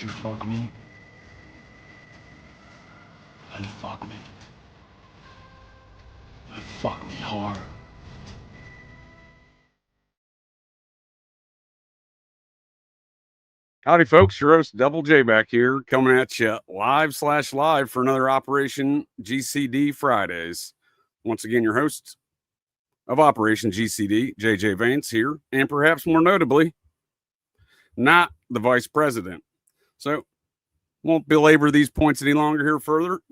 you fuck me? And fuck me. And fuck me hard. Howdy, folks. Your host, Double J, back here, coming at you live for another Operation GCD Fridays. Once again, your host of Operation GCD, JJ Vance here, and perhaps more notably, not the vice president. So, won't belabor these points any longer here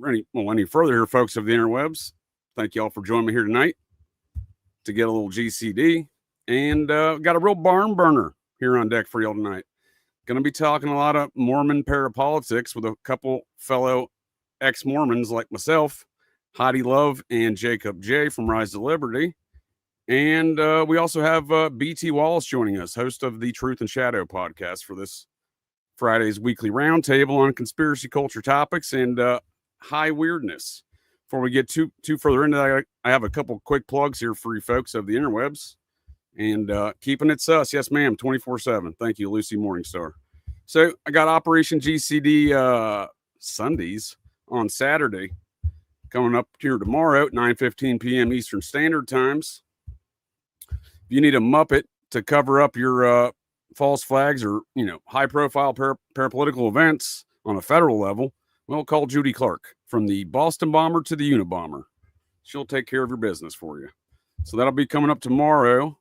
any further here, folks of the interwebs. Thank you all for joining me here tonight to get a little GCD, and got a real barn burner here on deck for y'all tonight. Going to be talking a lot of Mormon parapolitics with a couple fellow ex-Mormons like myself, Heidi Love and Jacob J from Rise to Liberty. And we also have BT Wallace joining us, host of the Truth and Shadow podcast for this Friday's weekly roundtable on conspiracy culture topics and high weirdness. Before we get too further into that, I have a couple quick plugs here for you folks of the interwebs. And keeping it sus. Yes, ma'am. 24/7. Thank you, Lucy Morningstar. So I got Operation GCD Sundays on Saturday coming up here tomorrow at 9:15 p.m. Eastern Standard Times. If you need a Muppet to cover up your false flags or, high-profile parapolitical events on a federal level, well, call Judy Clark from the Boston Bomber to the Unabomber. She'll take care of your business for you. So that'll be coming up tomorrow.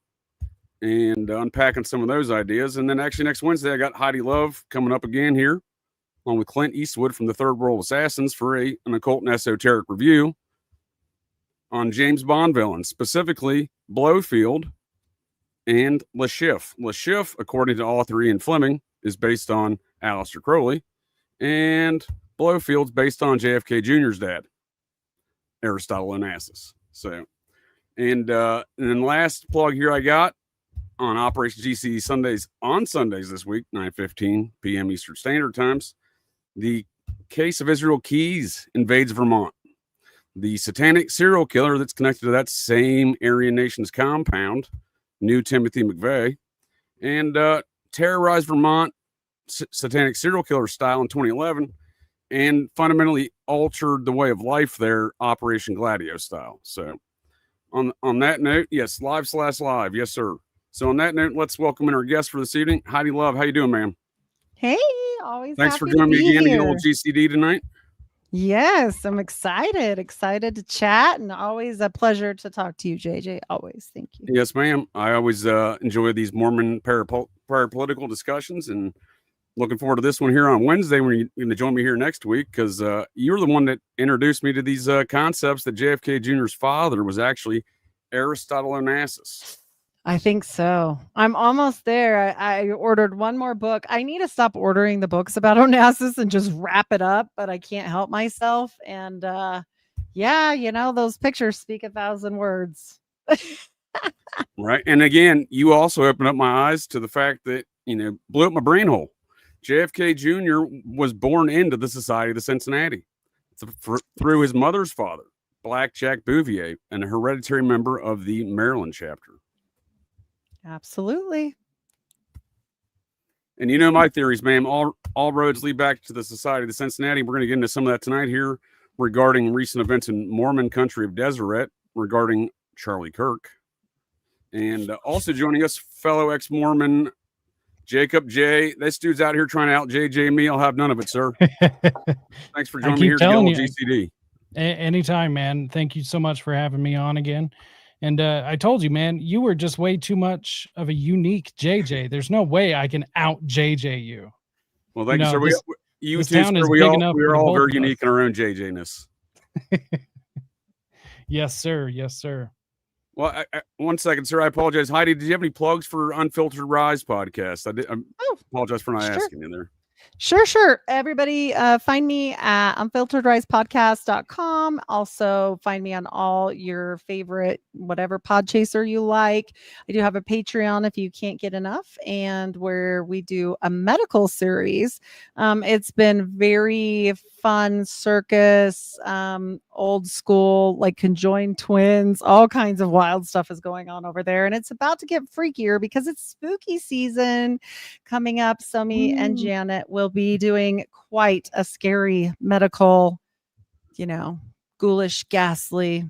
And unpacking some of those ideas. And then actually next Wednesday, I got Heidi Love coming up again here, along with Clint Eastwood from the Third World Assassins for an occult and esoteric review on James Bond villains, specifically Blowfield and Le Chiffre. Le Chiffre, according to author Ian Fleming, is based on Aleister Crowley, and Blowfield's based on JFK Jr.'s dad, Aristotle Onassis. So, and then last plug here I got, on Operation GCD Sundays on Sundays this week, 9:15 p.m. Eastern Standard Times, the case of Israel Keys invades Vermont. The satanic serial killer that's connected to that same Aryan Nations compound, knew Timothy McVeigh, and terrorized Vermont satanic serial killer style in 2011 and fundamentally altered the way of life there, Operation Gladio style. So on that note, yes, live. Yes, sir. So on that note, let's welcome in our guest for this evening, Heidi Love. How you doing, ma'am? Hey, always. Thanks for joining me again to get a little GCD tonight. Yes, I'm excited to chat, and always a pleasure to talk to you, JJ. Always. Thank you. Yes, ma'am. I always enjoy these Mormon parapolitical discussions, and looking forward to this one here on Wednesday when you're going to join me here next week, because you're the one that introduced me to these concepts that JFK Jr.'s father was actually Aristotle Onassis. I think so. I'm almost there. I ordered one more book. I need to stop ordering the books about Onassis and just wrap it up, but I can't help myself. And those pictures speak 1,000 words. Right. And again, you also opened up my eyes to the fact that, blew up my brain hole. JFK Jr. was born into the Society of the Cincinnati through his mother's father, Black Jack Bouvier, and a hereditary member of the Maryland chapter. Absolutely. And my theories, ma'am, all roads lead back to the Society of the Cincinnati. We're going to get into some of that tonight here regarding recent events in Mormon country of Deseret, regarding Charlie Kirk. And also joining us, fellow ex-Mormon Jacob J. This dude's out here trying to out JJ me. I'll have none of it, sir. Thanks for joining me here to get a little GCD. Anytime, man. Thank you so much for having me on again. And I told you, man, you were just way too much of a unique JJ. There's no way I can out JJ you. Well, thank you, sir. You two, sir, we're all very unique in our own JJ-ness. Yes, sir. Yes, sir. Well, 1 second, sir. I apologize. Heidi, did you have any plugs for Unfiltered Rise podcast? I apologize for not asking you there. Sure. Everybody find me at unfilteredrisepodcast.com. Also find me on all your favorite, whatever pod chaser you like. I do have a Patreon if you can't get enough, and where we do a medical series. It's been very fun circus, old school, like conjoined twins, all kinds of wild stuff is going on over there. And it's about to get freakier because it's spooky season coming up. So me and Janet will be doing quite a scary medical, ghoulish, ghastly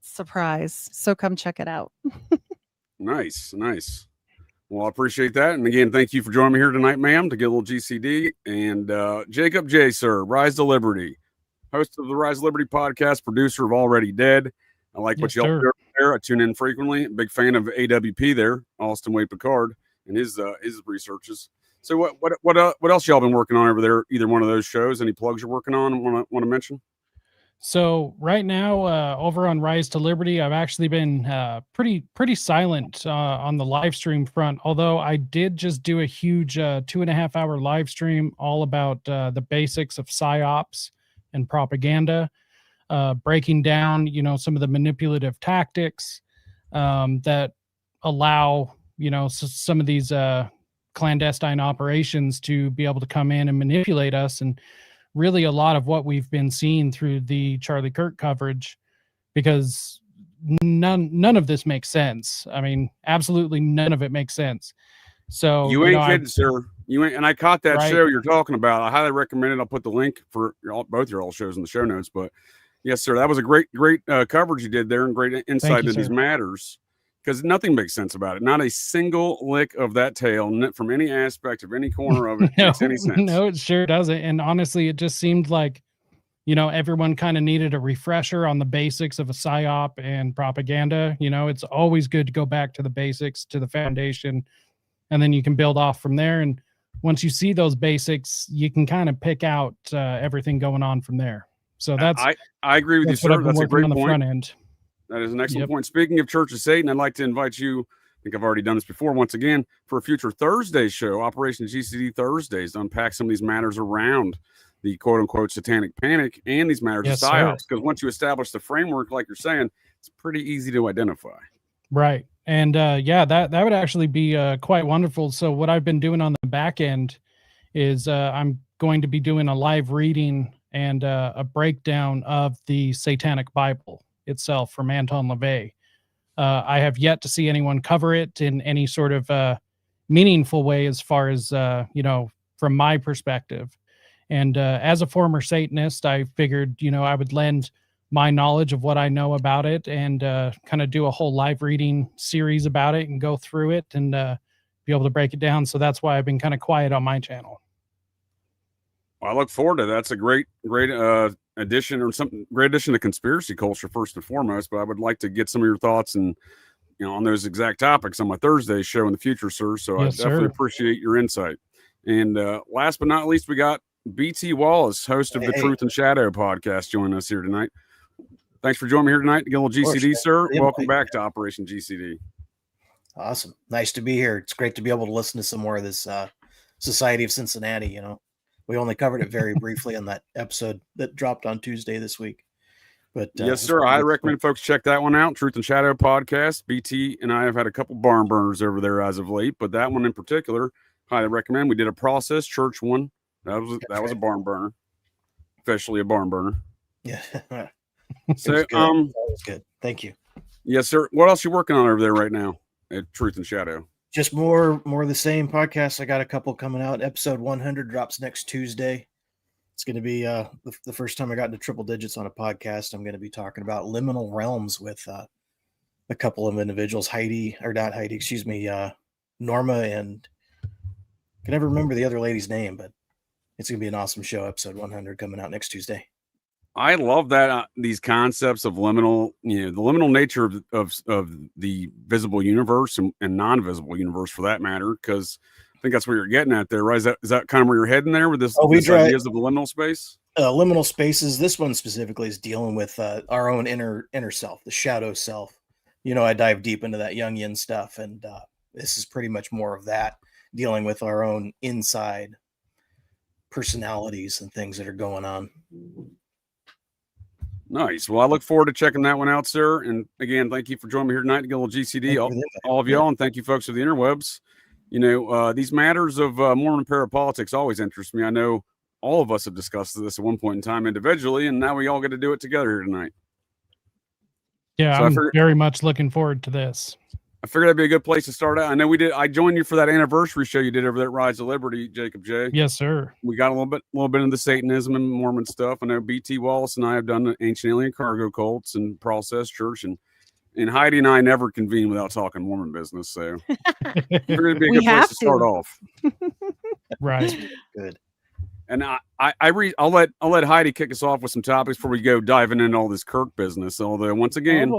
surprise. So come check it out. Nice. Well, I appreciate that. And again, thank you for joining me here tonight, ma'am, to get a little GCD. And Jacob J, sir, Rise to Liberty, host of the Rise to Liberty podcast, producer of Already Dead. I like what y'all do there. I tune in frequently. Big fan of AWP there, Austin Wade Picard, and his researches. So what else y'all been working on over there? Either one of those shows? Any plugs you're working on? Want to mention? So right now, over on Rise to Liberty, I've actually been pretty silent on the live stream front. Although I did just do a huge 2.5 hour live stream all about the basics of psyops and propaganda, breaking down some of the manipulative tactics that allow some of these clandestine operations to be able to come in and manipulate us. And really a lot of what we've been seeing through the Charlie Kirk coverage, because none of this makes sense. I mean, absolutely none of it makes sense. So you ain't kidding, sir. You ain't, and I caught that right. show you're talking about. I highly recommend it. I'll put the link for both your all shows in the show notes. But yes, sir, that was a great coverage you did there, and great insight into these matters. Because nothing makes sense about it. Not a single lick of that tale from any aspect of any corner of it makes any sense. No, it sure doesn't. And honestly, it just seemed like, everyone kind of needed a refresher on the basics of a psyop and propaganda. It's always good to go back to the basics, to the foundation, and then you can build off from there. And once you see those basics, you can kind of pick out everything going on from there. So I agree with you, sir. That's a great point. Front end. That is an excellent point. Speaking of Church of Satan, I'd like to invite you, I think I've already done this before, once again, for a future Thursday show, Operation GCD Thursdays, to unpack some of these matters around the quote-unquote satanic panic and these matters of psyops. Because once you establish the framework, like you're saying, it's pretty easy to identify. Right. And that would actually be quite wonderful. So what I've been doing on the back end is I'm going to be doing a live reading and a breakdown of the Satanic Bible itself from Anton LaVey. I have yet to see anyone cover it in any sort of meaningful way as far as, from my perspective. And as a former Satanist, I figured, I would lend my knowledge of what I know about it and kind of do a whole live reading series about it and go through it and be able to break it down. So that's why I've been kind of quiet on my channel. Well, I look forward to that. That's a great addition, or something great addition to conspiracy culture first and foremost. But I would like to get some of your thoughts and on those exact topics on my Thursday show in the future, sir. So yes, I definitely appreciate your insight. And last but not least, we got BT Wallace, host of the Truth and Shadow podcast, joining us here tonight. Thanks for joining me here tonight to get a little GCD, sir. Welcome back to Operation GCD. Awesome. Nice to be here. It's great to be able to listen to some more of this Society of Cincinnati. We only covered it very briefly on that episode that dropped on Tuesday this week. But yes, sir. I recommend folks check that one out. Truth and Shadow podcast. BT and I have had a couple barn burners over there as of late, but that one in particular, highly recommend. We did a process church one. That was a barn burner. Officially a barn burner. Yeah. So that was good. Thank you. Yes, sir. What else are you working on over there right now at Truth and Shadow? Just more of the same podcasts. I got a couple coming out. Episode 100 drops next Tuesday. It's going to be the first time I got into triple digits on a podcast. I'm going to be talking about liminal realms with a couple of individuals, Norma, and I can never remember the other lady's name, but it's going to be an awesome show. Episode 100 coming out next Tuesday. I love that these concepts of liminal, the liminal nature of the visible universe and non-visible universe for that matter, because I think that's where you're getting at there, right? Is that kind of where you're heading there with this ideas of the liminal space? Liminal spaces. This one specifically is dealing with our own inner self, the shadow self. I dive deep into that Jungian stuff, and this is pretty much more of that, dealing with our own inside personalities and things that are going on. Nice. Well, I look forward to checking that one out, sir. And again, thank you for joining me here tonight to get a little GCD, all of y'all, and thank you folks of the interwebs. These matters of Mormon parapolitics always interest me. I know all of us have discussed this at one point in time individually, and now we all get to do it together here tonight. Yeah, So I'm very much looking forward to this. I figured that'd be a good place to start out. I know we did. I joined you for that anniversary show you did over there at Rise of Liberty, Jacob J. Yes, sir. We got a little bit into Satanism and Mormon stuff. I know BT Wallace and I have done the ancient alien cargo cults and process church, and Heidi and I never convene without talking Mormon business. So it'd be a good place to start off. Right. Good. And I'll let Heidi kick us off with some topics before we go diving into all this Kirk business. Although once again,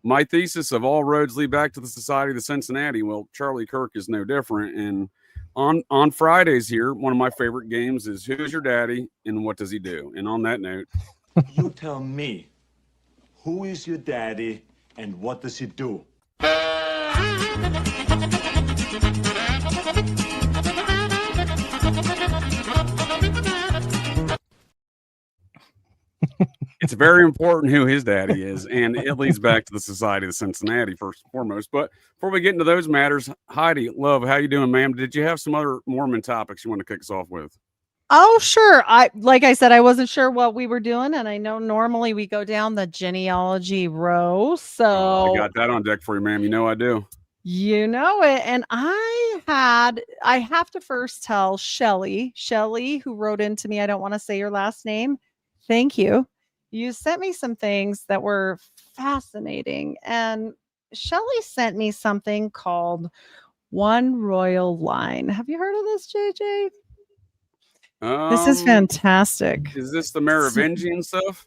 my thesis of all roads lead back to the Society of the Cincinnati. Well, Charlie Kirk is no different. And on Fridays here, one of my favorite games is Who's Your Daddy and What Does He Do? And on that note, you tell me, who is your daddy and what does he do? it's very important who his daddy is, and it leads back to the Society of Cincinnati first and foremost. But before we get into those matters, Heidi, love, how you doing, ma'am? Did you have some other Mormon topics you want to kick us off with? Oh, sure. Like I said, I wasn't sure what we were doing, and I know normally we go down the genealogy row. So I got that on deck for you, ma'am. You know I do. You know it. And I have to first tell Shelly, who wrote into me. I don't want to say your last name. Thank you. You sent me some things that were fascinating. And Shelly sent me something called One Royal Line. Have you heard of this, JJ? This is fantastic. Is this the Merovingian stuff?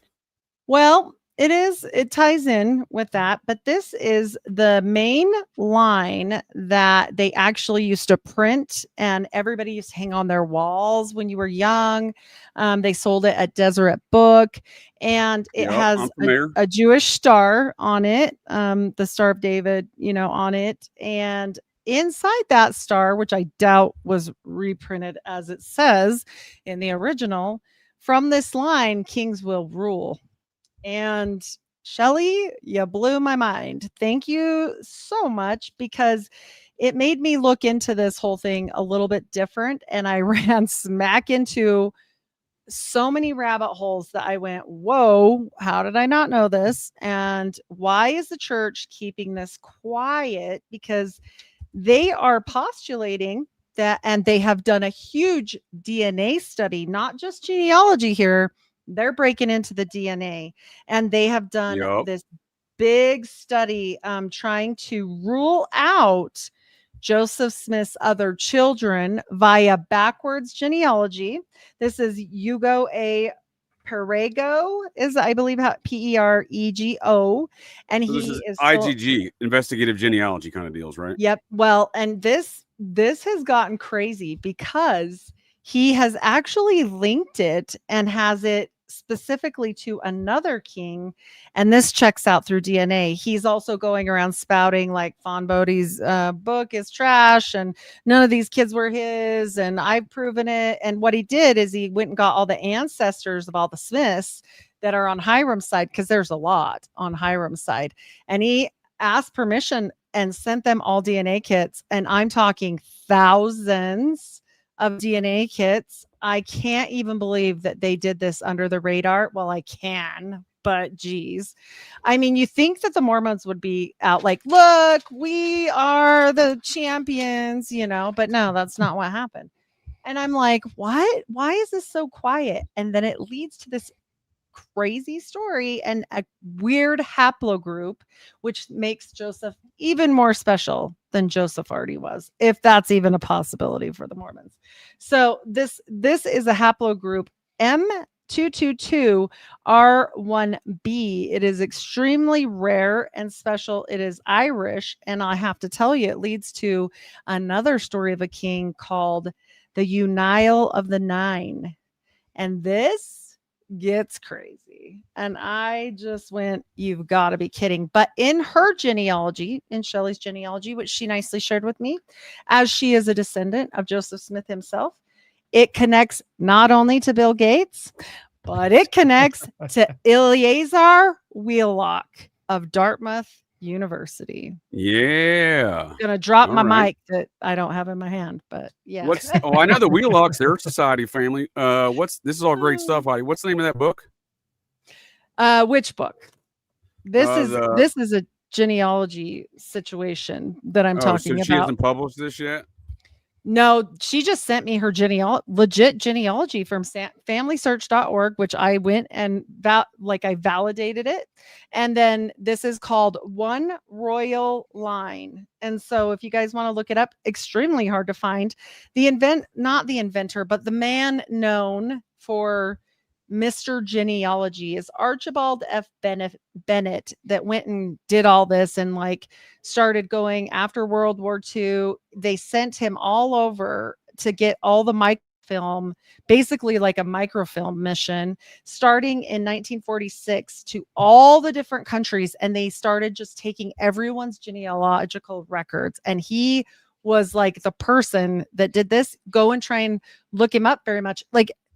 Well, it is. It ties in with that, but this is the main line that they actually used to print, and everybody used to hang on their walls when you were young. They sold it at Deseret Book, and it has a Jewish star on it, the Star of David, on it, and inside that star, which I doubt was reprinted as it says in the original, from this line, kings will rule. And Shelly, you blew my mind. Thank you so much, because it made me look into this whole thing a little bit different. And I ran smack into so many rabbit holes that I went, whoa, how did I not know this? And why is the church keeping this quiet? Because they are postulating that, and they have done a huge DNA study, not just genealogy here. They're breaking into the DNA, and they have done this big study trying to rule out Joseph Smith's other children via backwards genealogy. This is Hugo A. Perego, is I believe how Perego, and so he is IGG, investigative genealogy kind of deals, right? Yep. Well, and this has gotten crazy because he has actually linked it and has it specifically to another king, and this checks out through DNA. He's also going around spouting like Fawn Bodie's book is trash and none of these kids were his, and I've proven it. And what he did is he went and got all the ancestors of all the Smiths that are on Hiram's side, because there's a lot on Hiram's side, and he asked permission and sent them all DNA kits, and I'm talking thousands of DNA kits. I can't even believe that they did this under the radar. Well, I can, but geez. I mean, you think that the Mormons would be out like, look, we are the champions, but no, that's not what happened. And I'm like, what? Why is this so quiet? And then it leads to this crazy story and a weird haplogroup, which makes Joseph even more special than Joseph already was, if that's even a possibility for the Mormons. So this is a haplogroup M222R1B. It is extremely rare and special. It is Irish, and I have to tell you, it leads to another story of a king called the Unial of the Nine, and this gets crazy. And I just went, you've got to be kidding. But in her genealogy, in Shelley's genealogy, which she nicely shared with me, as she is a descendant of Joseph Smith himself, it connects not only to Bill Gates, but it connects to Eleazar Wheelock of Dartmouth, University. Yeah. I'm gonna drop All my right. mic that I don't have in my hand, but yeah. I know the Wheelocks, their society family. This is all great stuff, Heidi. What's the name of that book? Which book? This The- is a genealogy situation that I'm so talking she about. hasn't published this yet? No, she just sent me her legit genealogy from familysearch.org, which I went and I validated it. And then this is called One Royal Line. And so if you guys want to look it up, extremely hard to find. Not the inventor, but the man known for Mr. Genealogy is Archibald F. Bennett that went and did all this and started going after World War II. They sent him all over to get all the microfilm, basically like a microfilm mission, starting in 1946 to all the different countries. And they started just taking everyone's genealogical records. And he was like the person that did this. Go and try and look him up very much.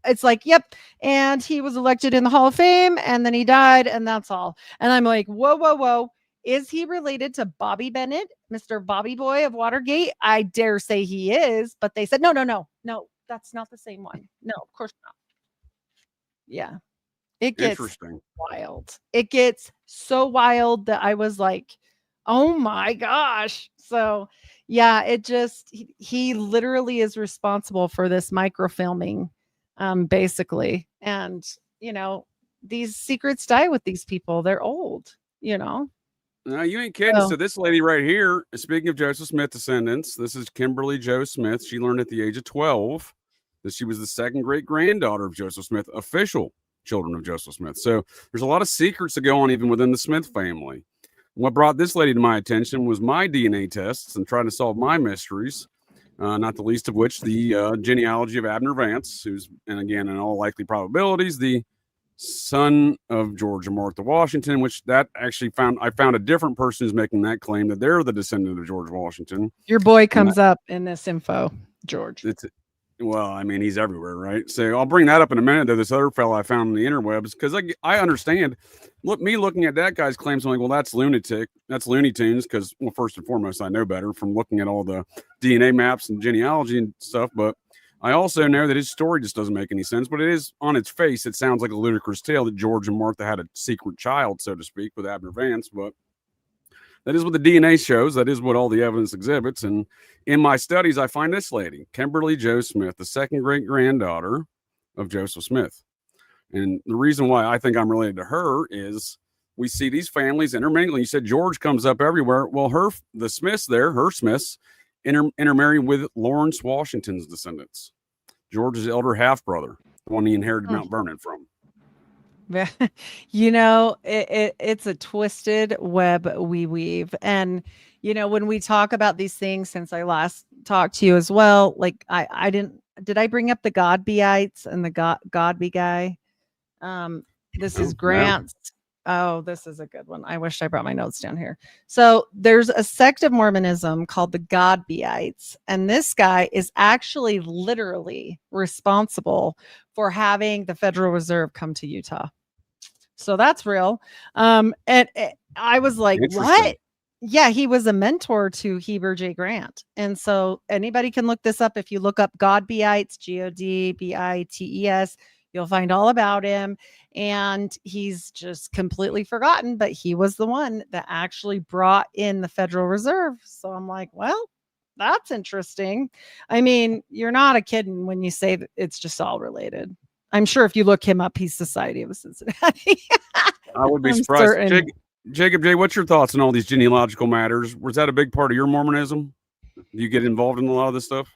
It's like, yep. And he was elected in the Hall of Fame and then he died and that's all. And I'm like, whoa, whoa, whoa. Is he related to Bobby Bennett, Mr. Bobby Boy of Watergate? I dare say he is, but they said, no, that's not the same one. No, of course not. Yeah. It gets Interesting. wild. It gets so wild that I was like, oh my gosh. So yeah, he literally is responsible for this microfilming. Basically. And, these secrets die with these people. They're old, No, you ain't kidding. So this lady right here, speaking of Joseph Smith descendants, this is Kimberly Jo Smith. She learned at the age of 12 that she was the second great granddaughter of Joseph Smith, official children of Joseph Smith. So there's a lot of secrets that go on even within the Smith family. What brought this lady to my attention was my DNA tests and trying to solve my mysteries. Not the least of which the genealogy of Abner Vance, who's, and again, in all likely probabilities, the son of George and Martha Washington, which that actually I found a different person who's making that claim that they're the descendant of George Washington. Your boy comes up in this info, George. Well, I mean, he's everywhere, right? So I'll bring that up in a minute, though. This other fellow I found on the interwebs, because I understand. Looking at that guy's claims, I'm like, well, that's lunatic. That's Looney Tunes, because, well, first and foremost, I know better from looking at all the DNA maps and genealogy and stuff. But I also know that his story just doesn't make any sense. But it is, on its face, it sounds like a ludicrous tale that George and Martha had a secret child, so to speak, with Abner Vance. But that is what the DNA shows. That is what all the evidence exhibits. And in my studies, I find this lady, Kimberly Jo Smith, the second great granddaughter of Joseph Smith. And the reason why I think I'm related to her is we see these families intermingling. You said George comes up everywhere. Well, her Smiths intermarry with Lawrence Washington's descendants. George's elder half brother, the one he inherited Mount Vernon from. It's a twisted web we weave. And, when we talk about these things, since I last talked to you as well, did I bring up the Godbeites and the Godby guy? This is Grant's. Oh, this is a good one. I wish I brought my notes down here. So there's a sect of Mormonism called the Godbeites. And this guy is actually literally responsible for having the Federal Reserve come to Utah. So that's real. And I was like, what? Yeah, he was a mentor to Heber J. Grant. And so anybody can look this up. If you look up Godbeites, Godbites, you'll find all about him. And he's just completely forgotten, but he was the one that actually brought in the Federal Reserve. So I'm like, well, that's interesting. I mean, you're not a kidding when you say that it's just all related. I'm sure if you look him up, he's Society of Cincinnati. I would be surprised. Jacob J., what's your thoughts on all these genealogical matters? Was that a big part of your Mormonism? Do you get involved in a lot of this stuff?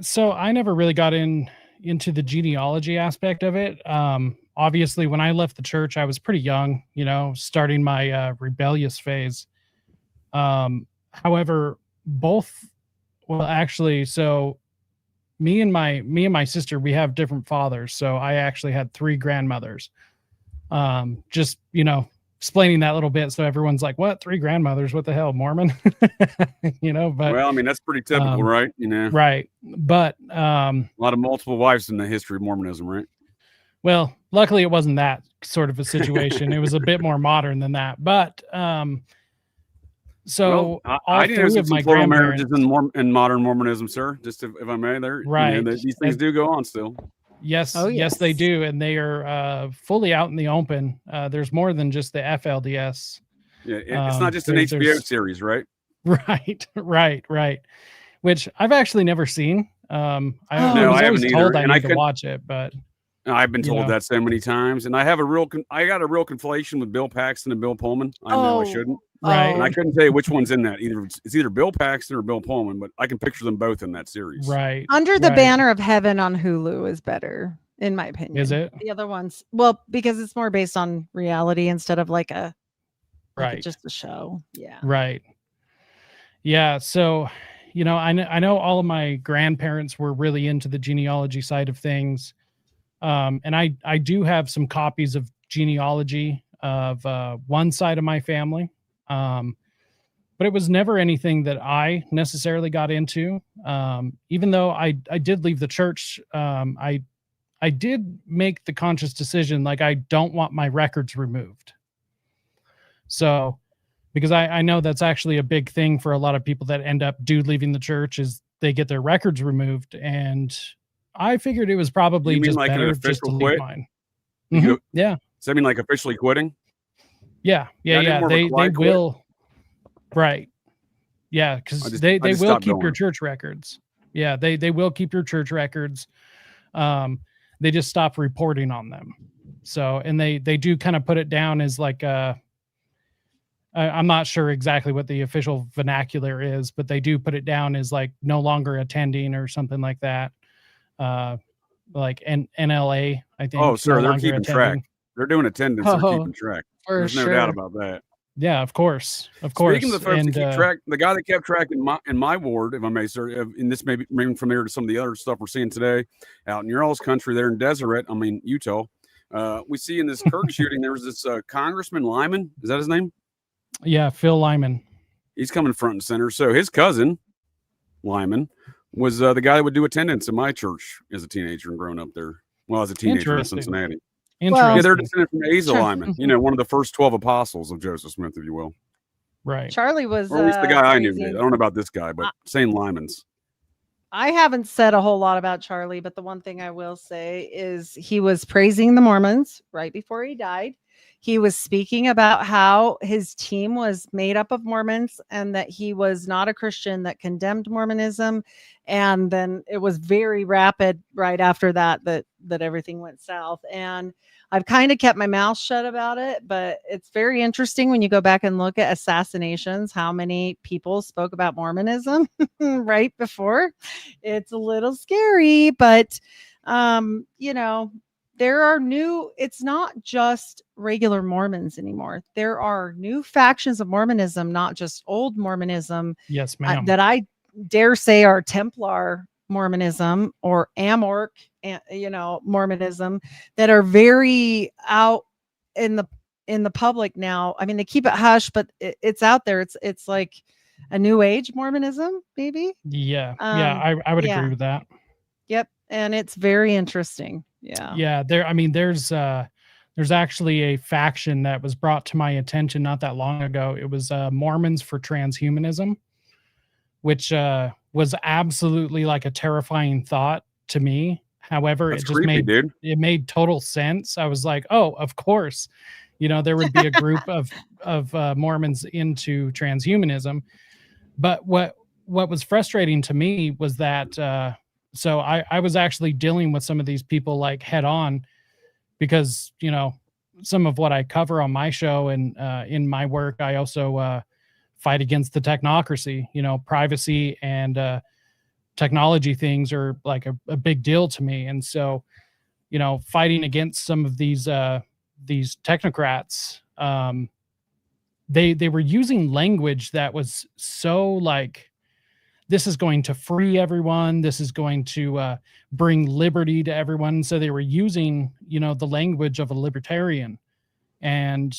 So I never really got into the genealogy aspect of it. Obviously, when I left the church, I was pretty young, starting my rebellious phase. However, so me and my sister, we have different fathers. So I actually had 3 grandmothers. Just, explaining that little bit. So everyone's like, what? 3 grandmothers? What the hell, Mormon? But well, I mean, that's pretty typical, right? Right. But a lot of multiple wives in the history of Mormonism, right? Well, luckily it wasn't that sort of a situation. It was a bit more modern than that. But So Well, all I didn't know three of some my plural grandparents, marriages in modern Mormonism, sir. Just if I may, there, right? these things do go on still. Yes, Oh, yes, they yes. do, and they are fully out in the open. There's more than just the FLDS. Yeah, it's not just an HBO series, right? Right, right. Which I've actually never seen. I No, was I always haven't told either, I and I need to couldn't. watch it, but I've been you told know. that so many times, and I have I got a real conflation with Bill Paxton and Bill Pullman. I know I shouldn't, Right. and I couldn't tell you which one's in that. It's either Bill Paxton or Bill Pullman, but I can picture them both in that series. Right. Under the right. Banner of Heaven on Hulu is better, in my opinion. Is it? The other ones, well, because it's more based on reality instead of like Right. just a show. Yeah. Right. Yeah. So, I know all of my grandparents were really into the genealogy side of things. And I do have some copies of genealogy of one side of my family. But it was never anything that I necessarily got into. Even though I did leave the church, I did make the conscious decision, like, I don't want my records removed. So, because I know that's actually a big thing for a lot of people that end up leaving the church, is they get their records removed. And I figured it was probably just like better an just to official leave quit? mine. You go, Yeah. Does that mean like officially quitting? Yeah. They will. Right. Yeah, because they will stopped keep your going. church records. Yeah, they will keep your church records. They just stop reporting on them. So, and they do kind of put it down as like I'm not sure exactly what the official vernacular is, but they do put it down as like no longer attending or something like that. Like NLA, I think. Oh, sir, no they're longer keeping attending. track. They're doing attendance. They're Oh, keeping track. for There's no doubt sure. about that. Yeah, of course. Speaking of the folks that keep track, the guy that kept track in my ward, if I may, sir, and this may be maybe familiar to some of the other stuff we're seeing today out in your all's country there in Deseret, Utah. We see in this Kirk shooting, there was this Congressman Lyman. Is that his name? Yeah, Phil Lyman. He's coming front and center. So his cousin, Lyman, was the guy that would do attendance in my church as a teenager and growing up there. Well, as a teenager in Cincinnati. Well, Yeah, they're descended from Asa Sure. Lyman, one of the first 12 apostles of Joseph Smith, if you will. Right. Charlie was, Or at least the guy I knew praising- did. I don't know about this guy, but same Lyman's. I haven't said a whole lot about Charlie, but the one thing I will say is he was praising the Mormons right before he died. He was speaking about how his team was made up of Mormons and that he was not a Christian that condemned Mormonism. And then it was very rapid right after that everything went south. And I've kind of kept my mouth shut about it, but it's very interesting when you go back and look at assassinations, how many people spoke about Mormonism right before. It's a little scary, but there are it's not just regular Mormons anymore. There are new factions of Mormonism, not just old Mormonism. Yes, ma'am. That I dare say are Templar Mormonism or Amorc, Mormonism, that are very out in the public now. I mean, they keep it hush, but it's out there. It's like a new age Mormonism, maybe. Yeah. I would agree with that. Yep. And it's very interesting. Yeah. Yeah. There's actually a faction that was brought to my attention not that long ago. It was Mormons for Transhumanism, which was absolutely like a terrifying thought to me. However, That's it just creepy, it made total sense. I was like, oh, of course, there would be a group of Mormons into transhumanism. But what was frustrating to me was that so I was actually dealing with some of these people like head on, because some of what I cover on my show and in my work, I also fight against the technocracy. Privacy and technology things are like a big deal to me. And so, fighting against some of these technocrats, they were using language that was so like, this is going to free everyone. This is going to bring liberty to everyone. So they were using, the language of a libertarian, and,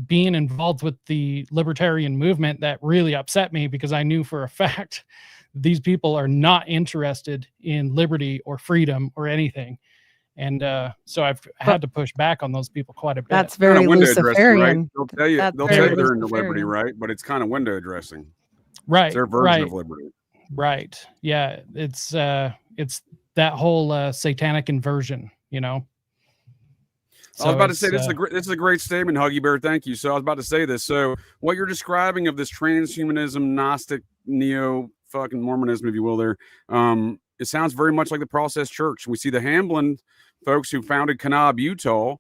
being involved with the libertarian movement, that really upset me, because I knew for a fact these people are not interested in liberty or freedom or anything. And so I've had to push back on those people quite a bit. That's Kinda very window dressing, right? Luciferian. They'll tell you That's they'll very tell you they're into liberty, Luciferian. right? But it's kind of window dressing. Right. It's their version Right. of liberty. Right. Yeah. It's that whole satanic inversion, you know. I was about to say this is a great statement, Huggy Bear. Thank you. So I was about to say this. So what you're describing of this transhumanism, Gnostic, neo fucking Mormonism, if you will, there, it sounds very much like the Process Church. We see the Hamblin folks who founded Kanab, Utah,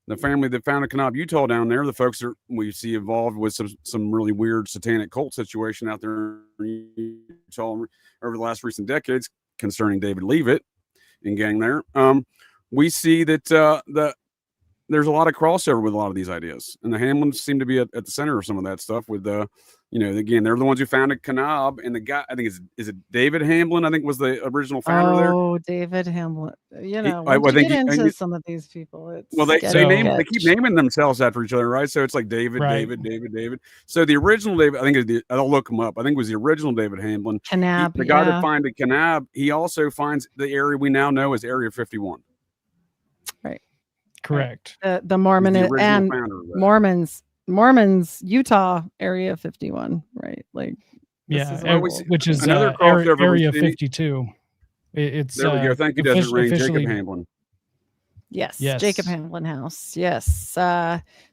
the family that founded Kanab, Utah down there. The folks that we see involved with some really weird satanic cult situation out there in Utah over the last recent decades concerning David Leavitt and gang there. We see that there's a lot of crossover with a lot of these ideas, and the Hamlins seem to be at the center of some of that stuff. With again, they're the ones who founded Kanab, and the guy, I think is it David Hamlin? I think was the original founder there. Oh, David Hamlin. You know, I once you think get into some of these people, it's they keep naming themselves after each other, right? So it's like David, Right. David. So the original David, I think I'll look him up. I think it was the original David Hamlin. Kanab, the guy that founded Kanab. He also finds the area we now know as Area 51. Right. correct. The Mormon He's the original and founder of that. Mormons, Utah Area 51, right? Like, Yeah, is which is another crossover we Area see. 52. It's There we go. Thank you, Desert Rain. officially- Jacob Hamlin. yes, Yes. Jacob Hamlin House. Yes.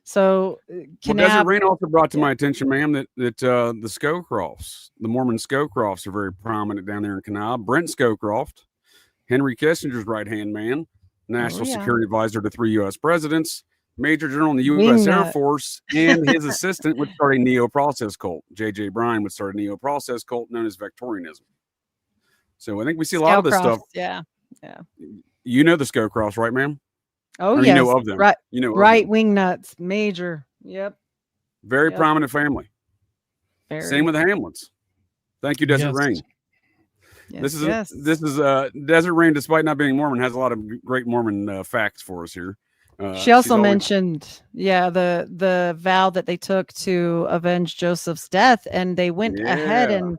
So Well, Desert Rain also brought to my attention, ma'am, that the Scowcrofts, the Mormon Scowcrofts, are very prominent down there in Kanab. Brent Scowcroft, Henry Kissinger's right-hand man, National yeah. Security Advisor to 3 U.S. presidents, Major General in the U.S. Air Wingnut. Force, and his assistant would start a neo-process cult. J.J. Bryan would start a neo-process cult known as Victorianism. So I think we see a lot of this stuff. Yeah. You know the Scowcrofts, right, ma'am? Oh, Or yes. you know of them. Right. You know of Right them. wing nuts. Major. Yep. Very Yep. prominent family. Very. Same with the Hamlins. Thank you, Desert Yes. Rain. Yes, This is yes. Desert Rain, despite not being Mormon, has a lot of great Mormon facts for us here. She she's also always- mentioned, the vow that they took to avenge Joseph's death, and they went ahead Yeah. and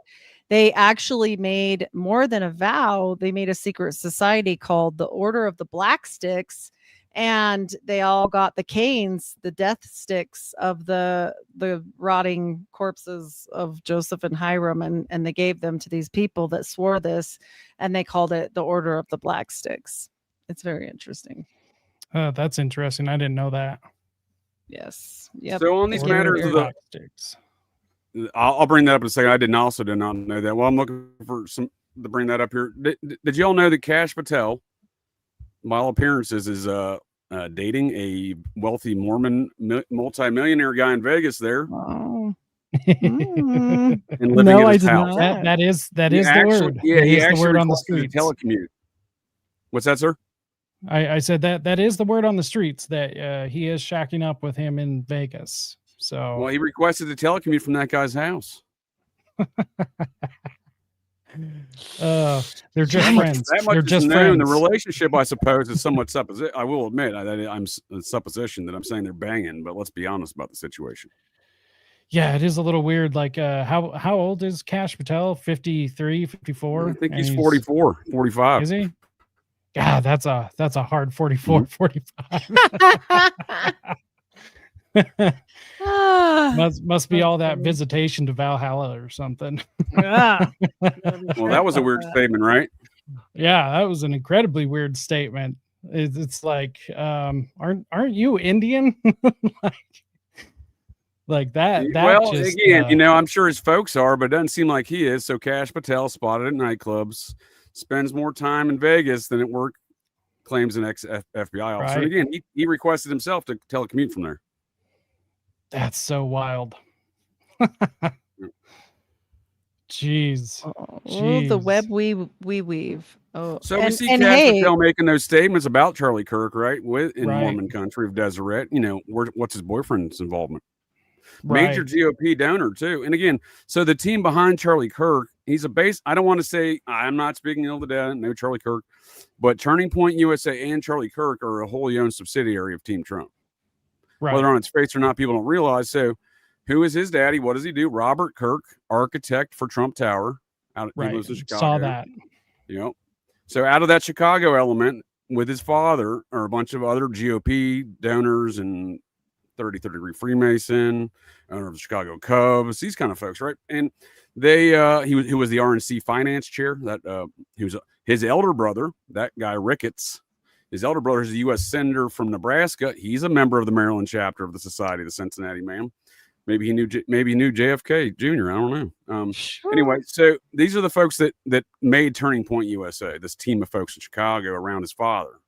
they actually made more than a vow. They made a secret society called the Order of the Black Sticks, and they all got the canes, the death sticks of the rotting corpses of Joseph and Hiram, and they gave them to these people that swore this, and they called it the Order of the Black Sticks. It's very interesting. That's interesting. I didn't know that. Yes. Yep. So on these Again, matters very- of the, Black sticks. I'll bring that up in a second. I did not know that. Well, I'm looking for some to bring that up here. Did y'all know that Kash Patel, by all appearances, is dating a wealthy Mormon multimillionaire guy in Vegas there Oh. Mm. and living No, in I his did house? not. that is the word. Yeah, That he is the actually word on the requested a streets. telecommute. What's that, sir? I said that is the word on the streets that he is shacking up with him in Vegas. So Well, he requested a telecommute from that guy's house. they're just friends. That much They're is just known. friends. The relationship, I suppose, is somewhat supposition. I will admit I'm a supposition that I'm saying they're banging, but let's be honest about the situation. Yeah, it is a little weird. Like, how old is Kash Patel? 53, 54? I think And he's 44, 45. Is he? God, that's a hard 44, 45. Ah, must be That's all that funny. visitation to Valhalla or something. ah. Well, that was a weird statement, right? Yeah, that was an incredibly weird statement. It's like, aren't you Indian? like that. Well, just, again, I'm sure his folks are, but it doesn't seem like he is. So Kash Patel, spotted at nightclubs, spends more time in Vegas than at work, claims an ex-FBI officer. Right. And again, he requested himself to telecommute from there. that's so wild. Jeez. Oh, the Jeez. web we weave. Oh, So we and, see and Kash hey, Patel making those statements about Charlie Kirk, right? In Right. Mormon country of Deseret, what's his boyfriend's involvement? Right. Major GOP donor too. And again, so the team behind Charlie Kirk, he's a base. I don't want to say I'm not speaking ill of the dead, no Charlie Kirk, but Turning Point USA and Charlie Kirk are a wholly owned subsidiary of Team Trump. Right. Whether on its face or not, people don't realize. So who is his daddy? What does he do? Robert Kirk, architect for Trump Tower. He Right. lives in Chicago. Saw that. So out of that Chicago element, with his father are a bunch of other GOP donors and 33rd degree Freemason, owner of the Chicago Cubs, these kind of folks, right? And they he was the RNC finance chair. That he was his elder brother, that guy Ricketts. His elder brother is a U.S. senator from Nebraska. He's a member of the Maryland chapter of the Society of the Cincinnati Man. Maybe he knew JFK Jr. I don't know. Anyway, so these are the folks that made Turning Point USA. This team of folks in Chicago around his father,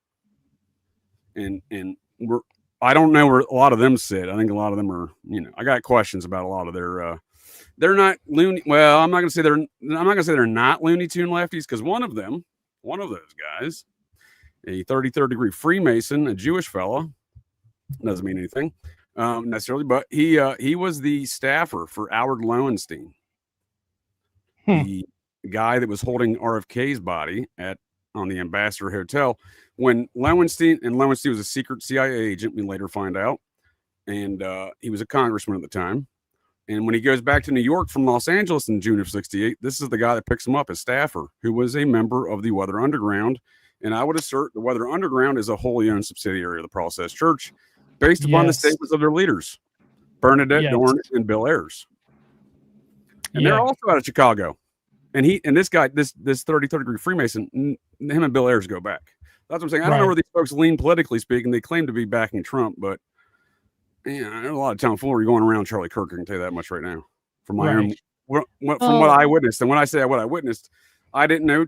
and I don't know where a lot of them sit. I think a lot of them are, I got questions about a lot of their. They're not loony. Well, I'm not gonna say they're not Looney Tune lefties, because one of those guys, a 33rd degree Freemason, a Jewish fellow, doesn't mean anything necessarily, but he was the staffer for Howard Lowenstein, the guy that was holding RFK's body on the Ambassador Hotel when Lowenstein was a secret CIA agent, we later find out, and he was a congressman at the time. And when he goes back to New York from Los Angeles in June of '68, this is the guy that picks him up as staffer, who was a member of the Weather Underground. And I would assert the Weather Underground is a wholly owned subsidiary of the Process Church, based upon the statements of their leaders, Bernadette Dorn and Bill Ayers. And they're also out of Chicago. And this guy, this 33rd degree Freemason, him and Bill Ayers go back. That's what I'm saying. I don't know where these folks lean politically speaking. They claim to be backing Trump, but there's a lot of tomfoolery going around Charlie Kirk. I can tell you that much right now. From my own, from what I witnessed. And when I say what I witnessed, I didn't know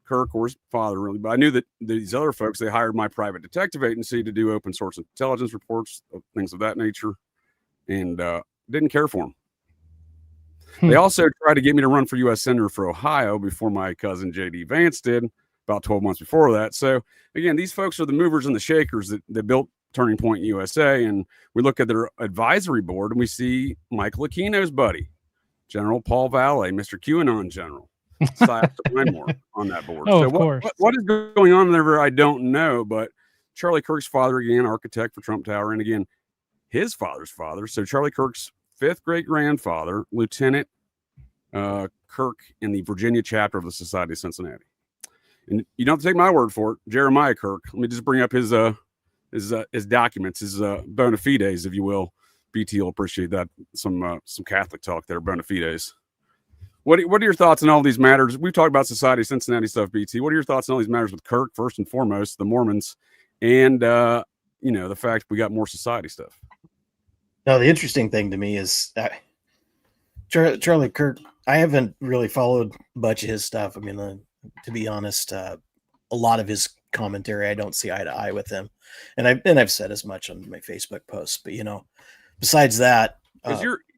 Kirk or his father really, but I knew that these other folks, they hired my private detective agency to do open source intelligence reports, things of that nature, and didn't care for them. They also tried to get me to run for U.S. Senator for Ohio before my cousin J.D. Vance did, about 12 months before that. So, again, these folks are the movers and the shakers that built Turning Point USA. And we look at their advisory board and we see Michael Aquino's buddy, General Paul Valle, Mr. QAnon General, on that board. Oh, so of course. What is going on there, I don't know. But Charlie Kirk's father, again, architect for Trump Tower. And again, his father's father. So Charlie Kirk's fifth great grandfather, Lieutenant Kirk in the Virginia chapter of the Society of Cincinnati. And you don't have to take my word for it. Jeremiah Kirk. Let me just bring up his documents, his bona fides, if you will. BT will appreciate that. Some Catholic talk there, bona fides. What are your thoughts on all these matters? We've talked about Society of Cincinnati stuff, BT. What are your thoughts on all these matters with Kirk, first and foremost, the Mormons, and the fact we got more society stuff? No, the interesting thing to me is Charlie Kirk. I haven't really followed much of his stuff. I mean, to be honest, a lot of his commentary I don't see eye to eye with him, and I've said as much on my Facebook posts. But besides that,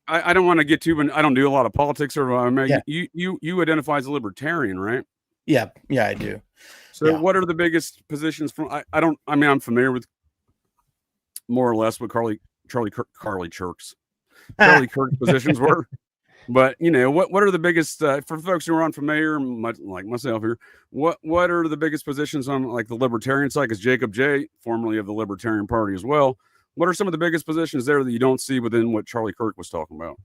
I don't want to get too, but I don't do a lot of politics. You identify as a libertarian, right? Yeah, I do. So, what are the biggest positions from? I'm familiar with more or less what Charlie Kirk's positions were. But what are the biggest for folks who are unfamiliar, like myself here? What are the biggest positions on like the libertarian side? Because Jacob J, formerly of the Libertarian Party as well, what are some of the biggest positions there that you don't see within what Charlie Kirk was talking about?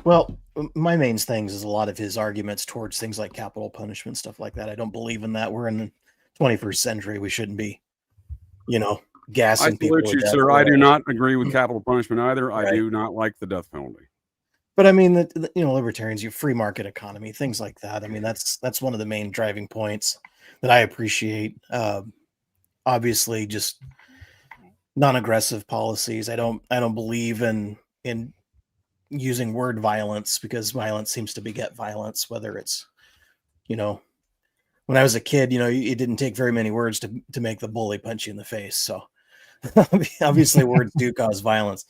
Well, my main things is a lot of his arguments towards things like capital punishment, stuff like that. I don't believe in that. We're in the 21st century. We shouldn't be, gassing people. I salute you, sir. I do not agree with capital punishment either. Right. I do not like the death penalty. But I mean, libertarians, free market economy, things like that. I mean, that's one of the main driving points that I appreciate. Obviously, just non-aggressive policies. I don't believe in using word violence, because violence seems to beget violence. Whether it's, when I was a kid, it didn't take very many words to make the bully punch you in the face. So obviously, words do cause violence,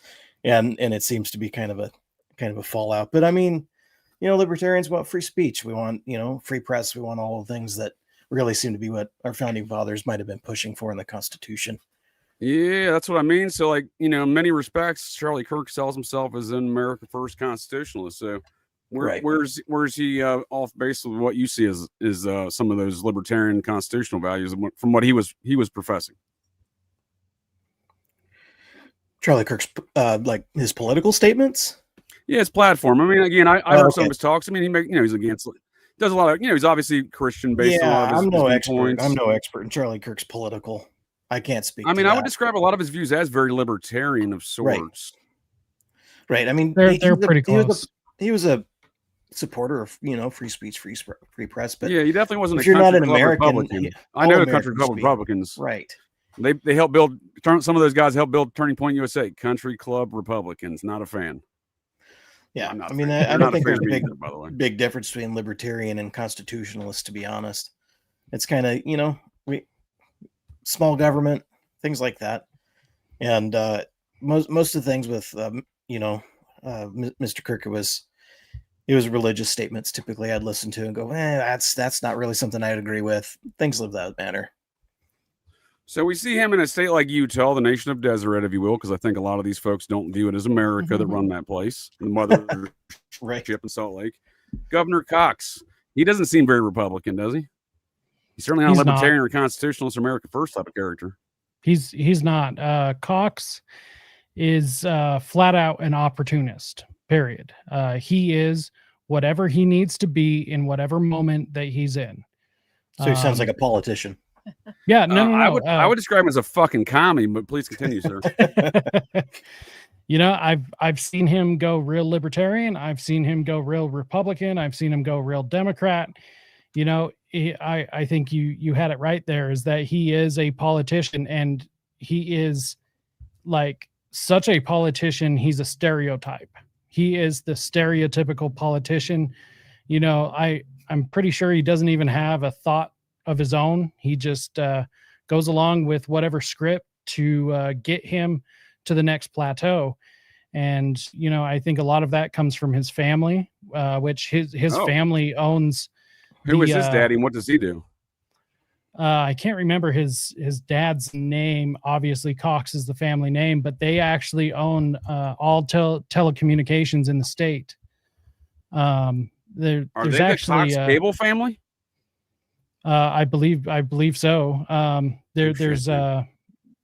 and it seems to be kind of a fallout. But I mean, libertarians want free speech. We want, free press. We want all the things that really seem to be what our founding fathers might have been pushing for in the Constitution. Yeah, that's what I mean. So, like, in many respects, Charlie Kirk sells himself as an America First constitutionalist. So, where's he off base with what you see as some of those libertarian constitutional values from what he was professing? Charlie Kirk's like his political statements. Yeah, his platform. I mean, again, I heard some of his talks. I mean, he's against Does a lot of, he's obviously Christian based on a lot of his, I'm no his expert. viewpoints. I'm no expert in Charlie Kirk's political. I can't speak. I mean, to I would that. describe a lot of his views as very libertarian of sorts. Right. I mean, They're pretty close. He was a supporter of free speech, free press. But Yeah, he definitely wasn't a if you're not country an club American, Republican. I all know Americans country club speak. Republicans. Right. They helped build. Some of those guys helped build Turning Point USA. Country club Republicans. Not a fan. Yeah, I'm not I a mean, fan. I They're don't not think a there's fan a of big, either, by the way. big difference between libertarian and constitutionalist, to be honest. It's kind of, small government, things like that. And most of the things with, Mr. Kirk, it was religious statements typically I'd listen to and go, that's not really something I'd agree with. Things of that matter. So we see him in a state like Utah, the nation of Deseret, if you will, because I think a lot of these folks don't view it as America that run that place, the mothership Right. in Salt Lake. Governor Cox, he doesn't seem very Republican, does he? He's certainly not a He's not. libertarian or constitutionalist or America First type of character. He's not. Cox is flat out an opportunist. Period. He is whatever he needs to be in whatever moment that he's in. So he sounds like a politician. Yeah, no. I would describe him as a fucking commie, but please continue, sir. I've seen him go real libertarian. I've seen him go real Republican. I've seen him go real Democrat. I think you had it right there, is that he is a politician, and he is like such a politician. He's a stereotype. He is the stereotypical politician. I'm pretty sure he doesn't even have a thought of his own. He just goes along with whatever script to get him to the next plateau. And, I think a lot of that comes from his family, which his family owns. Who is his daddy and what does he do? I can't remember his dad's name. Obviously, Cox is the family name, but they actually own all telecommunications in the state. Are There's they actually the Cox cable family? I believe so. There's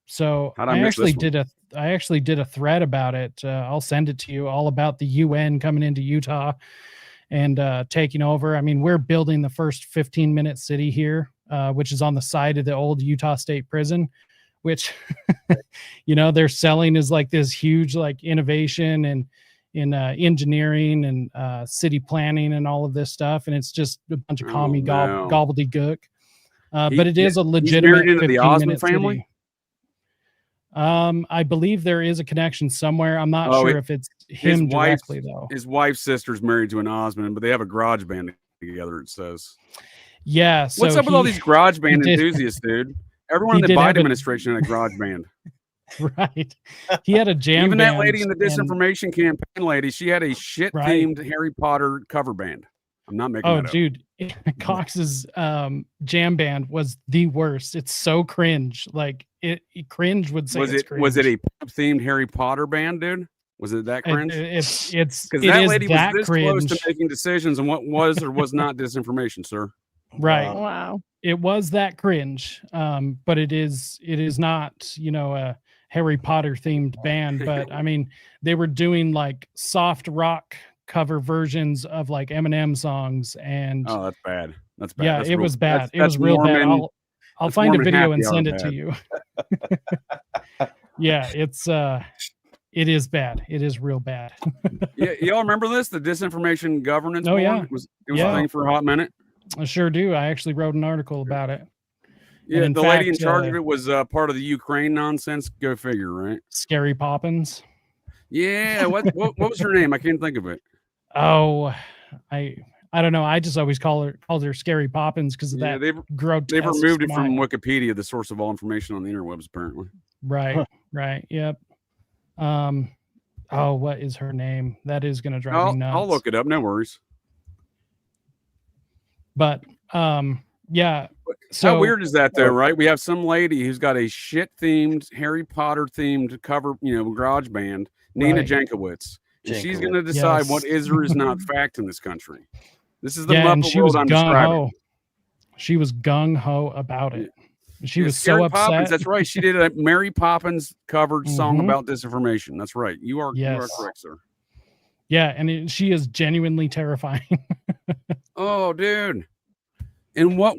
so How'd I miss this one? I actually did a thread about it. I'll send it to you, all about the UN coming into Utah and taking over. I mean, we're building the first 15-minute city here, which is on the side of the old Utah State Prison, which they're selling as like this huge like innovation and in engineering and city planning and all of this stuff, and it's just a bunch of commie gobbledygook. But it is a legitimate 15-minute family. I believe there is a connection somewhere. I'm not sure if it's him directly though. His wife's sister's married to an Osmond, but they have a garage band together, it says. Yeah. So what's up with all these garage band enthusiasts, dude? Everyone in the Biden administration had a garage band. Right. He had a jam Even band. that lady in the disinformation campaign lady, she had a shit-themed Harry Potter cover band. I'm not making that up. Dude, Cox's jam band was the worst. It's so cringe. Like cringe would say it's cringe. Was it a themed Harry Potter band, dude? Was it that cringe? It's because that lady was this close to making decisions on what was or was not disinformation, sir. Right. Wow. It was that cringe. But it is not, a Harry Potter themed band. But I mean, they were doing like soft rock cover versions of like Eminem songs, and that's bad. That's bad. Yeah, that's it was bad. It was real Mormon, bad. I'll find a video and send it to you. Yeah, it is bad. It is real bad. Yeah, y'all remember this? The disinformation governance board? Yeah. It was a thing for a hot minute. I sure do. I actually wrote an article about it. Yeah, the lady in charge of it was part of the Ukraine nonsense. Go figure, right? Scary Poppins. Yeah, what was her name? I can't think of it. Oh, I don't know. I just always called her Scary Poppins because of that. Grotesque they've removed it smile. from Wikipedia, the source of all information on the interwebs, apparently. Right, right, yep. What is her name? That is going to drive me nuts. I'll look it up. No worries. But yeah. So how weird is that, though? Right? We have some lady who's got a shit-themed, Harry Potter-themed cover, garage band, Nina Jankowicz. And she's going to decide what is or is not fact in this country. This is the Muppet world I'm describing. She was gung-ho about it. She was so upset. Poppins, that's right. She did a Mary Poppins covered song about disinformation. That's right. You are correct, sir. Yeah, and she is genuinely terrifying. Oh, dude. In what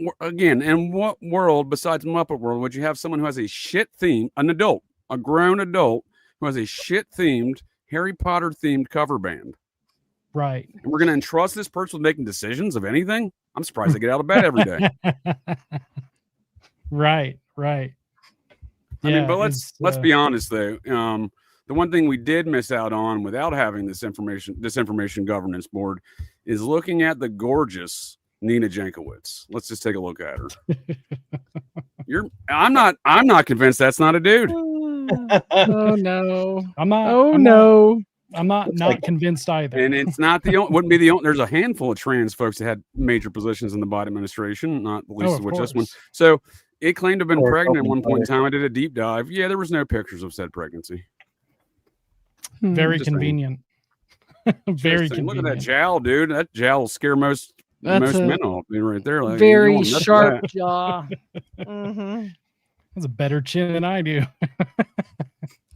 world besides Muppet World would you have someone who has a shit theme, an adult, a grown adult who has a shit themed, Harry Potter themed cover band? Right. And we're going to entrust this person with making decisions of anything? I'm surprised they get out of bed every day. Right. I mean, but let's be honest though. The one thing we did miss out on without having this information governance board is looking at the gorgeous Nina Jankowicz. Let's just take a look at her. I'm not convinced that's not a dude. Oh no. I'm not. Oh I'm no. not convinced either. And it's not wouldn't be the only. There's a handful of trans folks that had major positions in the Biden administration, not the least of which this one. So it claimed to have been pregnant at one point in time. I did a deep dive. Yeah, there was no pictures of said pregnancy. Very Just convenient. Very convenient. Look at that jowl, dude. That jowl will scare most men off right there. Like, Very sharp jaw. Mm-hmm. That's a better chin than I do.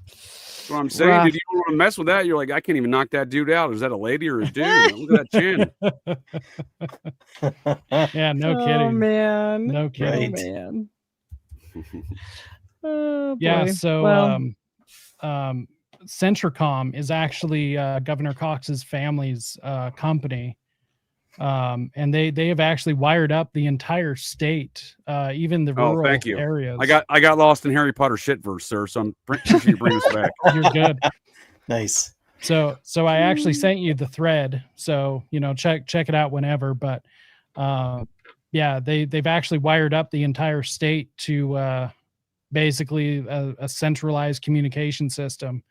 That's what I'm saying, dude. You don't want to mess with that. You're like, I can't even knock that dude out. Is that a lady or a dude? Look at that chin. Yeah, no kidding. Oh man. No kidding. Oh, man. Oh, yeah, boy. so Centricom is actually Governor Cox's family's company. And they have actually wired up the entire state, even the rural areas. I got lost in Harry Potter shitverse, sir. So I'm sure you bring us back. You're good. Nice. So I actually sent you the thread. So check it out whenever. But yeah, they've actually wired up the entire state to basically a centralized communication system,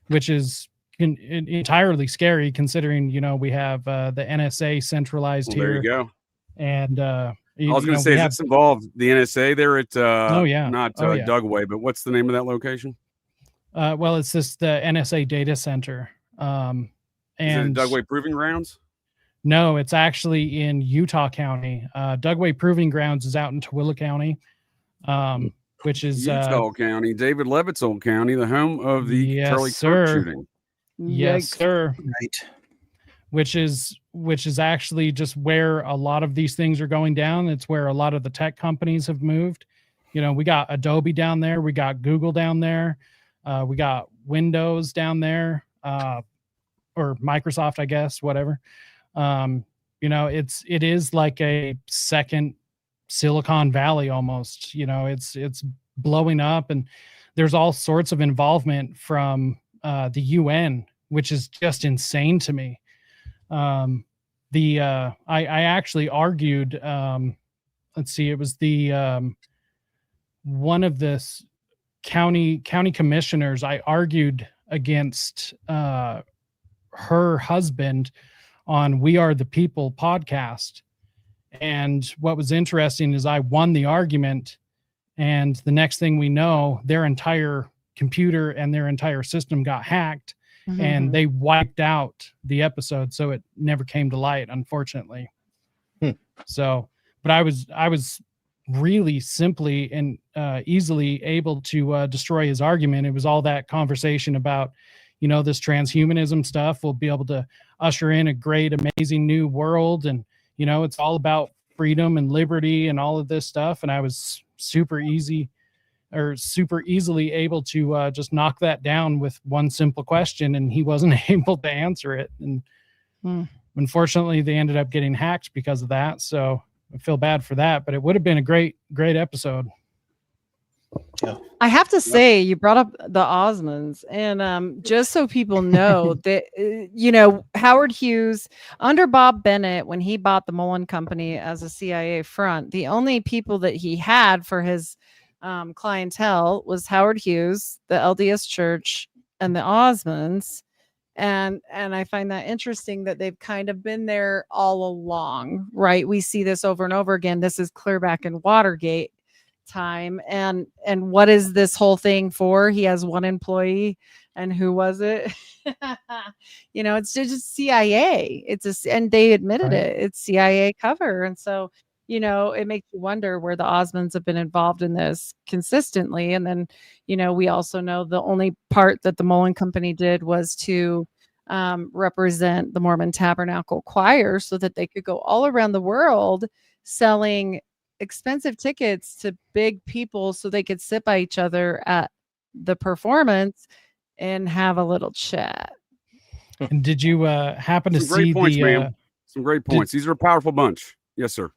which is entirely scary considering we have the NSA centralized here. There you go. And I was going to say, is this involved the NSA there at not Dugway, but what's the name of that location? Well, it's the NSA data center. And is it Dugway Proving Grounds? No, it's actually in Utah County. Dugway Proving Grounds is out in Tooele County, which is Utah County, David Levitt's old county, the home of the Charlie Kirk shooting. Yes, sir. Right. Which is actually just where a lot of these things are going down. It's where a lot of the tech companies have moved. We got Adobe down there, we got Google down there, we got Windows down there, or Microsoft, I guess, whatever. It is like a second Silicon Valley almost. It's blowing up, and there's all sorts of involvement from the UN, which is just insane to me. I actually argued, let's see, it was the one of the county commissioners. I argued against her husband on We Are the People podcast. And what was interesting is I won the argument, and the next thing we know, their entire computer and their entire system got hacked, and they wiped out the episode, so it never came to light, unfortunately. So, but I was really simply and easily able to destroy his argument. It was all that conversation about this transhumanism stuff will be able to usher in a great, amazing new world, and it's all about freedom and liberty and all of this stuff. And I was super easily able to just knock that down with one simple question, and he wasn't able to answer it. And unfortunately, they ended up getting hacked because of that. So I feel bad for that, but it would have been a great episode. Yeah. I have to say, you brought up the Osmonds, and just so people know that, Howard Hughes under Bob Bennett, when he bought the Mullen Company as a CIA front, the only people that he had for his clientele was Howard Hughes, the LDS Church, and the Osmonds. And I find that interesting that they've kind of been there all along, right? We see this over and over again. This is clear back in Watergate time. And what is this whole thing for? He has one employee, and who was it? It's just CIA. And they admitted it. It's CIA cover. And so, it makes you wonder where the Osmonds have been involved in this consistently. And then, we also know the only part that the Mullen Company did was to represent the Mormon Tabernacle Choir so that they could go all around the world selling expensive tickets to big people so they could sit by each other at the performance and have a little chat. And did you happen to Some great see points, the ma'am. Some great points. These are a powerful bunch. Yes, sir.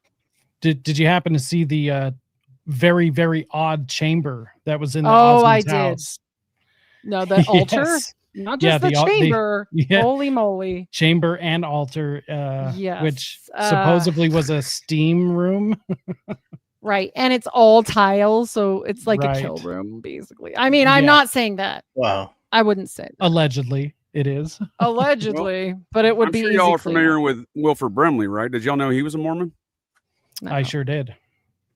did you happen to see the very, very odd chamber that was in the Oh, I Osmond's did. house? No, the altar, Yes. not Yeah, just the chamber. yeah. Holy moly. Chamber and altar, Yes. which supposedly was a steam room. Right. And it's all tiles. So it's like a kill Right. room, basically. I mean, I'm Yeah. not saying that. Wow. I wouldn't say that. Allegedly, it is. Allegedly, but it would I'm be sure easy y'all are clean familiar up. with Wilford Brimley, right? Did y'all know he was a Mormon? I No. sure did.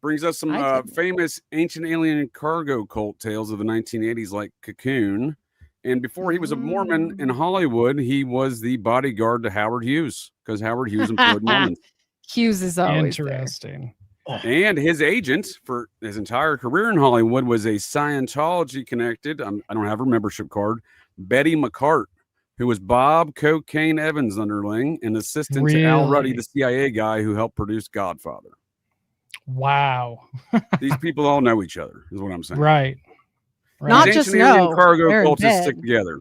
Brings us some I didn't. famous ancient alien cargo cult tales of the 1980s, like Cocoon. And before he was a Mormon in Hollywood, he was the bodyguard to Howard Hughes because Howard Hughes employed Mormons. Hughes is always Interesting. And his agent for his entire career in Hollywood was a Scientology connected, I don't have her membership card, Betty McCart, who was Bob Cocaine Evans' underling and assistant to Al Ruddy, Really? the CIA guy who helped produce Godfather. Wow. These people all know each other, is what I'm saying. Right. there. Not These just ancient alien know. cargo they're in cultists stick bed. together.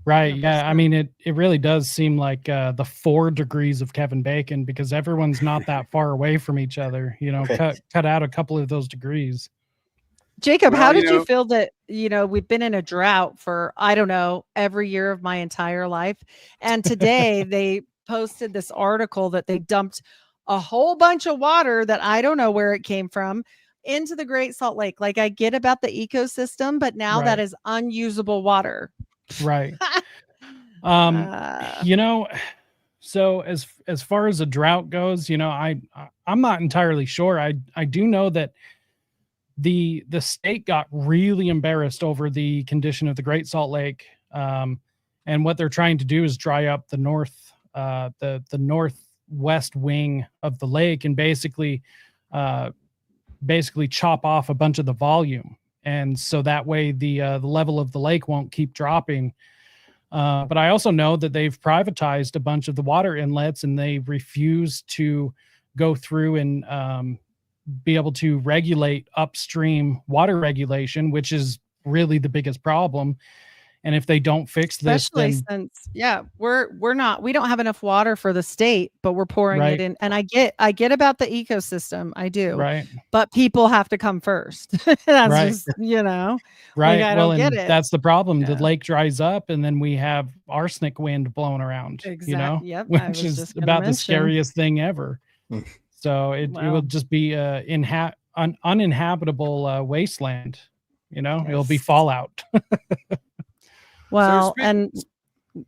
Right. Yeah. I 100%. mean, it really does seem like the 4 degrees of Kevin Bacon because everyone's not that far away from each other. You know, Okay. cut out a couple of those degrees. Jacob, Well, how you did you know- feel that, we've been in a drought for, I don't know, every year of my entire life. And today they posted this article that they dumped a whole bunch of water that I don't know where it came from into the Great Salt Lake. Like, I get about the ecosystem, but now that Right. is unusable water. Right. Uh, You know, so as far as a drought goes, I'm not entirely sure. I do know that the state got really embarrassed over the condition of the Great Salt Lake, and what they're trying to do is dry up the northwest wing of the lake and basically chop off a bunch of the volume, and so that way the level of the lake won't keep dropping. But I also know that they've privatized a bunch of the water inlets and they refuse to go through and be able to regulate upstream water regulation, which is really the biggest problem. And if they don't fix this, especially then since we don't have enough water for the state, but we're pouring Right. it in. And I get about the ecosystem, I do, right, but people have to come first. That's Right. just, right. I Well, don't get and it. that's the problem. The Yeah. lake dries up and then we have arsenic wind blowing around, Exactly. Yep. I which was is just gonna about the mention. scariest thing ever. Hmm. So it Wow. will just be uninhabitable wasteland. It'll be Yes. fallout. Well, speak- and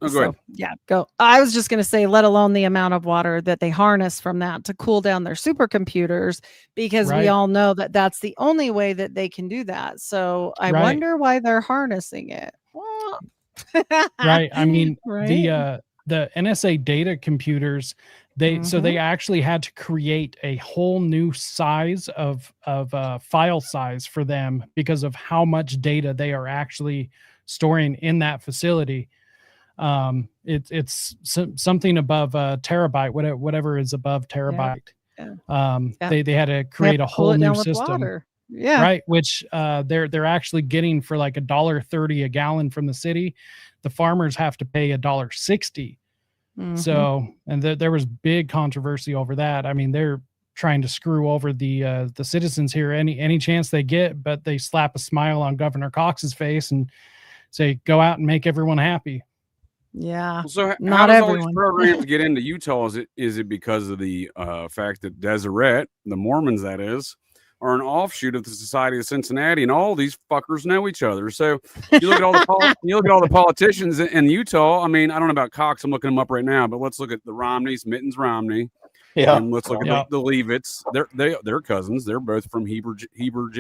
Oh, go ahead. yeah, go. I was just going to say, let alone the amount of water that they harness from that to cool down their supercomputers, because Right. we all know that that's the only way that they can do that. So I Right. wonder why they're harnessing it. Right. I mean, Right? the NSA data computers, they Mm-hmm. actually had to create a whole new size of file size for them because of how much data they are actually storing in that facility. It's something above a terabyte, whatever is above terabyte. Yeah. They had to They have create a to cool whole it new down with system. water. Yeah. Right, which they're actually getting for like $1.30 a gallon from the city. The farmers have to pay $1.60. Mhm. So, and there was big controversy over that. I mean, they're trying to screw over the citizens here any chance they get, but they slap a smile on Governor Cox's face and say, "Go out and make everyone happy." Yeah. So how Not does all these everyone. programs get into Utah? Is it because of the fact that Deseret, the Mormons that is, are an offshoot of the Society of Cincinnati, and all these fuckers know each other? So you look at all the politicians in Utah. I mean, I don't know about Cox. I'm looking them up right now, but let's look at the Romneys, Mittens Romney, Yeah. and let's look at the Levitts. They're cousins. They're both from Heber J.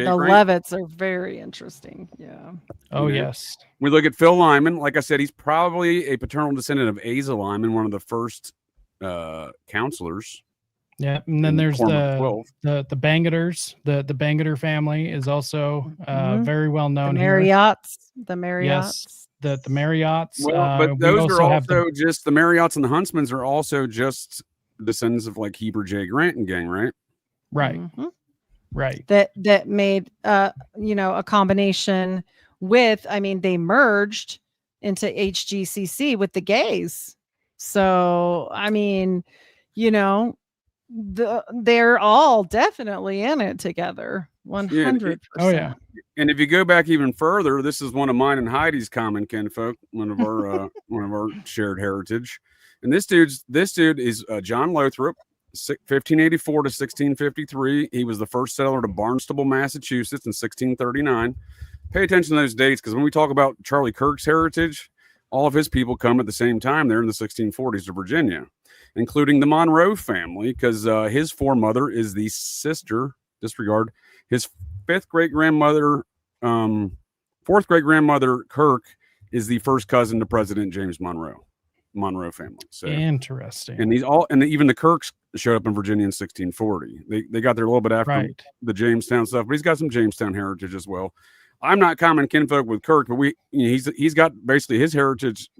The Grant. Levitts are very interesting. Yeah. Oh, You know? yes. We look at Phil Lyman. Like I said, he's probably a paternal descendant of Asa Lyman, one of the first counselors. Yeah, and then And there's Cormac the 12. the Bangaters. The Bangater family is also Mhm. very well The known here. Marriotts. The Marriotts. Yes, the Marriotts. Well, but we those are have also just the Marriotts and the Huntsmans are also just descendants of like Heber J. Grant and gang, right? right, Mhm. right. That made a combination with, I mean, they merged into HGCC with the gays. So I mean, they're all definitely in it together. 100%. Oh yeah. And if you go back even further, this is one of mine and Heidi's common kinfolk, one of our shared heritage. And this dude is John Lothrop, 1584 to 1653. He was the first settler to Barnstable, Massachusetts in 1639. Pay attention to those dates, because when we talk about Charlie Kirk's heritage, all of his people come at the same time. They're in the 1640s to Virginia, including the Monroe family, because his foremother is the sister, disregard, his fourth great grandmother Kirk is the first cousin to President James Monroe family. So Interesting. and even the Kirks showed up in Virginia in 1640. They got there a little bit after the Jamestown stuff, but he's got some Jamestown heritage as well. I'm not common kinfolk with Kirk, but he's got basically his heritage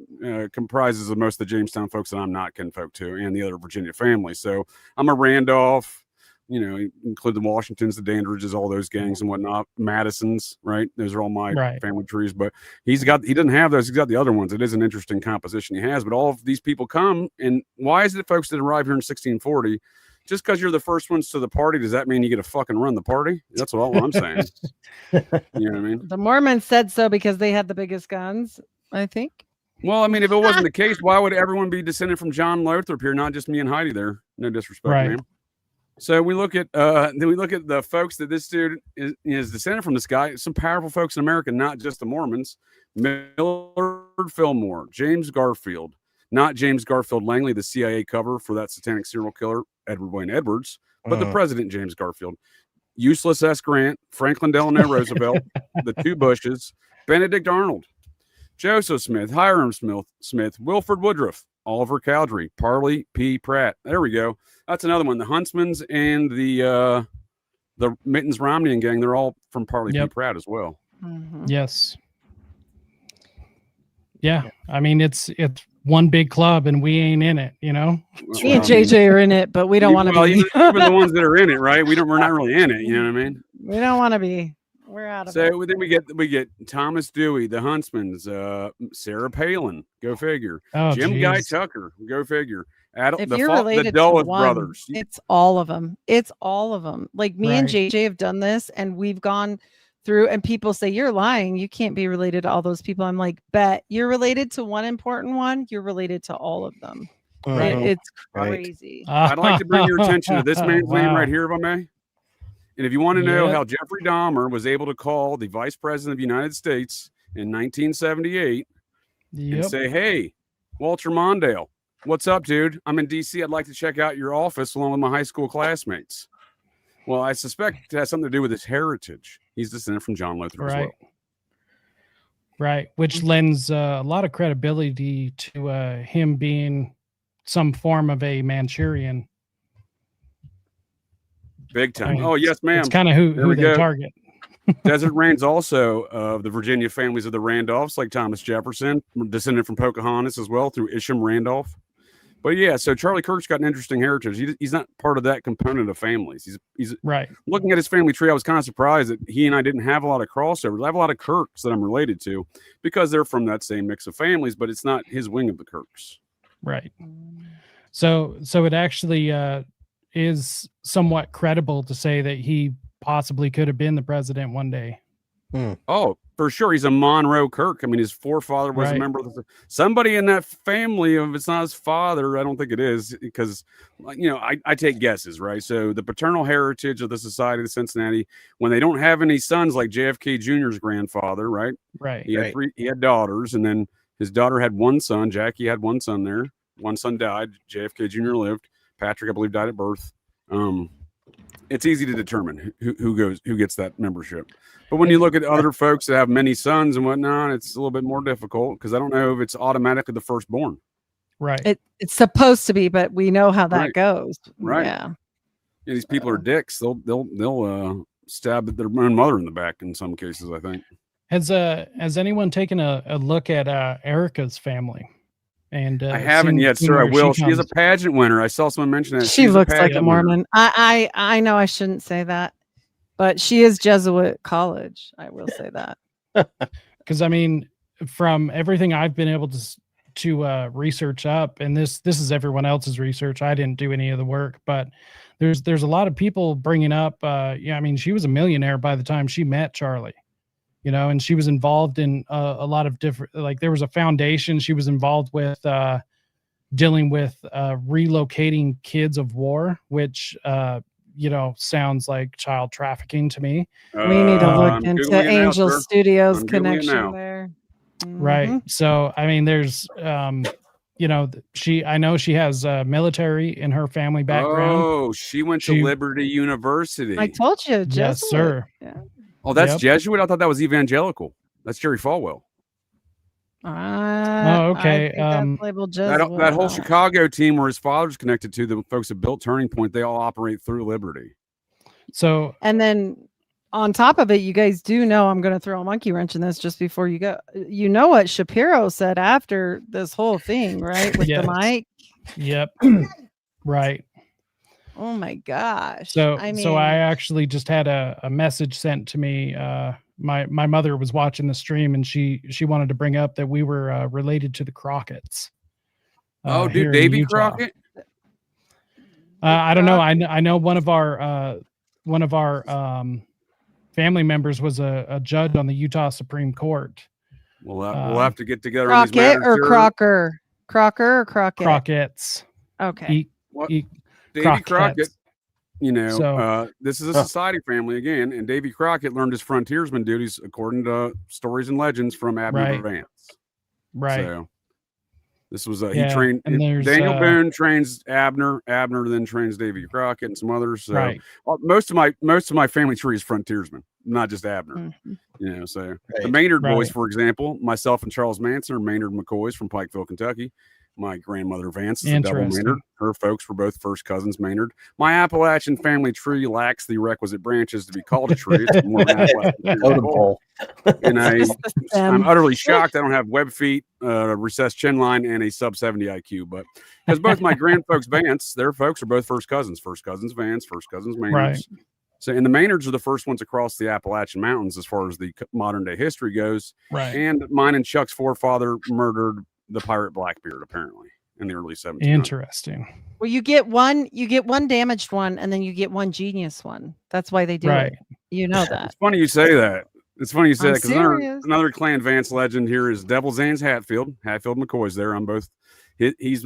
comprises of most of the Jamestown folks that I'm not kinfolk to, and the other Virginia families. So I'm a Randolph, include the Washingtons, the Dandridges, all those gangs and whatnot, Madisons, right? Those are all my family trees. But he doesn't have those. He's got the other ones. It is an interesting composition he has. But all of these people come, and why is it folks that arrive here in 1640? Just because you're the first ones to the party, does that mean you get to fucking run the party? That's all I'm saying. You know what I mean? The Mormons said so because they had the biggest guns, I think. Well, I mean, if it wasn't the case, why would everyone be descended from John Lothrop here, not just me and Heidi there? No disrespect, man. So we look at the folks that this dude is descended from. This guy, some powerful folks in America, not just the Mormons. Millard Fillmore, James Garfield, not James Garfield Langley, the CIA cover for that satanic serial killer Edward Wayne Edwards, but the President James Garfield. Useless S. Grant, Franklin Delano Roosevelt, the two Bushes, Benedict Arnold, Joseph Smith, Hiram Smith, Wilford Woodruff, Oliver Cowdery, Parley P. Pratt. There we go. That's another one. The Huntsmans and the Mittens Romney and gang, they're all from Parley P. Pratt as well. Mm-hmm. Yes. Yeah. I mean, it's one big club and we ain't in it, Me and JJ are in it, but we don't want to be. Even the ones that are in it, right? We're not really in it. You know what I mean? We don't want to be. We're out of it. So then we get Thomas Dewey, the Huntsmans, Sarah Palin, go figure. Jim Guy Tucker, go figure. If you're related to one, brothers, it's all of them. It's all of them. Like me and JJ have done this, and we've gone through, and people say, you're lying. You can't be related to all those people. I'm like, bet you're related to one important one. You're related to all of them. It's crazy. I'd like to bring your attention to this man's name right here, if I may. And if you want to know how Jeffrey Dahmer was able to call the Vice President of the United States in 1978 and say, hey, Walter Mondale, what's up, dude? I'm in D.C. I'd like to check out your office along with my high school classmates. Well, I suspect it has something to do with his heritage. He's descended from John Lothrop as well. Right, which lends a lot of credibility to him being some form of a Manchurian. Big time. Oh, yes, ma'am. It's kind of who they target. Desert Rain's also of the Virginia families of the Randolphs, like Thomas Jefferson, descended from Pocahontas as well through Isham Randolph. But yeah, so Charlie Kirk's got an interesting heritage. He's not part of that component of families. He's looking at his family tree. I was kind of surprised that he and I didn't have a lot of crossovers. I have a lot of Kirks that I'm related to because they're from that same mix of families, but it's not his wing of the Kirks. Right. So it actually is somewhat credible to say that he possibly could have been the president one day. Oh, for sure. He's a Monroe Kirk. I mean, his forefather was a member of somebody in that family. If it's not his father, I don't think it is, because, I take guesses, right? So the paternal heritage of the Society of Cincinnati, when they don't have any sons, like JFK Jr.'s grandfather, right? Right. He had daughters, and then his daughter had one son. Jackie had one son there. One son died. JFK Jr. lived. Patrick, I believe, died at birth. It's easy to determine who gets that membership. But when you look at other folks that have many sons and whatnot, it's a little bit more difficult because I don't know if it's automatically the firstborn. Right. It's supposed to be, but we know how that goes. Right. Yeah. Yeah, these people are dicks. They'll stab their own mother in the back in some cases, I think. Has anyone taken a look at Erica's family? And I haven't yet, seen sir. I where will. she She is a comes- pageant winner. I saw someone mention that. She She's looks like a pageant winner. Mormon. I know I shouldn't say that, but she is Jesuit college. I will say that. Because I mean, from everything I've been able to research up, and this is everyone else's research. I didn't do any of the work, but there's a lot of people bringing up. Yeah, I mean, she was a millionaire by the time she met Charlie, and she was involved in a lot of different. Like there was a foundation she was involved with, dealing with relocating kids of war, which sounds like child trafficking to me. We need to look I'm into Googling it now, Angel sir. Studios I'm Googling it connection now. there. Right. Mhm. So, I mean, there's, I know she has military in her family background. Oh, she went to She- Liberty University. I told you, Jesuit. Yes, sir. Yeah. Oh, that's Yep. Jesuit? I thought that was evangelical. That's Jerry Falwell. Okay, I think that's labeled Jesuit. That whole Chicago team where his father's connected to, the folks that built Turning Point, they all operate through Liberty. So, And then on top of it, you guys do know I'm going to throw a monkey wrench in this just before you go. You know what Shapiro said after this whole thing, right? With Yes. the mic. yep. Right. Oh my gosh. So, I mean, so I actually just had a message sent to me. My mother was watching the stream and she wanted to bring up that we were related to the Crockett's. Oh, here dude, in Davy Utah. Crockett? I don't know. I know one of our family members was a judge on the Utah Supreme Court. We'll have to get together on these Crockett matters. or sir. Crocker? Crocker or Crockett? Crockett's. Okay. What? Davy Davy Crockett, So- this is a society family again, and Davy Crockett learned his frontiersman duties according to stories and legends from Abner Right. Vance. Right. So this was he Yeah, trained and there's, Daniel Boone trains Abner then trains Davy Crockett and some others. So Right. most of my family tree is frontiersmen, not just Abner. Mhm. So the Right. Maynard boys, Right. for example, myself and Charles Manson are Maynard McCoys from Pikeville, Kentucky. My grandmother Vance is a double Interesting. Maynard. Her folks were both first cousins Maynard. My Appalachian family tree lacks the requisite branches to be called a tree. It's more of an Appalachian tree. Totem pole. And I'm stem. utterly shocked I don't have web feet, recessed chin line, and a sub 70 IQ. But because both my grandfolks Vance, their folks are both first cousins Vance, first cousins Maynards. Right. So, and the Maynards are the first ones across the Appalachian Mountains as far as the modern day history goes. Right. And mine and Chuck's forefather murdered the pirate Blackbeard, apparently, in the early 1700s. Interesting. Well, you get one damaged one, and then you get one genius one. That's why they do Right. it. You know that. It's funny you say that. It's funny you say I'm that because serious. another Clan Vance legend here is Devil Zane's Hatfield McCoy's there. I'm both. He's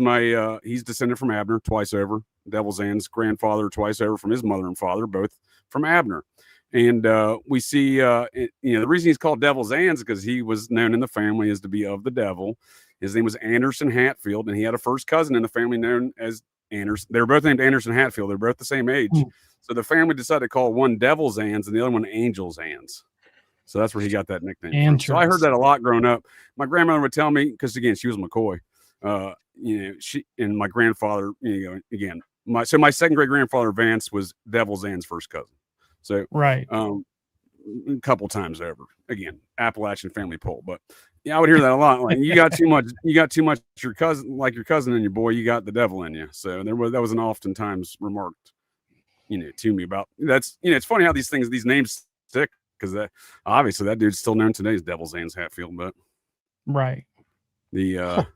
descended from Abner twice over. Devil Zane's grandfather twice over from his mother and father, both from Abner. And we see, the reason he's called Devil Zane's is because he was known in the family as to be of the devil. His name was Anderson Hatfield, and he had a first cousin in the family known as Anderson. They were both named Anderson Hatfield. They're both the same age. So the family decided to call one Devil Zane's and the other one Angel Zane's. So that's where he got that nickname from. So I heard that a lot growing up. My grandmother would tell me, because again, she was McCoy. She and my grandfather, again, my second great grandfather Vance was Devil Zane's first cousin. So Right. a couple times over. Again, Appalachian family poll, but yeah, I would hear that a lot. Like you got too much your cousin, like your cousin and your boy, you got the devil in you. So that was an oftentimes remarked, to me about that's it's funny how these names stick because that obviously that dude's still known today as Devil Zane's Hatfield, but Right. the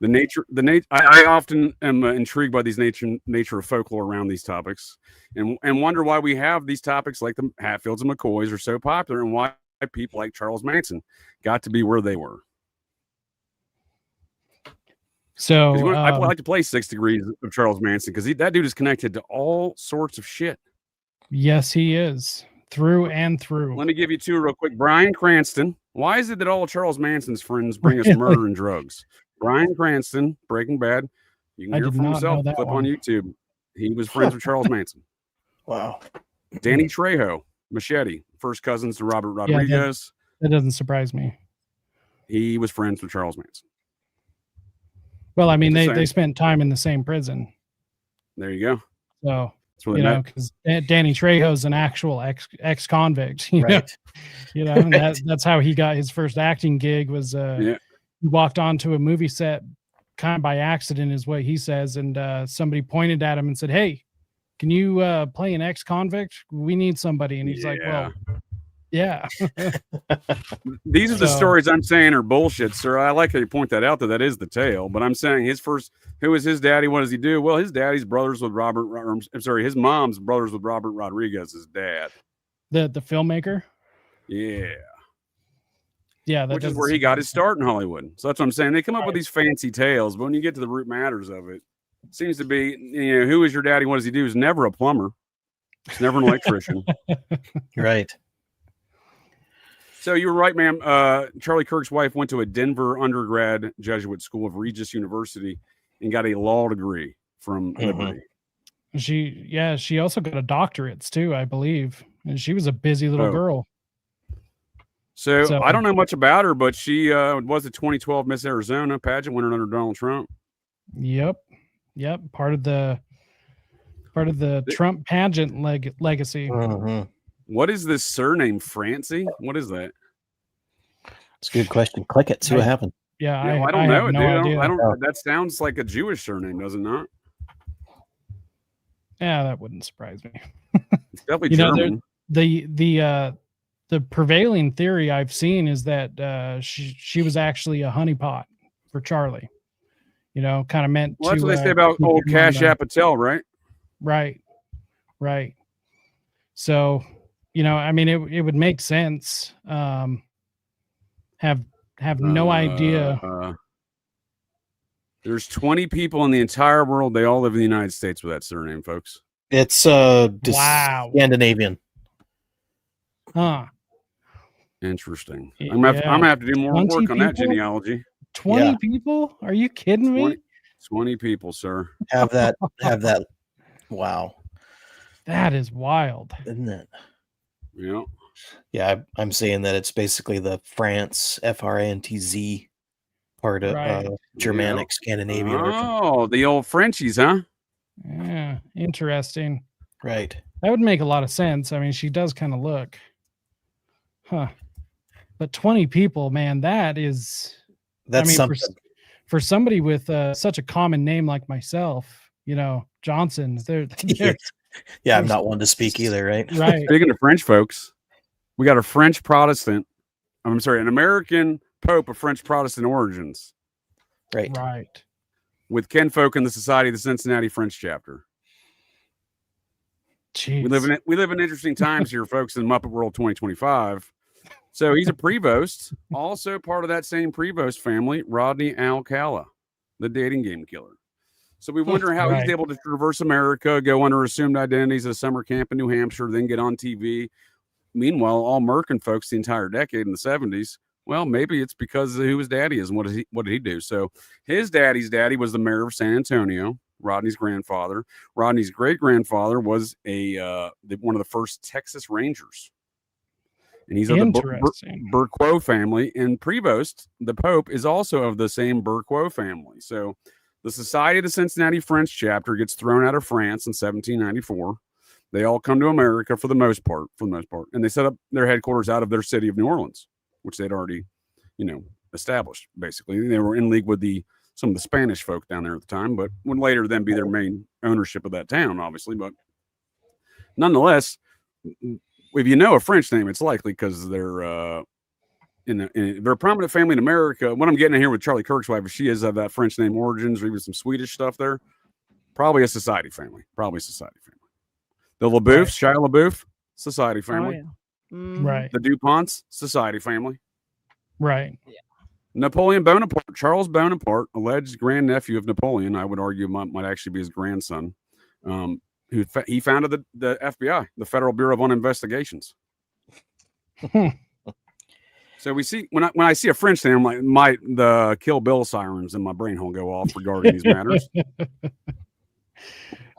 nature I often am intrigued by these nature of folklore around these topics and wonder why we have these topics like the Hatfields and McCoys are so popular and why people like Charles Manson got to be where they were. So I like to play 6 Degrees of Charles Manson because that dude is connected to all sorts of shit. yes, he is through and through. Let me give you 2 real quick. Bryan Cranston. Why is it that all of Charles Manson's friends bring us Really? murder and drugs? Bryan Cranston, Breaking Bad. You can I hear it did for not know yourself. that Clip one. on YouTube. He was friends with Charles Manson. Wow. Danny Trejo, Machete, first cousins to Robert Yeah, Rodriguez. That doesn't surprise me. He was friends with Charles Manson. Well, I mean, Just they saying. spent time in the same prison. There you go. So That's where they You know, met. because Danny Trejo's an actual ex-convict. You know, Right. and that's how he got his first acting gig. Was Yeah. he walked onto a movie set kind of by accident, is what he says, and somebody pointed at him and said, "Hey, can you play an ex-convict? We need somebody." And he's like, "Well, yeah." These are the So- stories I'm saying are bullshit, sir. I like how you point that out, that is the tale. But I'm saying who is his daddy? What does he do? Well, his daddy's brothers with his mom's brothers with Robert Rodriguez's dad. The filmmaker. Yeah. Yeah, that Which is doesn't where he seem got right. his start in Hollywood. So that's what I'm saying. They come up with these fancy tales, but when you get to the root matters of it, it seems to be, who is your daddy? What does he do? He's never a plumber. He's never an electrician. Right. So you were right, ma'am. Charlie Kirk's wife went to a Denver undergrad Jesuit school of Regis University and got a law degree from Liberty. She also got a doctorates too, I believe. And she was a busy little girl. So I don't know much about her, but she was the 2012 Miss Arizona pageant winner under Donald Trump. Yep. Part of the Trump pageant legacy. Mhm. What is this surname, Francie? What is that? It's a good question. Click it. See what happens. Yeah, I don't know have it, no dude. idea. I don't. That sounds like a Jewish surname, does it not? Yeah, that wouldn't surprise me. It's definitely German. The prevailing theory I've seen is that she was actually a honeypot for Charlie. Kind of meant. Well, that's to, what they say about old Cash Patel, right? Right. So, I mean, it would make sense. Have no idea. There's 20 people in the entire world. They all live in the United States with that surname, folks. It's Wow. Scandinavian. Huh. Interesting. I'm gonna have to do more work on that genealogy. 20 people? Are you kidding me? 20 people, sir. Have that. Wow. That is wild. Isn't it? Yeah. Yeah, I'm saying that it's basically the France, FRANTZ part of Germanic Scandinavian. Oh, the old Frenchies, huh? Yeah, interesting. Right. That would make a lot of sense. I mean, she does kind of look. Huh. But 20 people, man, that's something. For somebody with such a common name like myself, Johnson, yeah, I'm not one to speak either, right? Right. Speaking of French folks, we got a French Protestant. I'm sorry, an American Pope of French Protestant origins. Right. With kinfolk in the Society of the Cincinnati French chapter. Jeez. We live in interesting times here, folks, in Muppet World 2025. So he's a Prevost, also part of that same Prevost family, Rodney Alcala, the dating game killer. So we wonder how he's able to traverse America, go under assumed identities at a summer camp in New Hampshire, then get on TV. Meanwhile, all Merkin folks the entire decade in the 70s. Well, maybe it's because of who his daddy is and what did he do? So his daddy's daddy was the mayor of San Antonio, Rodney's grandfather. Rodney's great-grandfather was one of the first Texas Rangers. And he's of the Burquot family. And Prevost, the Pope, is also of the same Burquot family. So the Society of the Cincinnati French chapter gets thrown out of France in 1794. They all come to America for the most part. And they set up their headquarters out of their city of New Orleans, which they'd already, established, basically. They were in league with some of the Spanish folk down there at the time, but would later then be their main ownership of that town, obviously. But nonetheless, if you know a French name, it's likely because they're they're a prominent family in America. What I'm getting at here with Charlie Kirk's wife, if she is of that French name origins or even some Swedish stuff there, probably a society family. The LaBeoufs, Shia LaBeouf, society family. Oh, yeah. Mm-hmm. Right. The DuPonts, society family. Right. Yeah. Napoleon Bonaparte, Charles Bonaparte, alleged grandnephew of Napoleon, I would argue might actually be his grandson. He founded the FBI, the Federal Bureau of Investigations. So we see when I see a French name, I'm like, the Kill Bill sirens in my brain will go off regarding these matters.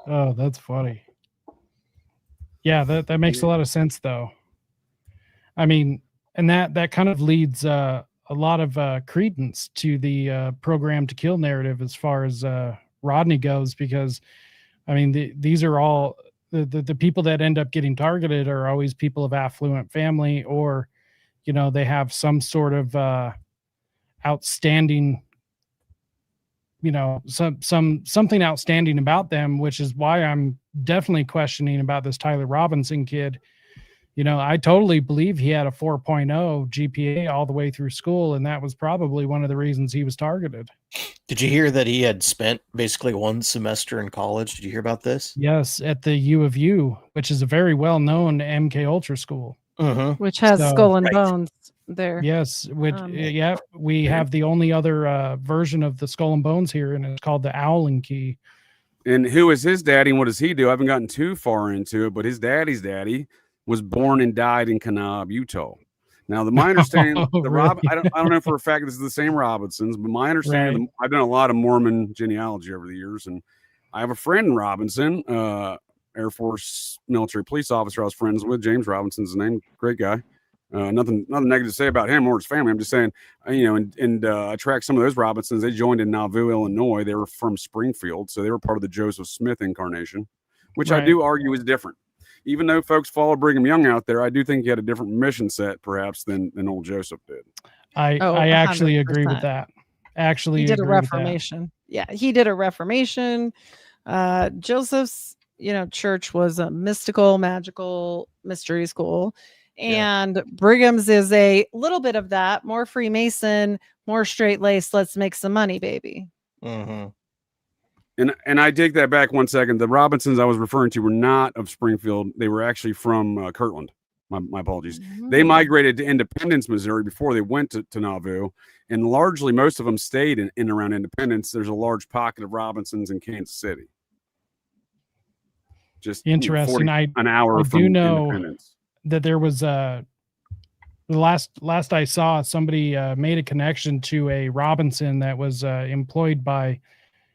Oh, that's funny. Yeah, that makes a lot of sense, though. I mean, and that kind of leads a lot of credence to the program to kill narrative as far as Rodney goes, because I mean these are all the people that end up getting targeted are always people of affluent family, or, you know, they have some sort of outstanding, you know, something outstanding about them, which is why I'm definitely questioning about this Tyler Robinson kid. You know, I totally believe he had a 4.0 GPA all the way through school, and that was probably one of the reasons he was targeted. Did you hear that he had spent basically one semester in college? Did you hear about this? Yes, at the U of U, which is a very well-known MK Ultra school. Which has So- Skull and Right. Bones there. Yes, which Yeah. we have the only other version of the Skull and Bones here, and it's called the Owl and Key. And who is his daddy and what does he do? I haven't gotten too far into it, but his daddy's daddy was born and died in Kanab, Utah. Now, my understanding, Oh, really? I don't know for a fact this is the same Robinsons, but my understanding, Right. I've done a lot of Mormon genealogy over the years, and I have a friend in Robinson, Air Force military police officer I was friends with. James Robinson's his name, great guy. Nothing negative to say about him or his family. I'm just saying, I tracked some of those Robinsons. They joined in Nauvoo, Illinois. They were from Springfield, so they were part of the Joseph Smith incarnation, which I Right. do argue is different. Even though folks follow Brigham Young out there, I do think he had a different mission set, perhaps, than old Joseph did. I Oh, actually agree with 100%. that. Actually, He did a agree with that. reformation. Yeah, he did a reformation. Joseph's, church was a mystical, magical mystery school. And Brigham's is a little bit of that, more Freemason, more straight laced. Let's make some money, baby. And I take that back one second. The Robinsons I was referring to were not of Springfield. They were actually from Kirtland. My apologies. They migrated to Independence, Missouri before they went to Nauvoo. And largely, most of them stayed in and around Independence. There's a large pocket of Robinsons in Kansas City. Just Interesting. 40, an hour I from do know Independence. that there was the last I saw, somebody made a connection to a Robinson that was employed by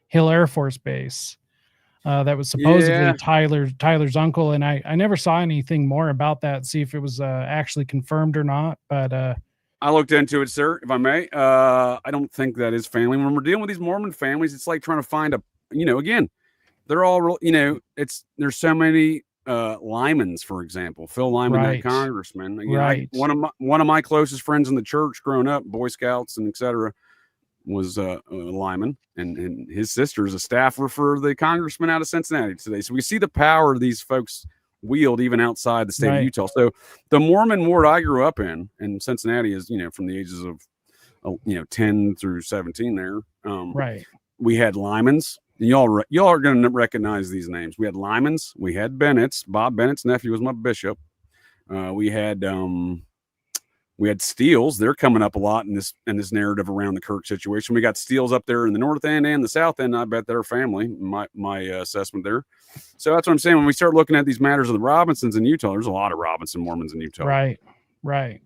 Hill Air Force Base. That was supposedly Tyler's uncle, and I never saw anything more about that. See if it was actually confirmed or not. But I looked into it, sir, if I may. I don't think that is family. When we're dealing with these Mormon families, it's like trying to find again, they're all, there's so many Lymans, for example, Phil Lyman, Right. that congressman. Right. One of my closest friends in the church growing up, Boy Scouts and etc., was Lyman, and his sister is a staffer for the congressman out of Cincinnati today. So we see the power these folks wield even outside the state Right. of Utah. So the Mormon ward I grew up in Cincinnati is, from the ages of 10 through 17 there. right. We had Lymans. And y'all are going to recognize these names. We had Lymans. We had Bennett's. Bob Bennett's nephew was my bishop. We had Steeles. They're coming up a lot in this narrative around the Kirk situation. We got Steeles up there in the north end and the south end. I bet they're family. My assessment there. So that's what I'm saying. When we start looking at these matters of the Robinsons in Utah, there's a lot of Robinson Mormons in Utah. Right.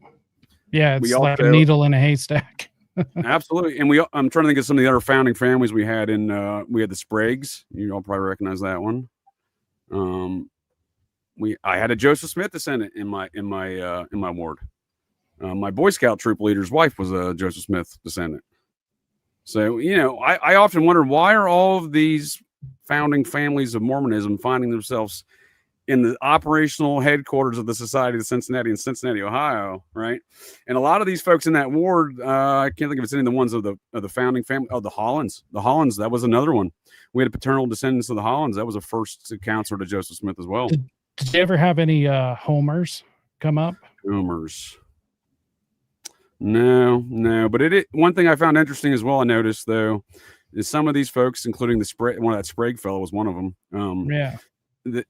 Yeah, it's We like a also- needle in a haystack. Absolutely. And I'm trying to think of some of the other founding families we had we had the Spragues. You all probably recognize that one. I had a Joseph Smith descendant in my ward. My Boy Scout troop leader's wife was a Joseph Smith descendant. So, I often wonder, why are all of these founding families of Mormonism finding themselves in the operational headquarters of the Society of Cincinnati in Cincinnati, Ohio, right? And a lot of these folks in that ward, I can't think if it's any of the ones of the founding family. Oh, the Hollands. The Hollands, that was another one. We had a paternal descendants of the Hollands. That was a first counselor to Joseph Smith as well. Did you ever have any Homers come up? Homers. No. But one thing I found interesting as well, I noticed, though, is some of these folks, including one of that Sprague fellow was one of them. Yeah.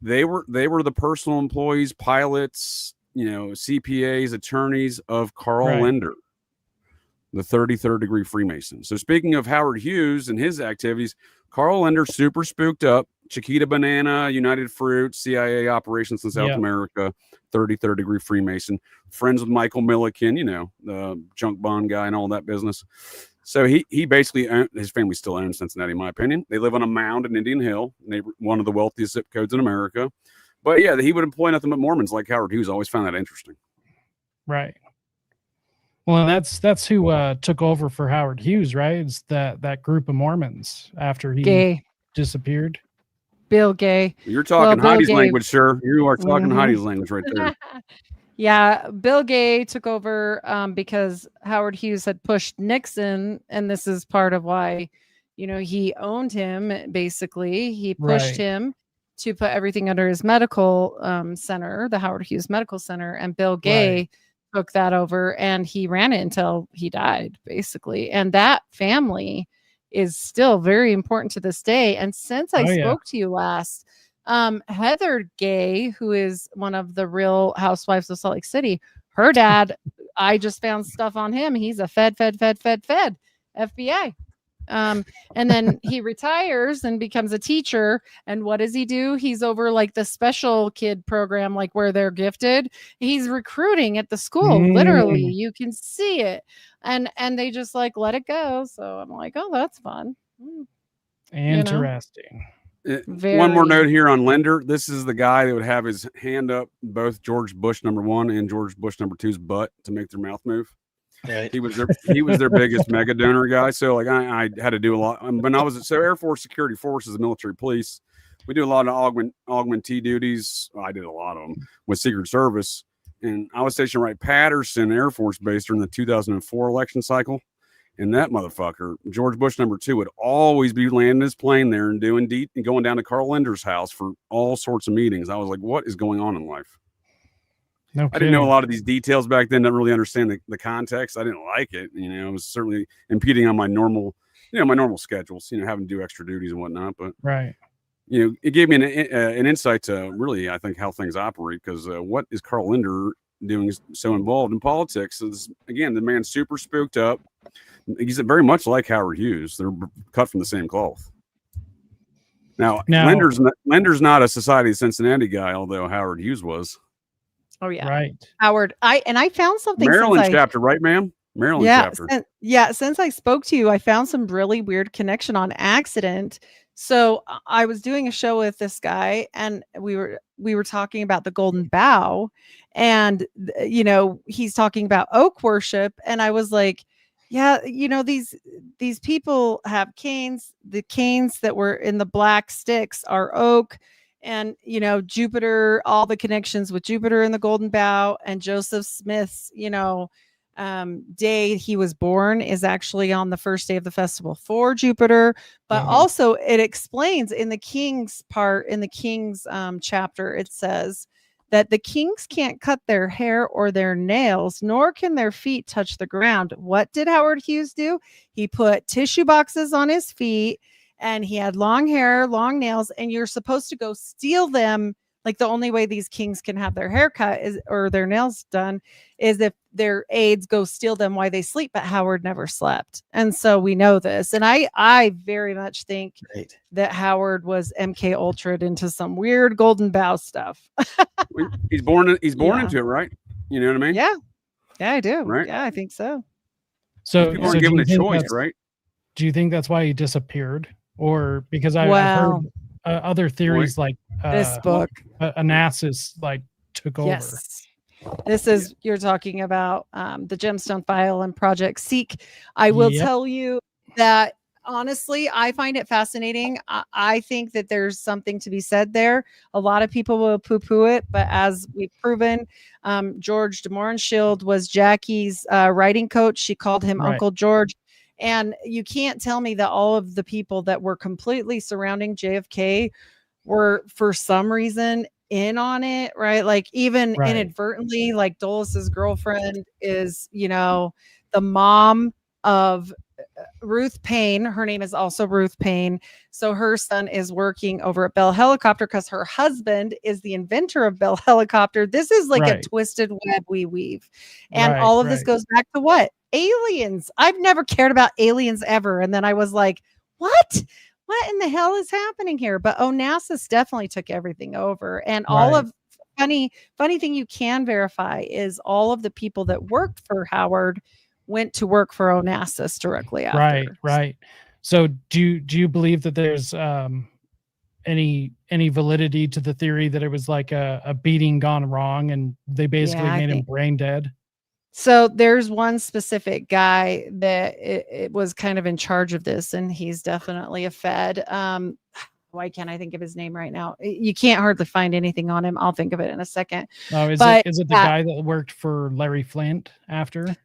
They were the personal employees, pilots, CPAs, attorneys of Carl Right. Linder, the 33rd degree Freemason. So speaking of Howard Hughes and his activities, Carl Linder, super spooked up, Chiquita Banana, United Fruit, CIA operations in South Yeah. America, 33rd degree Freemason, friends with Michael Milliken, the junk bond guy and all that business. So he basically his family still owns Cincinnati, in my opinion. They live on a mound in Indian Hill, one of the wealthiest zip codes in America. But yeah, he would employ nothing but Mormons like Howard Hughes. I always found that interesting. Right. Well, and that's who took over for Howard Hughes, right? It's that group of Mormons after he Gay. disappeared. Bill Gay. You're talking Bill Heidi's Gay- language, sir. You are talking Mhm. Heidi's language right there. Yeah, Bill Gay took over because Howard Hughes had pushed Nixon, and this is part of why, he owned him. Basically, he pushed Right. him to put everything under his medical center, the Howard Hughes Medical Center, and Bill Gay took that over, and he ran it until he died, basically. And that family is still very important to this day. And since I Oh, yeah. spoke to you last, Heather Gay, who is one of the Real Housewives of Salt Lake City, her dad, I just found stuff on him. He's a Fed, FBI. And then he retires and becomes a teacher. And what does he do? He's over like the special kid program, like where they're gifted. He's recruiting at the school. Literally, you can see it. And they just like let it go. So I'm like, oh, that's fun. Interesting. One more Very. note here on Linder. This is the guy that would have his hand up both George Bush #1 and George Bush #2's butt to make their mouth move. Right. He was their biggest mega donor guy. So like I had to do a lot. When I was Air Force Security Forces, the military police, we do a lot of augmentee duties. I did a lot of them with Secret Service, and I was stationed right Patterson Air Force Base during the 2004 election cycle. And that motherfucker, George Bush #2, would always be landing his plane there and doing and going down to Carl Linder's house for all sorts of meetings. I was like, what is going on in life? No I didn't know a kidding. lot of these details back then. Didn't really understand the context. I didn't like it. It was certainly impeding on my normal schedules, having to do extra duties and whatnot. But, Right. it gave me an insight to really, I think, how things operate. Because what is Carl Linder doing so involved in politics? Again, the man's super spooked up. He's very much like Howard Hughes. They're cut from the same cloth. Now Linder's not a Society of Cincinnati guy, although Howard Hughes was. Oh yeah, Right. Howard. I found something. Maryland chapter, right, ma'am? Maryland chapter. Since I spoke to you, I found some really weird connection on accident. So I was doing a show with this guy, and we were talking about the Golden Bough, and he's talking about oak worship, and I was like, yeah, these people have canes. The canes that were in the black sticks are oak. And, Jupiter, all the connections with Jupiter and the Golden Bough, and Joseph Smith's, day he was born is actually on the first day of the festival for Jupiter. But also it explains in the King's chapter, it says that the kings can't cut their hair or their nails, nor can their feet touch the ground. What did Howard Hughes do? He put tissue boxes on his feet, and he had long hair, long nails, and you're supposed to go steal them. Like the only way these kings can have their hair cut or their nails done is if their aides go steal them while they sleep. But Howard never slept. And so we know this. And I very much think that Howard was MK Ultra'd into some weird Golden Bough stuff. He's born into it, right? You know what I mean? Yeah. Yeah, I do. Right? Yeah, I think so. So people aren't given a choice, right? Do you think that's why he disappeared? Or because I've heard other theories like this book, Onassis, like took over. Yes. This is, you're talking about the Gemstone File and Project Seek. I will tell you that honestly, I find it fascinating. I think that there's something to be said there. A lot of people will poo-poo it, but as we've proven, George de Mohrenschildt was Jackie's writing coach. She called him Uncle George. And you can't tell me that all of the people that were completely surrounding JFK were, for some reason, in on it, right? Like even inadvertently, like Dulas's girlfriend is, the mom of Ruth Payne. Her name is also Ruth Payne. So her son is working over at Bell Helicopter because her husband is the inventor of Bell Helicopter. This is like a twisted web we weave. And all of this goes back to what? Aliens. I've never cared about aliens ever. And then I was like, what in the hell is happening here? But Onassis definitely took everything over. And all of funny thing you can verify is all of the people that worked for Howard went to work for Onassis directly after. Right. So do you believe that there's any validity to the theory that it was like a beating gone wrong and they basically made him brain dead? So there's one specific guy that it was kind of in charge of this, and he's definitely a Fed. why can't I think of his name right now? You can't hardly find anything on him. I'll think of it in a second. Oh, is But it the guy that worked for Larry Flint after?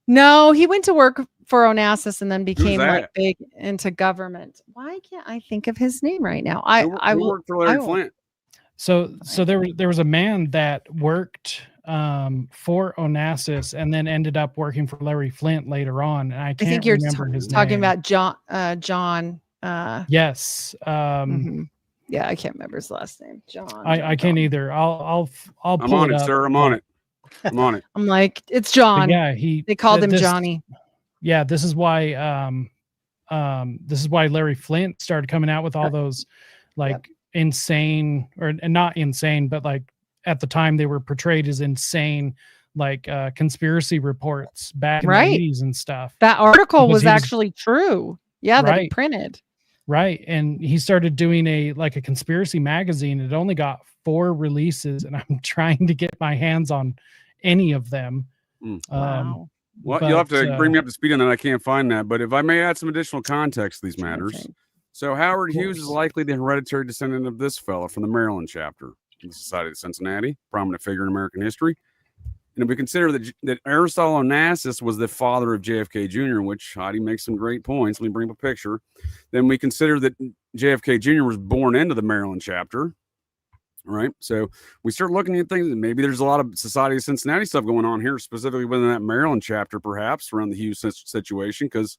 No, he went to work for Onassis and then became like that? big into government. Why can't I think of his name right now? Who worked for Larry Flint? So there was a man that worked for Onassis and then ended up working for Larry Flint later on, and I think can't you're remember his talking name. about John. Yes. Mhm. Yeah, I can't remember his last name. John. I can't either. I'll I'm pull on it it, up. sir. I'm on it. I'm on it. I'm like, it's But John. yeah, They called him this- Johnny. Yeah, this is why Larry Flint started coming out with all those like insane and not insane, but like at the time they were portrayed as insane, like conspiracy reports back in the 80s and stuff. That article Because was he was- actually true. Yeah, that he Right. printed. Right. And he started doing a conspiracy magazine. It only got 4 releases, and I'm trying to get my hands on any of them. Wow. Well, you'll have to but, bring me up to speed on that. I can't find that. But if I may add some additional context to these matters. So Howard Hughes is likely the hereditary descendant of this fella from the Maryland chapter of the Society of Cincinnati, prominent figure in American history. And if we consider that Aristotle Onassis was the father of JFK Jr., which Heidi makes some great points. Let me bring up a picture. Then we consider that JFK Jr. was born into the Maryland chapter. Right. So we start looking at things, and maybe there's a lot of Society of Cincinnati stuff going on here, specifically within that Maryland chapter, perhaps around the Hughes situation, because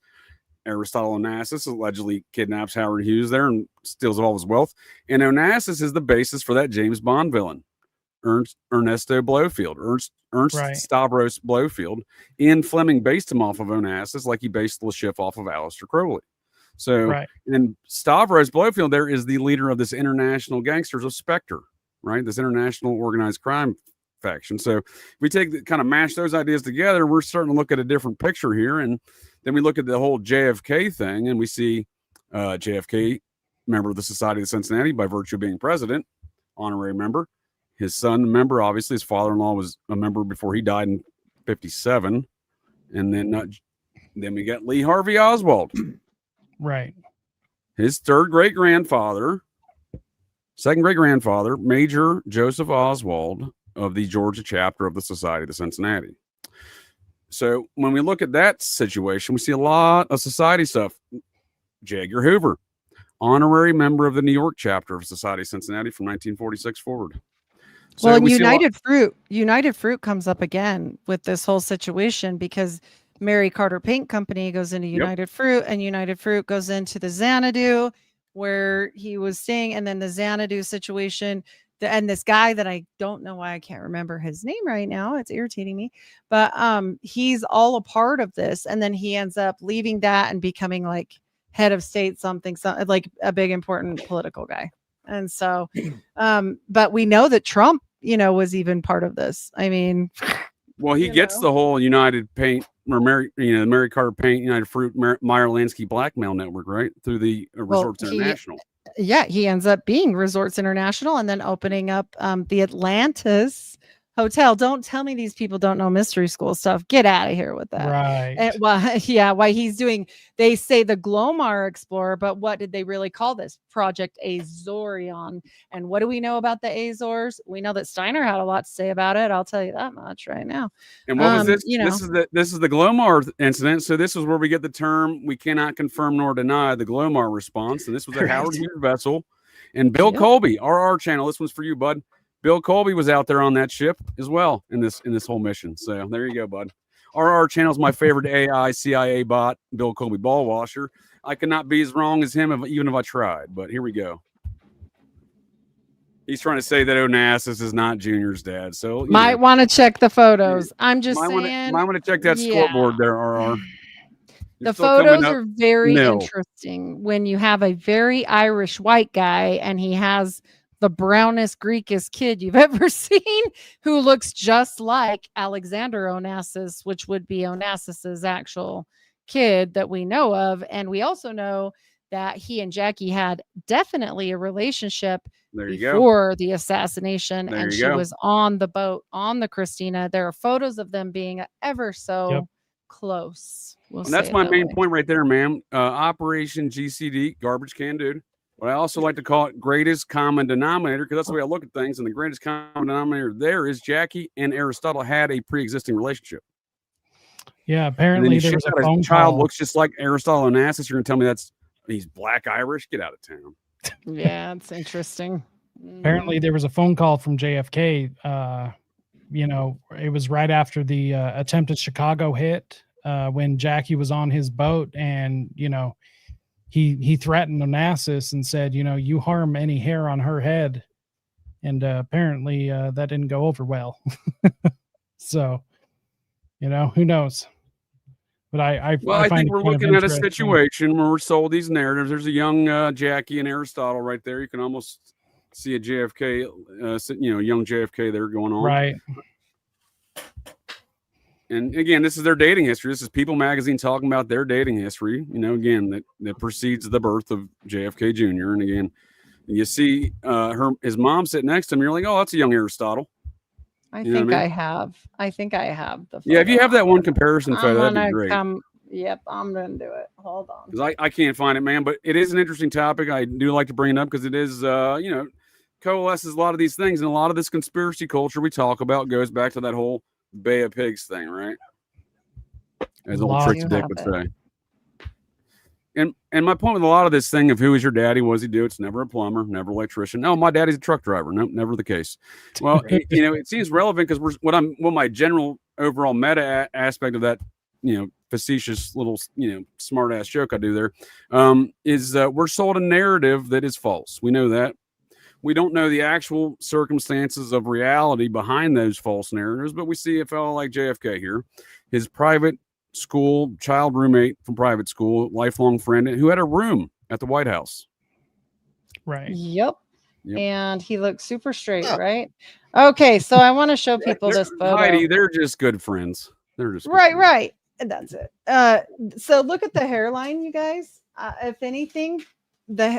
Aristotle Onassis allegedly kidnaps Howard Hughes there and steals all his wealth. And Onassis is the basis for that James Bond villain, Ernesto Blofeld, Ernst Right. Stavros Blofeld. Ian Fleming based him off of Onassis like he based Le Chiffre off of Aleister Crowley. So, Right. and Stavros Blofeld there is the leader of this international gangsters of Spectre, right? This international organized crime faction. So if we kind of mash those ideas together, we're starting to look at a different picture here. And then we look at the whole JFK thing, and we see JFK, member of the Society of Cincinnati by virtue of being president, honorary member. His son, member, obviously. His father-in-law was a member before he died in 57. And then we got Lee Harvey Oswald. Right. His second great grandfather, Major Joseph Oswald of the Georgia chapter of the Society of Cincinnati. So when we look at that situation, we see a lot of society stuff. J. Edgar Hoover, honorary member of the New York chapter of Society of Cincinnati from 1946 forward. So Well, and we see a lot- United Fruit comes up again with this whole situation because Mary Carter Paint Company goes into United Fruit, and United Fruit goes into the Xanadu where he was staying, and then the Xanadu situation. And this guy that I don't know why I can't remember his name right now. It's irritating me, but he's all a part of this, and then he ends up leaving that and becoming like head of state, something like a big important political guy. And so, but we know that Trump, was even part of this. I mean, well, he gets the whole United Paint or Mary Carter Paint, United Fruit, Meyer Lansky blackmail network, right? Through the Resorts International. He ends up being Resorts International and then opening up the Atlantis Hotel. Don't tell me these people don't know mystery school stuff. Get out of here with that. Right. And, why he's doing, they say the Glomar Explorer, but what did they really call this? Project Azorion. And what do we know about the Azores? We know that Steiner had a lot to say about it. I'll tell you that much right now. And what was this? This is the Glomar incident. So this is where we get the term "we cannot confirm nor deny" the Glomar response. And this was a Howard Hughes vessel. And Bill Colby, RR channel. This one's for you, bud. Bill Colby was out there on that ship as well in this whole mission. So there you go, bud. RR channel is my favorite AI CIA bot, Bill Colby ball washer. I could not be as wrong as him even if I tried. But here we go. He's trying to say that Onassis is not Junior's dad. So might want to check the photos. I'm just saying. Might want to check that scoreboard there, RR. The photos are very interesting when you have a very Irish white guy and he has the brownest, Greekest kid you've ever seen who looks just like Alexander Onassis, which would be Onassis's actual kid that we know of. And we also know that he and Jackie had definitely a relationship before the assassination. And she was on the boat on the Christina. There are photos of them being ever so close. And that's my main point right there, ma'am. Operation GCD, garbage can dude. But I also like to call it greatest common denominator because that's the way I look at things. And the greatest common denominator there is Jackie and Aristotle had a pre-existing relationship. Yeah, And then apparently you there shit was a out phone his child call. looks just like Aristotle Onassis. You're going to tell me he's Black Irish? Get out of town. Yeah, it's interesting. Apparently there was a phone call from JFK. You know, it was right after the attempted Chicago hit when Jackie was on his boat, and you know, he threatened Onassis and said, you know, you harm any hair on her head, and apparently that didn't go over well. So, you know, who knows? But I Well, I find think it we're kind of looking at a interesting. situation where we're sold these narratives. There's a young Jackie and Aristotle right there. You can almost see a JFK, young JFK there going on. Right. And again, this is their dating history. This is People Magazine talking about their dating history. You know, again, that precedes the birth of JFK Jr. And again, you see his mom sitting next to him. You're like, oh, that's a young Aristotle. I You know think what I mean? I think I have the photo. Yeah, if you have that one comparison photo, that'd be great. Yep, I'm gonna do it. Hold on. Because I can't find it, man. But it is an interesting topic. I do like to bring it up because it is, coalesces a lot of these things, and a lot of this conspiracy culture we talk about goes back to that whole Bay of Pigs thing, right? As old Lots Tricks you Dick have would it. say. And my point with a lot of this thing of who is your daddy, what does he do? It's never a plumber, never an electrician. No, my daddy's a truck driver. No, never the case. Well, it seems relevant because what my general overall meta aspect of that, facetious little, smart ass joke I do there, is we're sold a narrative that is false. We know that. We don't know the actual circumstances of reality behind those false narratives, but we see a fellow like JFK here, his private school child roommate from private school, lifelong friend who had a room at the White House. Right. Yep. Yep. And he looks super straight, right? Okay, so I want to show people this photo. Heidi, they're just good friends. They're just good right, friends. right. And that's it. So look at the hairline, you guys. If anything,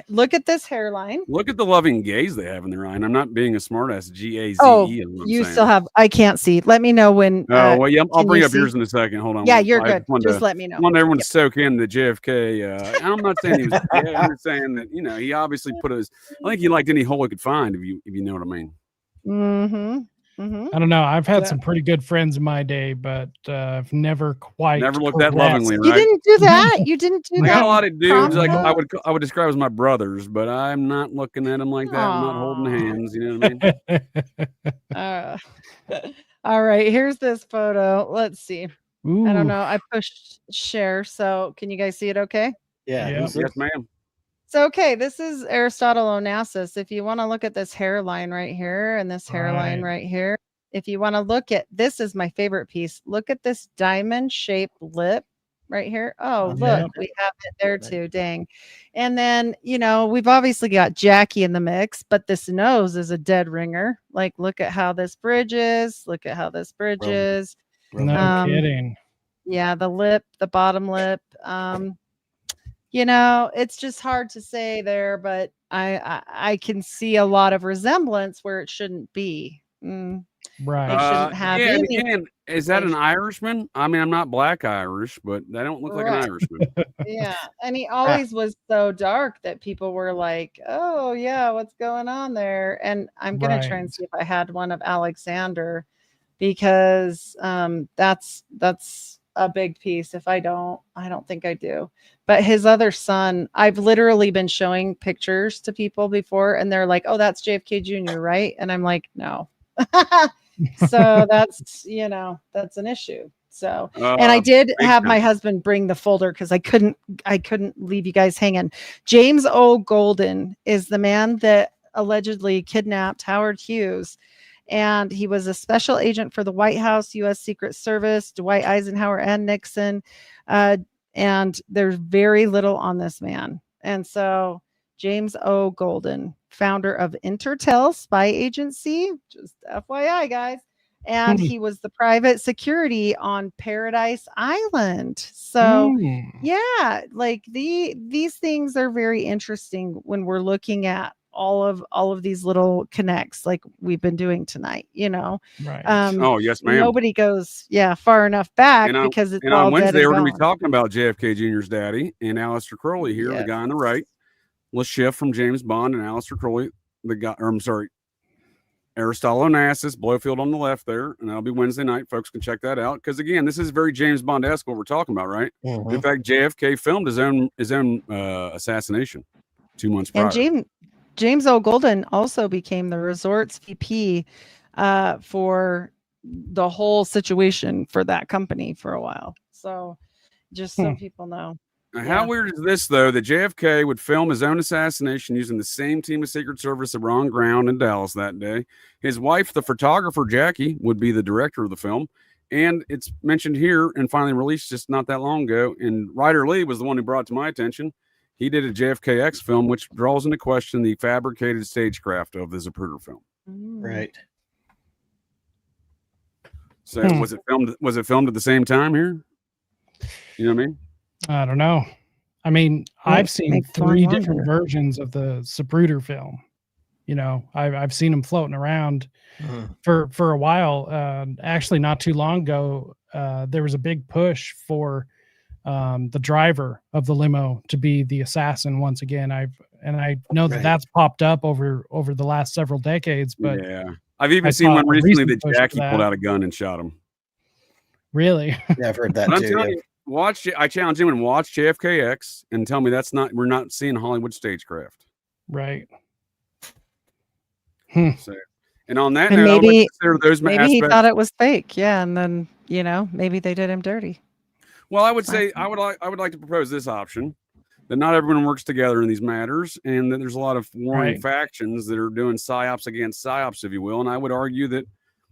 look at this hairline. Look at the loving gaze they have in their eye. And I'm not being a smartass. GAZE. Oh, you still have. I can't see. Let me know when. Well, yeah, I'll can bring you up see? yours in a second. Hold on. Yeah, you're I good. Just let me know. I want everyone Yep. to soak in the JFK. I'm not saying he was. I'm just saying that he obviously put his. I think he liked any hole he could find. If you know what I mean. Mm-hmm. Mm-hmm. I don't know. I've had some pretty good friends in my day, but I've never quite looked that lovingly, You right? didn't do that. You didn't do I that. got a lot of dudes like Prom? I would describe as my brothers, but I'm not looking at them like that. I'm not holding hands. You know what I mean? All right. Here's this photo. Let's see. Ooh. I don't know. I pushed share. So can you guys see it okay? Yeah. Yeah. Yes, ma'am. So, okay, this is Aristotle Onassis. If you want to look at this hairline right here and this hairline right here, if you want to look at, this is my favorite piece. Look at this diamond shaped lip right here. Oh, look, we have it there too. Dang. And then, we've obviously got Jackie in the mix, but this nose is a dead ringer. Like, look at how this bridge is. Look at how this bridge is. No kidding. Yeah, the lip, the bottom lip. It's just hard to say there, but I can see a lot of resemblance where it shouldn't be. Right. They shouldn't have yeah, any. and again, is that an Irishman? I mean, I'm not Black Irish, but they don't look like an Irishman. Yeah, and he always was so dark that people were like, "Oh yeah, what's going on there?" And I'm gonna try and see if I had one of Alexander, because that's a big piece. If I don't think I do. But his other son, I've literally been showing pictures to people before, and they're like, "Oh, that's JFK Jr., right?" And I'm like, "No." So that's an issue. So, and I did have my husband bring the folder because I couldn't leave you guys hanging. James O. Golden is the man that allegedly kidnapped Howard Hughes. And he was a special agent for the White House, U.S. Secret Service, Dwight Eisenhower and Nixon. And there's very little on this man. And so James O. Golden, founder of Intertel Spy Agency, just FYI, guys. And he was the private security on Paradise Island. So, yeah, like these things are very interesting when we're looking at all of these little connects like we've been doing tonight, Right. Oh, yes, ma'am. Nobody goes far enough back because it's all on Wednesday dead and we're going to be gone. talking about JFK Jr.'s daddy and Aleister Crowley here, the guy on the right. LeChiff from James Bond and Aleister Crowley, Aristotle Onassis, Blowfield on the left there, and that'll be Wednesday night. Folks can check that out because again, this is very James Bond-esque what we're talking about, right? Mhm. In fact, JFK filmed his own assassination 2 months prior. And James O. Golden also became the resort's VP for the whole situation for that company for a while. So just so people know. Now, how weird is this, though, that JFK would film his own assassination using the same team of Secret Service that were on ground in Dallas that day? His wife, the photographer, Jackie, would be the director of the film. And it's mentioned here and finally released just not that long ago. And Ryder Lee was the one who brought it to my attention. He did a JFKX film, which draws into question the fabricated stagecraft of the Zapruder film. Right. So was it filmed at the same time here? You know what I mean? I don't know. I mean, I've seen makes one 3 wonder. different versions of the Zapruder film. You know, I've seen them floating around for a while. Actually, not too long ago, there was a big push for the driver of the limo to be the assassin once again. I know that that's popped up over the last several decades. But yeah, I've even seen one recently that Jackie pulled out a gun and shot him. Really? Yeah, I've heard that But I'm too. telling Yeah. you, I challenge him and watch JFKX and tell me we're not seeing Hollywood stagecraft. Right. So, and on that And note, I would like to consider those maybe he aspects. thought it was fake. Yeah. And then, maybe they did him dirty. Well, I would say I would like to propose this option that not everyone works together in these matters, and that there's a lot of warring factions that are doing psyops against psyops, if you will. And I would argue that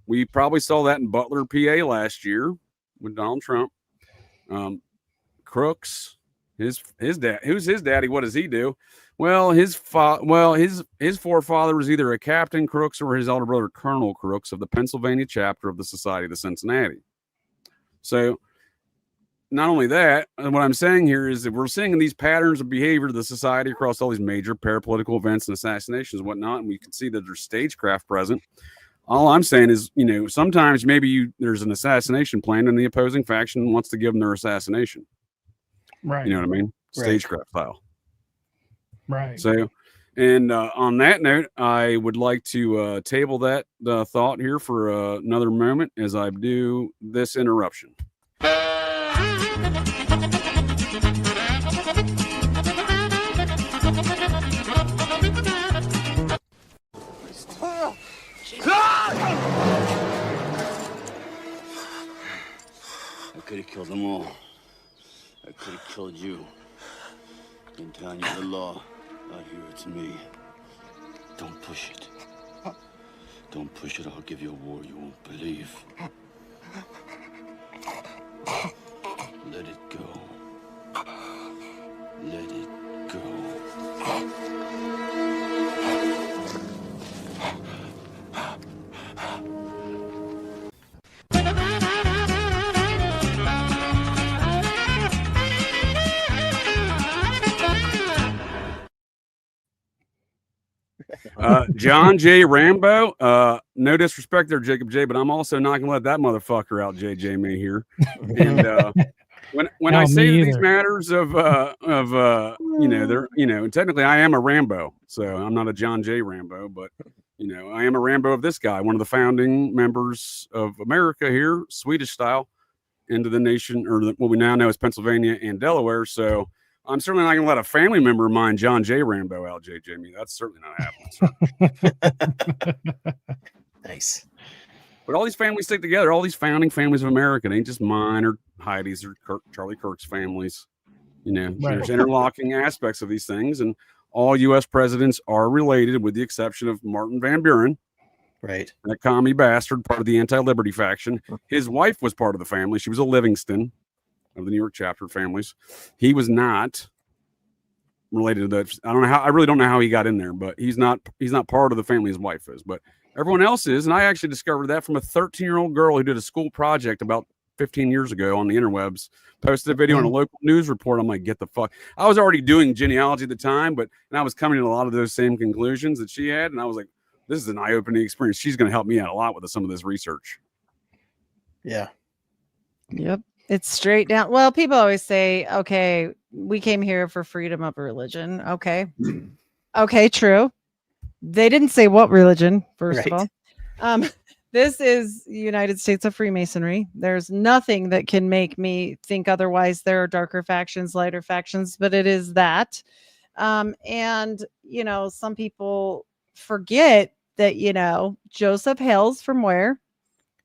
we probably saw that in Butler, PA last year with Donald Trump. Crooks, his dad. Who's his daddy? What does he do? Well, his forefather was either a Captain Crooks or his elder brother Colonel Crooks of the Pennsylvania chapter of the Society of the Cincinnati. So, not only that, what I'm saying here is that we're seeing these patterns of behavior of the society across all these major parapolitical events and assassinations and whatnot, and we can see that there's stagecraft present. All I'm saying is, sometimes maybe there's an assassination plan and the opposing faction wants to give them their assassination. Right. You know what I mean? Stagecraft style. Right. So, and on that note, I would like to table that thought here for another moment as I do this interruption. I could have killed them all. I could have killed you. In town, you're the law. Out here, it's me. Don't push it. Don't push it, or I'll give you a war you won't believe. Let it go. Let it go. John J. Rambo. No disrespect there, Jacob J, but I'm also not gonna let that motherfucker out, JJ May here. And when I say these matters of technically I am a Rambo, so I'm not a John J. Rambo, but I am a Rambo of this guy, one of the founding members of America here, Swedish style, into the nation, or what we now know as Pennsylvania and Delaware. So I'm certainly not going to let a family member of mine, John J. Rambo, out, JJ me. That's certainly not happening. Nice. But all these families stick together. All these founding families of America. It ain't just mine or Heidi's or Charlie Kirk's families. There's interlocking aspects of these things, and all U.S. presidents are related, with the exception of Martin Van Buren. Right. That commie bastard, part of the anti-liberty faction. His wife was part of the family. She was a Livingston of the New York chapter families. He was not related to that. I really don't know how he got in there, but he's not part of the family his wife is. But everyone else is. And I actually discovered that from a 13-year-old girl who did a school project about 15 years ago on the interwebs, posted a video on a local news report. I'm like, get the fuck. I was already doing genealogy at the time, and I was coming to a lot of those same conclusions that she had. And I was like, this is an eye-opening experience. She's going to help me out a lot with some of this research. Yeah. Yep. It's straight down. Well, people always say, okay, we came here for freedom of religion. Okay. Okay, true. They didn't say what religion, first of Right. all. This is United States of Freemasonry. There's nothing that can make me think otherwise. There are darker factions, lighter factions, but it is that. And, some people forget that, Joseph hails from where?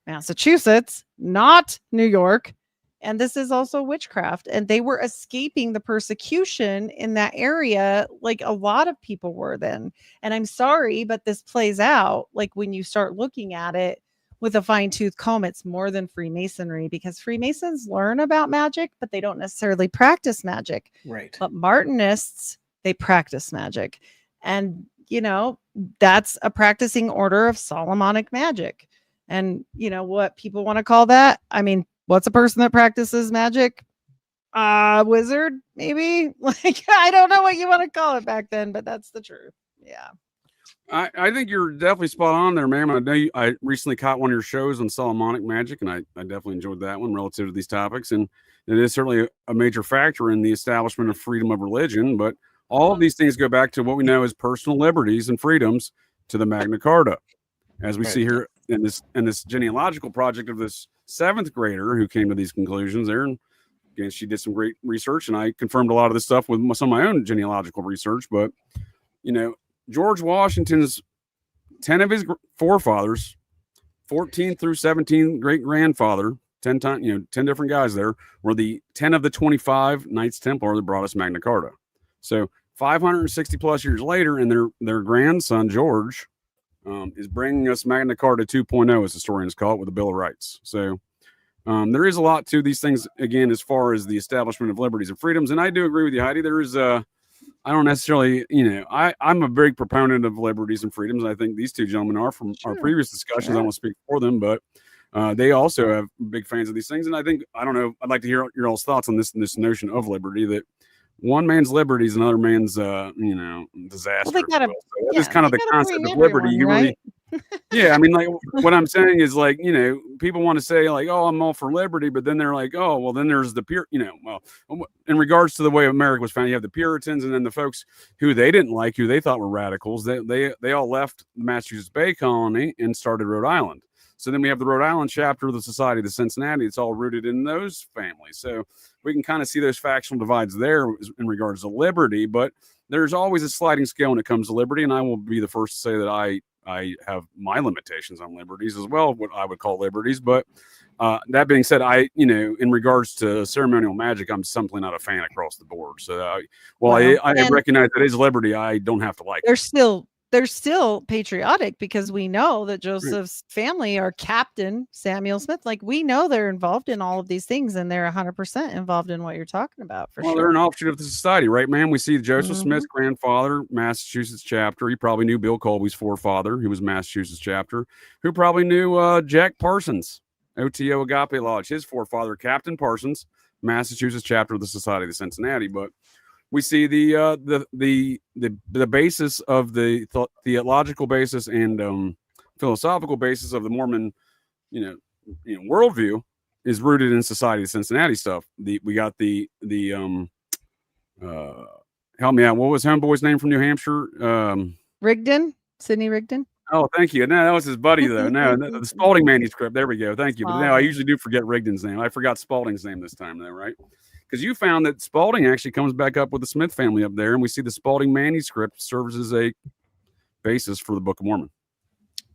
Massachusetts, not New York. And this is also witchcraft. And they were escaping the persecution in that area, like a lot of people were then. And I'm sorry, but this plays out like when you start looking at it with a fine tooth comb, it's more than Freemasonry, because Freemasons learn about magic, but they don't necessarily practice magic. Right. But Martinists, they practice magic. And, that's a practicing order of Solomonic magic. And what people want to call that? I mean, what's a person that practices magic? Wizard, maybe? Like, I don't know what you want to call it back then, but that's the truth. Yeah. I think you're definitely spot on there, ma'am. I know I recently caught one of your shows on Solomonic magic, and I definitely enjoyed that one relative to these topics. And it is certainly a major factor in the establishment of freedom of religion. But all of these things go back to what we know as personal liberties and freedoms to the Magna Carta. As we see here in this genealogical project of this 7th grader who came to these conclusions there. And again, she did some great research, and I confirmed a lot of this stuff with some of my own genealogical research. But, George Washington's 10 of his forefathers, 14 through 17 great grandfather, 10 times, 10 different guys there, were the 10 of the 25 Knights Templar that brought us Magna Carta. So 560 plus years later, and their grandson, George, is bringing us Magna Carta 2.0, as historians call it, with the Bill of Rights. So there is a lot to these things, again, as far as the establishment of liberties and freedoms. And I do agree with you, Heidi. There is I don't necessarily, I'm a big proponent of liberties and freedoms. I think these two gentlemen are from our previous discussions. I won't speak for them, but they also have big fans of these things. And I think, I don't know, I'd like to hear your all's thoughts on this notion of liberty, that one man's liberty is another man's, disaster. Well, they gotta, so that is kind of the concept of liberty. You really, yeah. I mean, like what I'm saying is like, people want to say like, oh, I'm all for liberty, but then they're like, oh, well, then there's the well, in regards to the way America was founded, you have the Puritans, and then the folks who they didn't like, who they thought were radicals. They all left the Massachusetts Bay Colony and started Rhode Island. So then we have the Rhode Island chapter of the Society of the Cincinnati. It's all rooted in those families. So we can kind of see those factional divides there in regards to liberty, but there's always a sliding scale when it comes to liberty. And I will be the first to say that I have my limitations on liberties as well, what I would call liberties. But that being said, in regards to ceremonial magic, I'm simply not a fan across the board. So I recognize that is liberty. I don't have to like it. They're still patriotic, because we know that Joseph's family are Captain Samuel Smith. Like, we know they're involved in all of these things, and they're 100% involved in what you're talking about. Well, they're an offshoot of the society, right, man? We see Joseph Smith's grandfather, Massachusetts chapter. He probably knew Bill Colby's forefather, who was Massachusetts chapter, who probably knew Jack Parsons, OTO Agape Lodge, his forefather, Captain Parsons, Massachusetts chapter of the Society of the Cincinnati. But we see the basis of the theological basis and philosophical basis of the Mormon, worldview is rooted in Society of Cincinnati stuff. We got the help me out. What was homeboy's name from New Hampshire? Rigdon, Sidney Rigdon. Oh, thank you. No, that was his buddy though. No, the Spalding manuscript. There we go. Thank you. But no, I usually do forget Rigdon's name. I forgot Spalding's name this time though, right? Because you found that Spalding actually comes back up with the Smith family up there, and we see the Spalding manuscript serves as a basis for the Book of Mormon,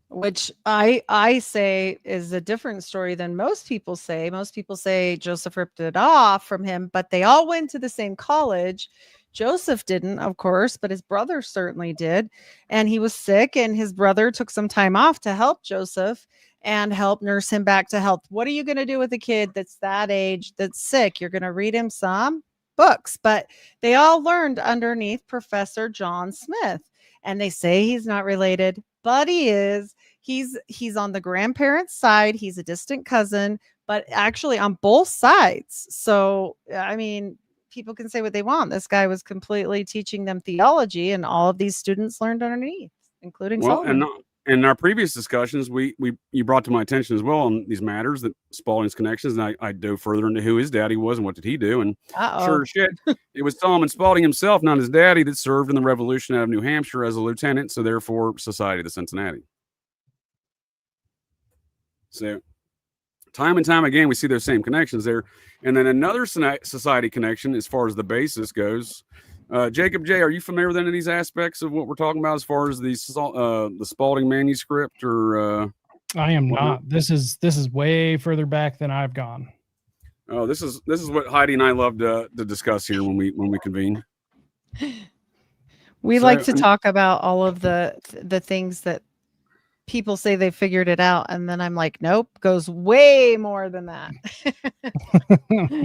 which I say is a different story than most people say. Most people say Joseph ripped it off from him, but they all went to the same college. Joseph didn't, of course, but his brother certainly did. And he was sick, and his brother took some time off to help Joseph and help nurse him back to health. What are you going to do with a kid that's that age, that's sick? You're going to read him some books. But they all learned underneath Professor John Smith. And they say he's not related, but he is. He's on the grandparents' side. He's a distant cousin, but actually on both sides. So, I mean, people can say what they want. This guy was completely teaching them theology, and all of these students learned underneath, including Solomon. in our previous discussions, you brought to my attention as well on these matters that Spalding's connections, and I dove further into who his daddy was and what did he do, and sure as shit, it was Solomon Spalding himself, not his daddy, that served in the Revolution out of New Hampshire as a lieutenant. So therefore, Society of the Cincinnati. So time and time again, we see those same connections there, and then another society connection as far as the basis goes. Jacob J., are you familiar with any of these aspects of what we're talking about as far as the Spalding manuscript? Or I am not. This is way further back than I've gone. Oh, this is what Heidi and I love to discuss here when we convene. We like to talk about all of the things that people say they figured it out, and then I'm like, nope, goes way more than that.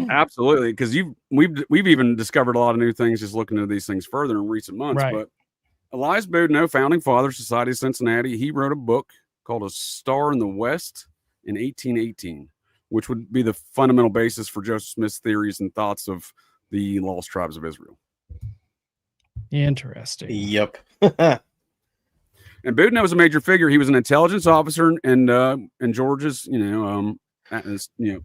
Absolutely, because we've even discovered a lot of new things just looking into these things further in recent months. Right. But Elias Boudinot, founding father, Society of Cincinnati, he wrote a book called A Star in the West in 1818, which would be the fundamental basis for Joseph Smith's theories and thoughts of the lost tribes of Israel. Interesting. Yep. And Boudinot was a major figure. He was an intelligence officer and George's,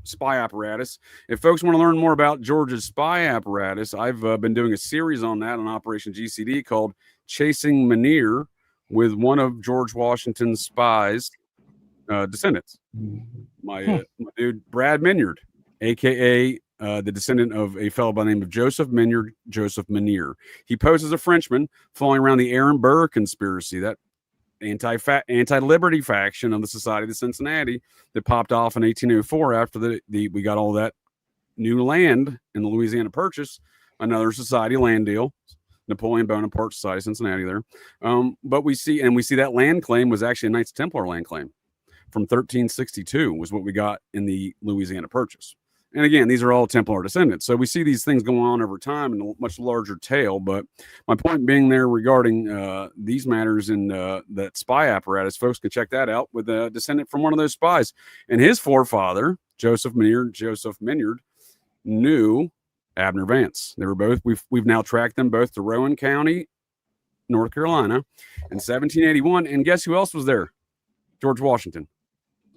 spy apparatus. If folks want to learn more about George's spy apparatus, I've been doing a series on that on Operation GCD called Chasing Menier, with one of George Washington's spies' descendants. My dude, Brad Minyard, a.k.a. The descendant of a fellow by the name of Joseph Minyard, Joseph Menier. He posed as a Frenchman following around the Aaron Burr conspiracy, that anti-liberty faction of the Society of Cincinnati that popped off in 1804 after we got all that new land in the Louisiana Purchase, another society land deal, Napoleon Bonaparte Society of Cincinnati there. But we see that land claim was actually a Knights Templar land claim from 1362 was what we got in the Louisiana Purchase. And again, these are all Templar descendants. So we see these things going on over time in a much larger tale. But my point being there regarding these matters in that spy apparatus, folks can check that out with a descendant from one of those spies. And his forefather, Joseph Minyard, knew Abner Vance. They were both, we've now tracked them both to Rowan County, North Carolina in 1781. And guess who else was there? George Washington.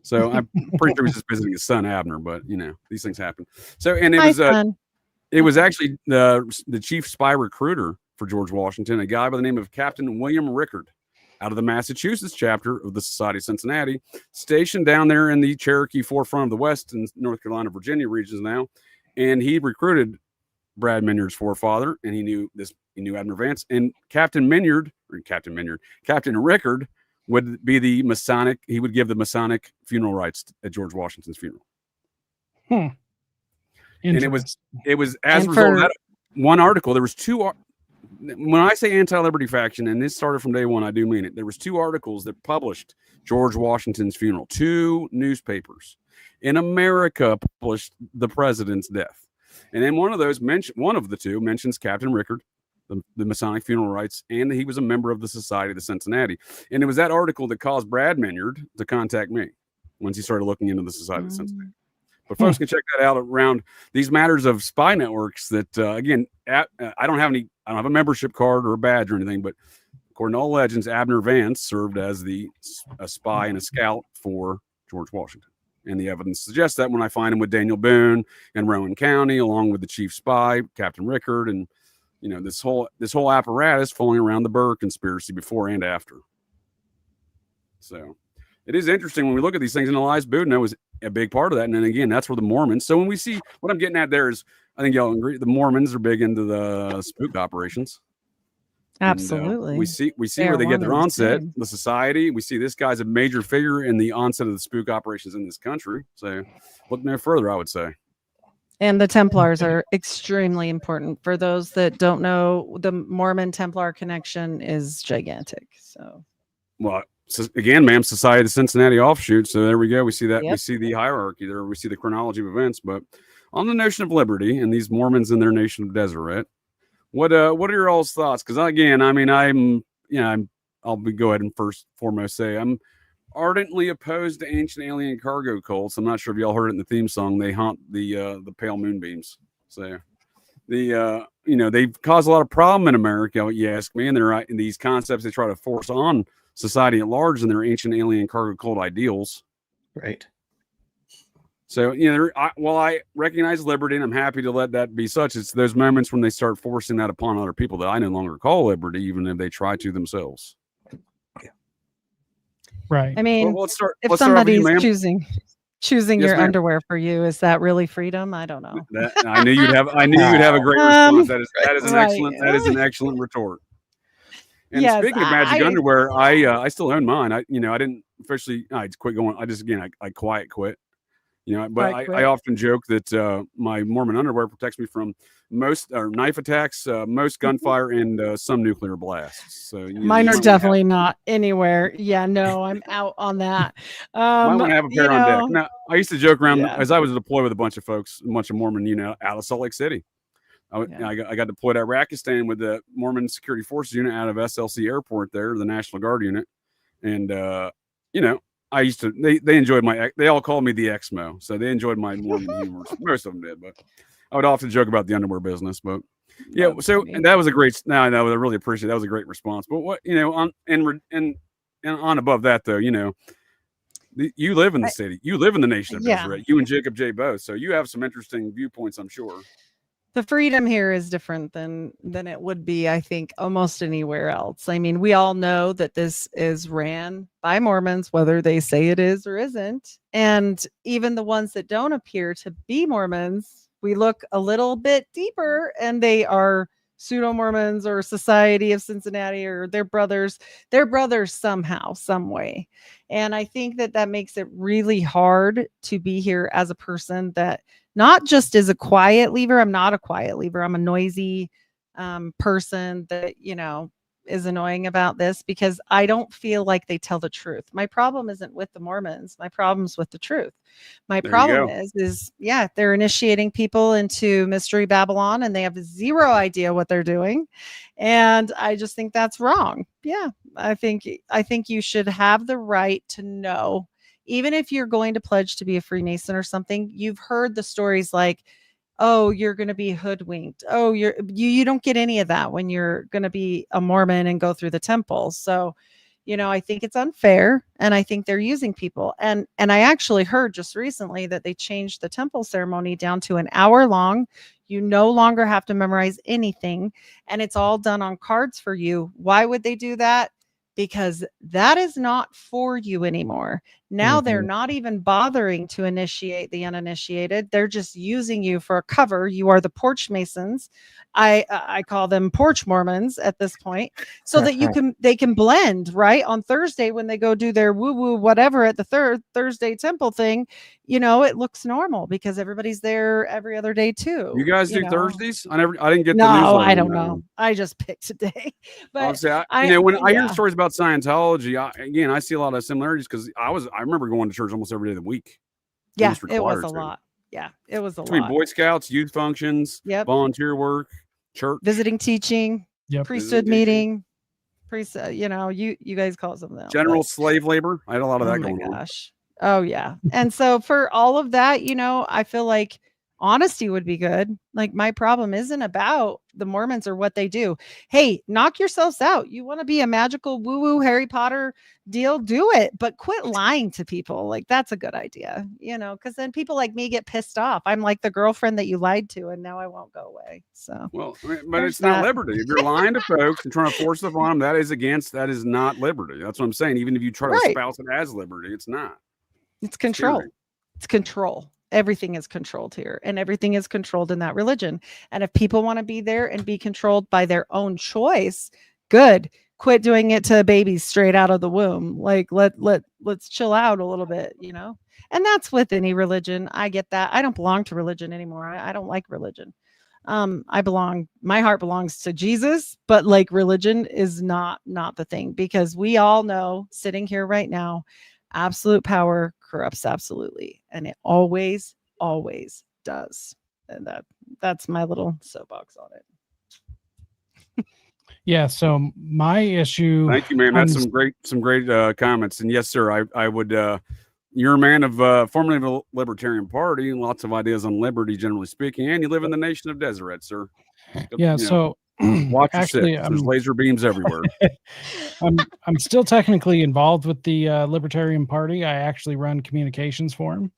So I'm pretty sure he was just visiting his son Abner, but these things happen. So, and it was actually the chief spy recruiter for George Washington, a guy by the name of Captain William Rickard, out of the Massachusetts chapter of the Society of Cincinnati, stationed down there in the Cherokee forefront of the West and North Carolina, Virginia regions now. And he recruited Brad Minyard's forefather, and he knew Abner Vance, and Captain Rickard would be the Masonic. He would give the Masonic funeral rites at George Washington's funeral. And it was as a result of that one article. There was two. When I say anti-liberty faction, and this started from day one, I do mean it. There was two articles that published George Washington's funeral. Two newspapers in America published the president's death, and then one of the two mentions Captain Rickard, the Masonic funeral rites, and he was a member of the Society of the Cincinnati. And it was that article that caused Brad Minyard to contact me once he started looking into the Society of the Cincinnati. But folks can check that out around these matters of spy networks that, again, I don't have a membership card or a badge or anything, but according to all legends, Abner Vance served as a spy and a scout for George Washington. And the evidence suggests that when I find him with Daniel Boone in Rowan County, along with the chief spy, Captain Rickard, and this whole apparatus following around the Burr conspiracy before and after. So it is interesting when we look at these things, and Elias Boudinot was a big part of that. And then again, that's where the Mormons. So when we see what I'm getting at there is, I think y'all agree, the Mormons are big into the spook operations. Absolutely. And, we see where they get their onset. The society. We see this guy's a major figure in the onset of the spook operations in this country. So look no further, I would say. And the Templars are extremely important. For those that don't know, the Mormon Templar connection is gigantic. So, well, again, ma'am, Society of the Cincinnati offshoot. So there we go. We see that. Yep. We see the hierarchy there. We see the chronology of events. But on the notion of liberty and these Mormons in their nation of Deseret, what are your all's thoughts? Because again, I mean, I'll go ahead and foremost say I'm ardently opposed to ancient alien cargo cults. I'm not sure if y'all heard it in the theme song. They haunt the pale moonbeams. So they've caused a lot of problem in America, you ask me, and these concepts they try to force on society at large and their ancient alien cargo cult ideals. Right. So, you know, while I recognize liberty and I'm happy to let that be such, it's those moments when they start forcing that upon other people that I no longer call liberty, even if they try to themselves. Right. I mean, Well, let's start if with you, somebody's ma'am. choosing Yes, your ma'am. underwear for you, is that really freedom? I don't know. I knew you'd have a great response. That is an right. excellent excellent retort. And Yes, speaking of magic underwear, I still own mine. I didn't officially I quit going. I quiet quit. You know, but I often joke that my Mormon underwear protects me from most knife attacks, most gunfire, and some nuclear blasts. So mine are definitely not anywhere. Yeah, no, I'm out on that. Might want to have a pair on deck. Now, I used to joke around as I was deployed with a bunch of folks, a bunch of Mormon, out of Salt Lake City. I got deployed to Iraqistan with the Mormon Security Forces unit out of SLC Airport there, the National Guard unit, and I used to. They enjoyed they all called me the Exmo, so they enjoyed my Mormon humor. Most of them did, but I would often joke about the underwear business. But yeah, and that was a great. Now I really appreciate that was a great response. But what on above that though, you live in the city, you live in the nation of Deseret. You and Jacob J. both, so you have some interesting viewpoints, I'm sure. The freedom here is different than it would be, I think, almost anywhere else. I mean, we all know that this is ran by Mormons, whether they say it is or isn't. And even the ones that don't appear to be Mormons, we look a little bit deeper and they are pseudo-Mormons or Society of Cincinnati, or their brothers somehow, some way. And I think that makes it really hard to be here as a person that not just is a quiet leaver. I'm not a quiet leaver. I'm a noisy person that, is annoying about this because I don't feel like they tell the truth. My problem isn't with the Mormons. My problem's with the truth. My problem is they're initiating people into Mystery Babylon and they have zero idea what they're doing. And I just think that's wrong. Yeah, I think you should have the right to know. Even if you're going to pledge to be a Freemason or something, you've heard the stories like, oh, you're going to be hoodwinked. Oh, you don't get any of that when you're going to be a Mormon and go through the temple. So, I think it's unfair, and I think they're using people. And I actually heard just recently that they changed the temple ceremony down to an hour long. You no longer have to memorize anything, and it's all done on cards for you. Why would they do that? Because that is not for you anymore. Now they're not even bothering to initiate the uninitiated. They're just using you for a cover. You are the porch Masons. I call them porch Mormons at this point, so that they can blend right on Thursday when they go do their woo woo whatever at the Thursday temple thing. It looks normal because everybody's there every other day too. You guys do Thursdays? I didn't get the No, newsletter. I don't know. I just picked today. But when I hear stories about Scientology, I see a lot of similarities because I remember going to church almost every day of the week. Yeah, it was a lot. Yeah, it was a lot. Between Boy Scouts, youth functions, volunteer work, church, visiting teaching, priesthood meeting, you guys call it something else. General slave labor. I had a lot of that going on. Gosh. Oh yeah. And so for all of that, I feel like honesty would be good. Like my problem isn't about the Mormons or what they do. Hey, knock yourselves out. You want to be a magical woo-woo Harry Potter deal? Do it, but quit lying to people. Like that's a good idea, because then people like me get pissed off. I'm like the girlfriend that you lied to, and now I won't go away. So but it's not liberty. If you're lying to folks and trying to force stuff on them, that is not liberty. That's what I'm saying. Even if you try to espouse it as liberty, it's not. It's control. It's control. Everything is controlled here, and everything is controlled in that religion. And if people want to be there and be controlled by their own choice, good. Quit doing it to babies straight out of the womb. Like let's chill out a little bit, And that's with any religion. I get that. I don't belong to religion anymore. I don't like religion. My heart belongs to Jesus, but like religion is not the thing, because we all know sitting here right now, absolute power corrupts absolutely, and it always does. And that's my little soapbox on it. Yeah, so my issue. Thank you, man. That's some great comments. And yes, sir, I would you're a man of formerly of a libertarian party and lots of ideas on liberty, generally speaking, and you live in the nation of Deseret, sir. Yeah, so watch your six. There's laser beams everywhere. I'm still technically involved with the Libertarian Party. I actually run communications for him.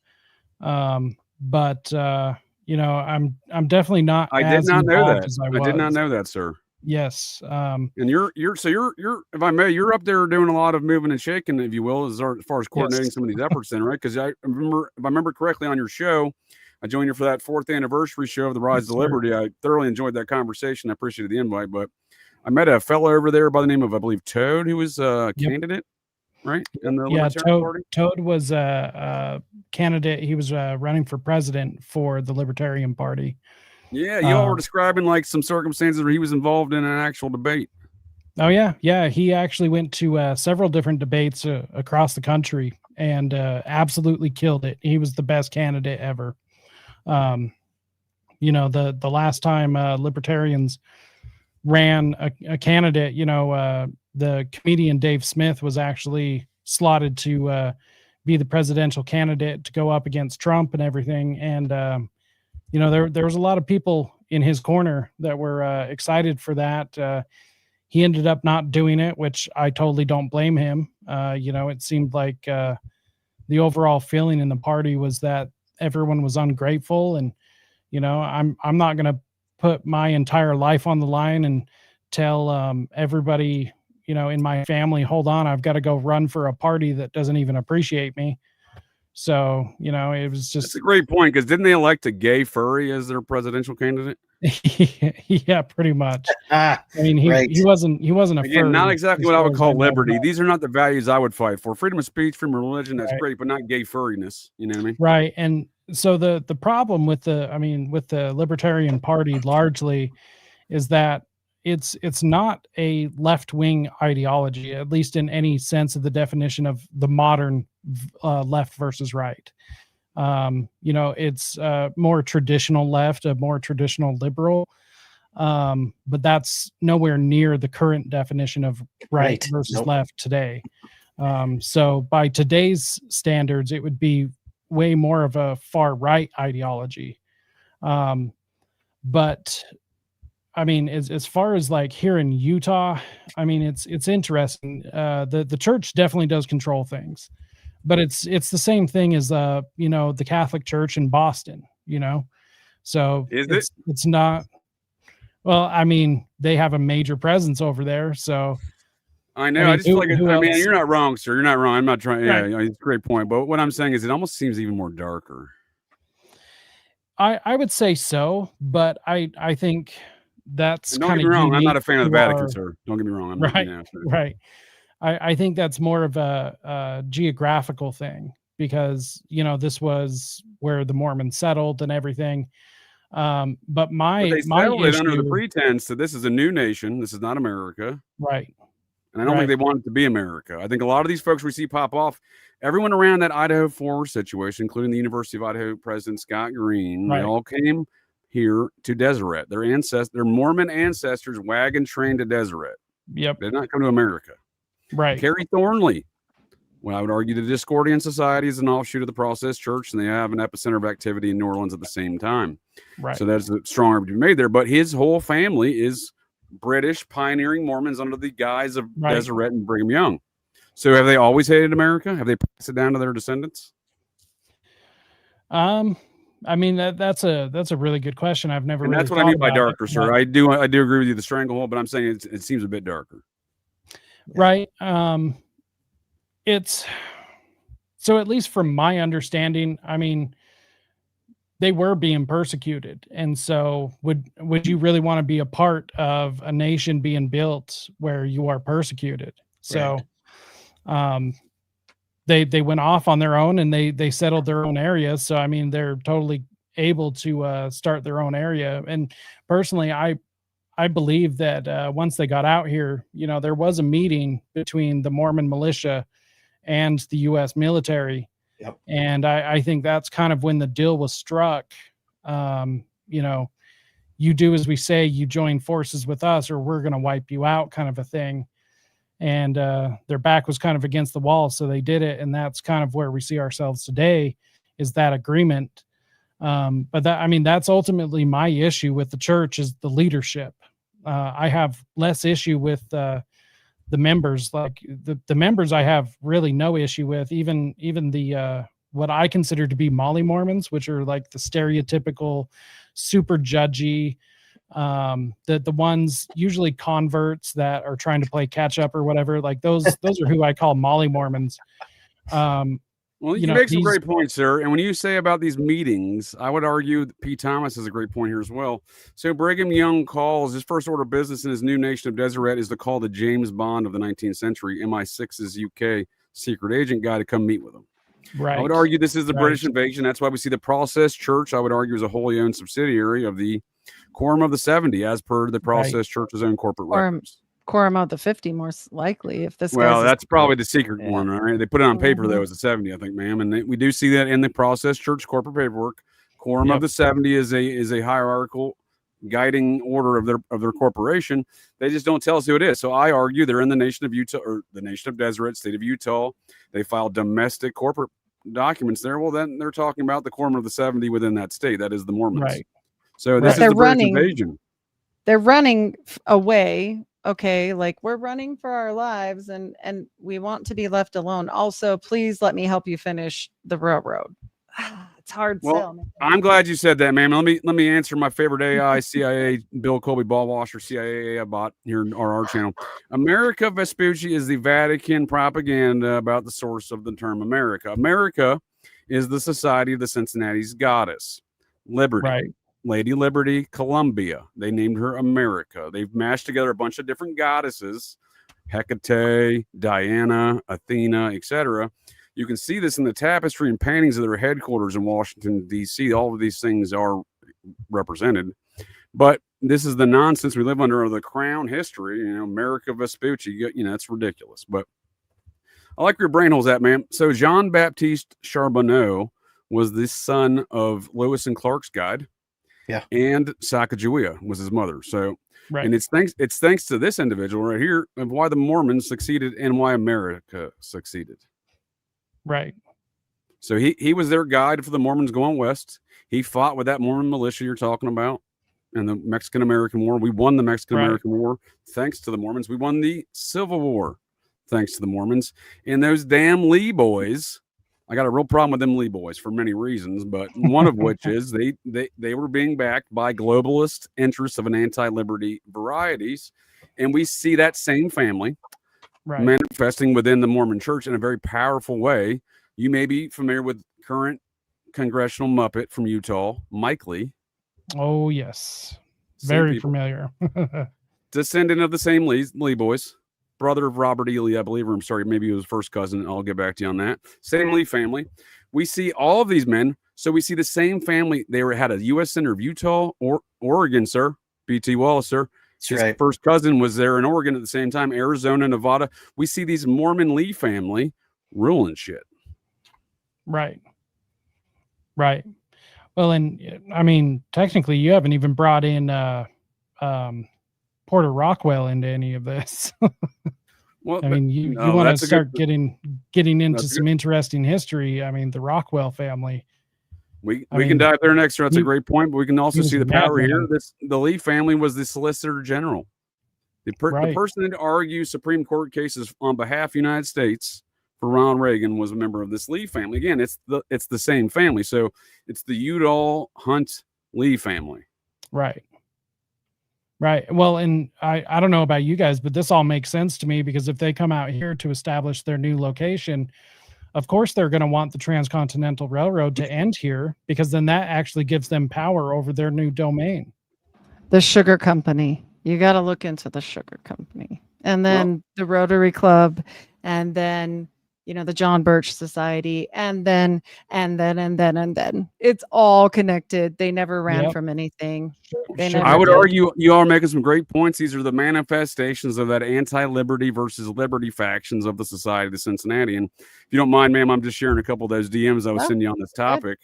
But I'm definitely not I did as not know involved that. as I I did not was. know that, sir. Yes. And you're if I may, you're up there doing a lot of moving and shaking, if you will, as far as coordinating Yes. some of these efforts, then, right? Because I remember, if I remember correctly, on your show, I joined you for that 4th anniversary show of the Rise Yes, to sir. Liberty. I thoroughly enjoyed that conversation. I appreciated the invite, but I met a fellow over there by the name of, I believe, Toad, who was a Yep. candidate, right, in the Yeah, Libertarian Party. Toad was a candidate. He was running for president for the Libertarian Party. Yeah, you all were describing like some circumstances where he was involved in an actual debate. Oh yeah. He actually went to several different debates across the country and absolutely killed it. He was the best candidate ever. The last time libertarians ran a candidate, the comedian Dave Smith was actually slotted to be the presidential candidate to go up against Trump and everything. And there was a lot of people in his corner that were excited for that. He ended up not doing it, which I totally don't blame him. It seemed like the overall feeling in the party was that everyone was ungrateful, and I'm not going to put my entire life on the line and tell everybody in my family, hold on, I've got to go run for a party that doesn't even appreciate me. So it was just. That's a great point, because didn't they elect a gay furry as their presidential candidate? Yeah, pretty much. Ah, I mean, he wasn't a Again, furry, not exactly as what I far would as call know. liberty. These are not the values I would fight for. Freedom of speech, freedom of religion, that's Right. great, but not gay furriness. You know what I mean? Right. And so the problem with the Libertarian Party largely is that it's not a left-wing ideology, at least in any sense of the definition of the modern left versus right. It's more traditional left, a more traditional liberal. But that's nowhere near the current definition of right versus left today. So by today's standards, it would be way more of a far right ideology. But I mean, as far as like here in Utah, I mean, it's interesting. The church definitely does control things, but it's the same thing as the Catholic Church in Boston. So it's not. Well, I mean, they have a major presence over there, so. I know. I just feel like you're not wrong, sir. You're not wrong. I'm not trying. Right. Yeah, it's a great point. But what I'm saying is, it almost seems even more darker. I would say so, but I think that's kind of. Don't get me wrong. I'm not a fan of the Vatican, sir. Don't get me wrong. I'm right. Not, right. I think that's more of a geographical thing, because this was where the Mormons settled and everything. But they settled it under the pretense that this is a new nation. This is not America. Right. And I don't think they want it to be America. I think a lot of these folks we see pop off, everyone around that Idaho 4 situation, including the University of Idaho President Scott Green, they all came here to Deseret. Their Mormon ancestors wagon trained to Deseret. Yep. They did not come to America. Right. Carrie Thornley. Well, I would argue the Discordian Society is an offshoot of the Process Church, and they have an epicenter of activity in New Orleans at the same time. Right. So that's a strong argument to be made there. But his whole family is British pioneering Mormons under the guise of Deseret and Brigham Young. So have they always hated America? Have they passed it down to their descendants? I mean, that's a really good question. I've never. And really that's what I mean by darker, sir. I do agree with you. The stranglehold, but I'm saying it seems a bit darker. Right. It's so, at least from my understanding, I mean, they were being persecuted. And so would you really want to be a part of a nation being built where you are persecuted? So, they went off on their own, and they settled their own area. So, I mean, they're totally able to start their own area. And personally, I believe that once they got out here, there was a meeting between the Mormon militia and the U.S. military. Yep. And I think that's kind of when the deal was struck. You do as we say, you join forces with us, or we're going to wipe you out, kind of a thing. And their back was kind of against the wall, so they did it. And that's kind of where we see ourselves today, is that agreement. But that's ultimately my issue with the church, is the leadership. I have less issue with the the members, like the members I have really no issue with, even the what I consider to be Molly Mormons, which are like the stereotypical super judgy, the ones usually converts that are trying to play catch up or whatever, like those are who I call Molly Mormons. Well, you make some great points, sir. And when you say about these meetings, I would argue that P. Thomas has a great point here as well. So Brigham Young calls his first order of business in his new nation of Deseret is to call the James Bond of the 19th century, MI6's UK secret agent guy, to come meet with him. Right. I would argue this is the British invasion. That's why we see the Process Church, I would argue, is a wholly owned subsidiary of the Quorum of the 70, as per the Process Church's own corporate records. Quorum of the 50, more likely. If this, well, that's probably the secret one, right? They put it on paper though as a 70, I think, ma'am, and we do see that in the Process Church corporate paperwork. Quorum of the 70 is a hierarchical guiding order of their corporation. They just don't tell us who it is. So I argue they're in the nation of Utah, or the nation of Deseret, state of Utah. They file domestic corporate documents there. Well, then they're talking about the Quorum of the 70 within that state. That is the Mormons. Right. So this is the British invasion. They're running away. Okay, like we're running for our lives and we want to be left alone. Also, please let me help you finish the railroad. It's hard. Well, I'm glad you said that, ma'am. Let me answer my favorite AI, CIA, Bill Colby ball washer, CIA AI bot here on our channel. America Vespucci is the Vatican propaganda about the source of the term America. America is the Society of the Cincinnati's goddess, Liberty. Right. Lady Liberty, Columbia. They named her America. They've mashed together a bunch of different goddesses, Hecate, Diana, Athena, etc. You can see this in the tapestry and paintings of their headquarters in Washington, D.C. All of these things are represented. But this is the nonsense we live under of the crown history. America Vespucci, it's ridiculous. But I like where your brain hole's at, ma'am. So Jean Baptiste Charbonneau was the son of Lewis and Clark's guide. Yeah, and Sacagawea was his mother. So, and it's thanks to this individual right here of why the Mormons succeeded and why America succeeded. Right. So he was their guide for the Mormons going west. He fought with that Mormon militia you're talking about in the Mexican-American War. We won the Mexican-American War thanks to the Mormons. We won the Civil War thanks to the Mormons. And those damn Lee boys. I got a real problem with them Lee boys for many reasons, but one of which is they were being backed by globalist interests of an anti-liberty varieties. And we see that same family manifesting within the Mormon church in a very powerful way. You may be familiar with current congressional Muppet from Utah, Mike Lee. Oh, yes. Very familiar. Descendant of the same Lee boys. Brother of Robert E. Lee, I believe, or I'm sorry, maybe he was first cousin. I'll get back to you on that. Same Lee family. We see all of these men. So we see the same family. They had a U.S. Senator of Utah or Oregon, sir. BT Wallace, sir. His first cousin was there in Oregon at the same time. Arizona, Nevada. We see these Mormon Lee family ruling shit. Right. Right. Well, and I mean, technically, you haven't even brought in Porter Rockwell into any of this. Well, I mean, you want to start getting into some interesting history. I mean, the Rockwell family. We can dive there next. That's a great point, but we can also see the power here. The Lee family was the Solicitor General. The person that argued Supreme Court cases on behalf of the United States for Ronald Reagan was a member of this Lee family. Again, it's the same family. So it's the Udall Hunt Lee family. Right. Right. Well, and I don't know about you guys, but this all makes sense to me because if they come out here to establish their new location, of course, they're going to want the Transcontinental Railroad to end here because then that actually gives them power over their new domain. The sugar company. You got to look into the sugar company and then the Rotary Club and then, the John Birch Society and then it's all connected. They never ran from anything. I would argue you are making some great points. These are the manifestations of that anti-liberty versus liberty factions of the Society of the Cincinnati. And if you don't mind, ma'am, I'm just sharing a couple of those DMs I was sending you on this topic.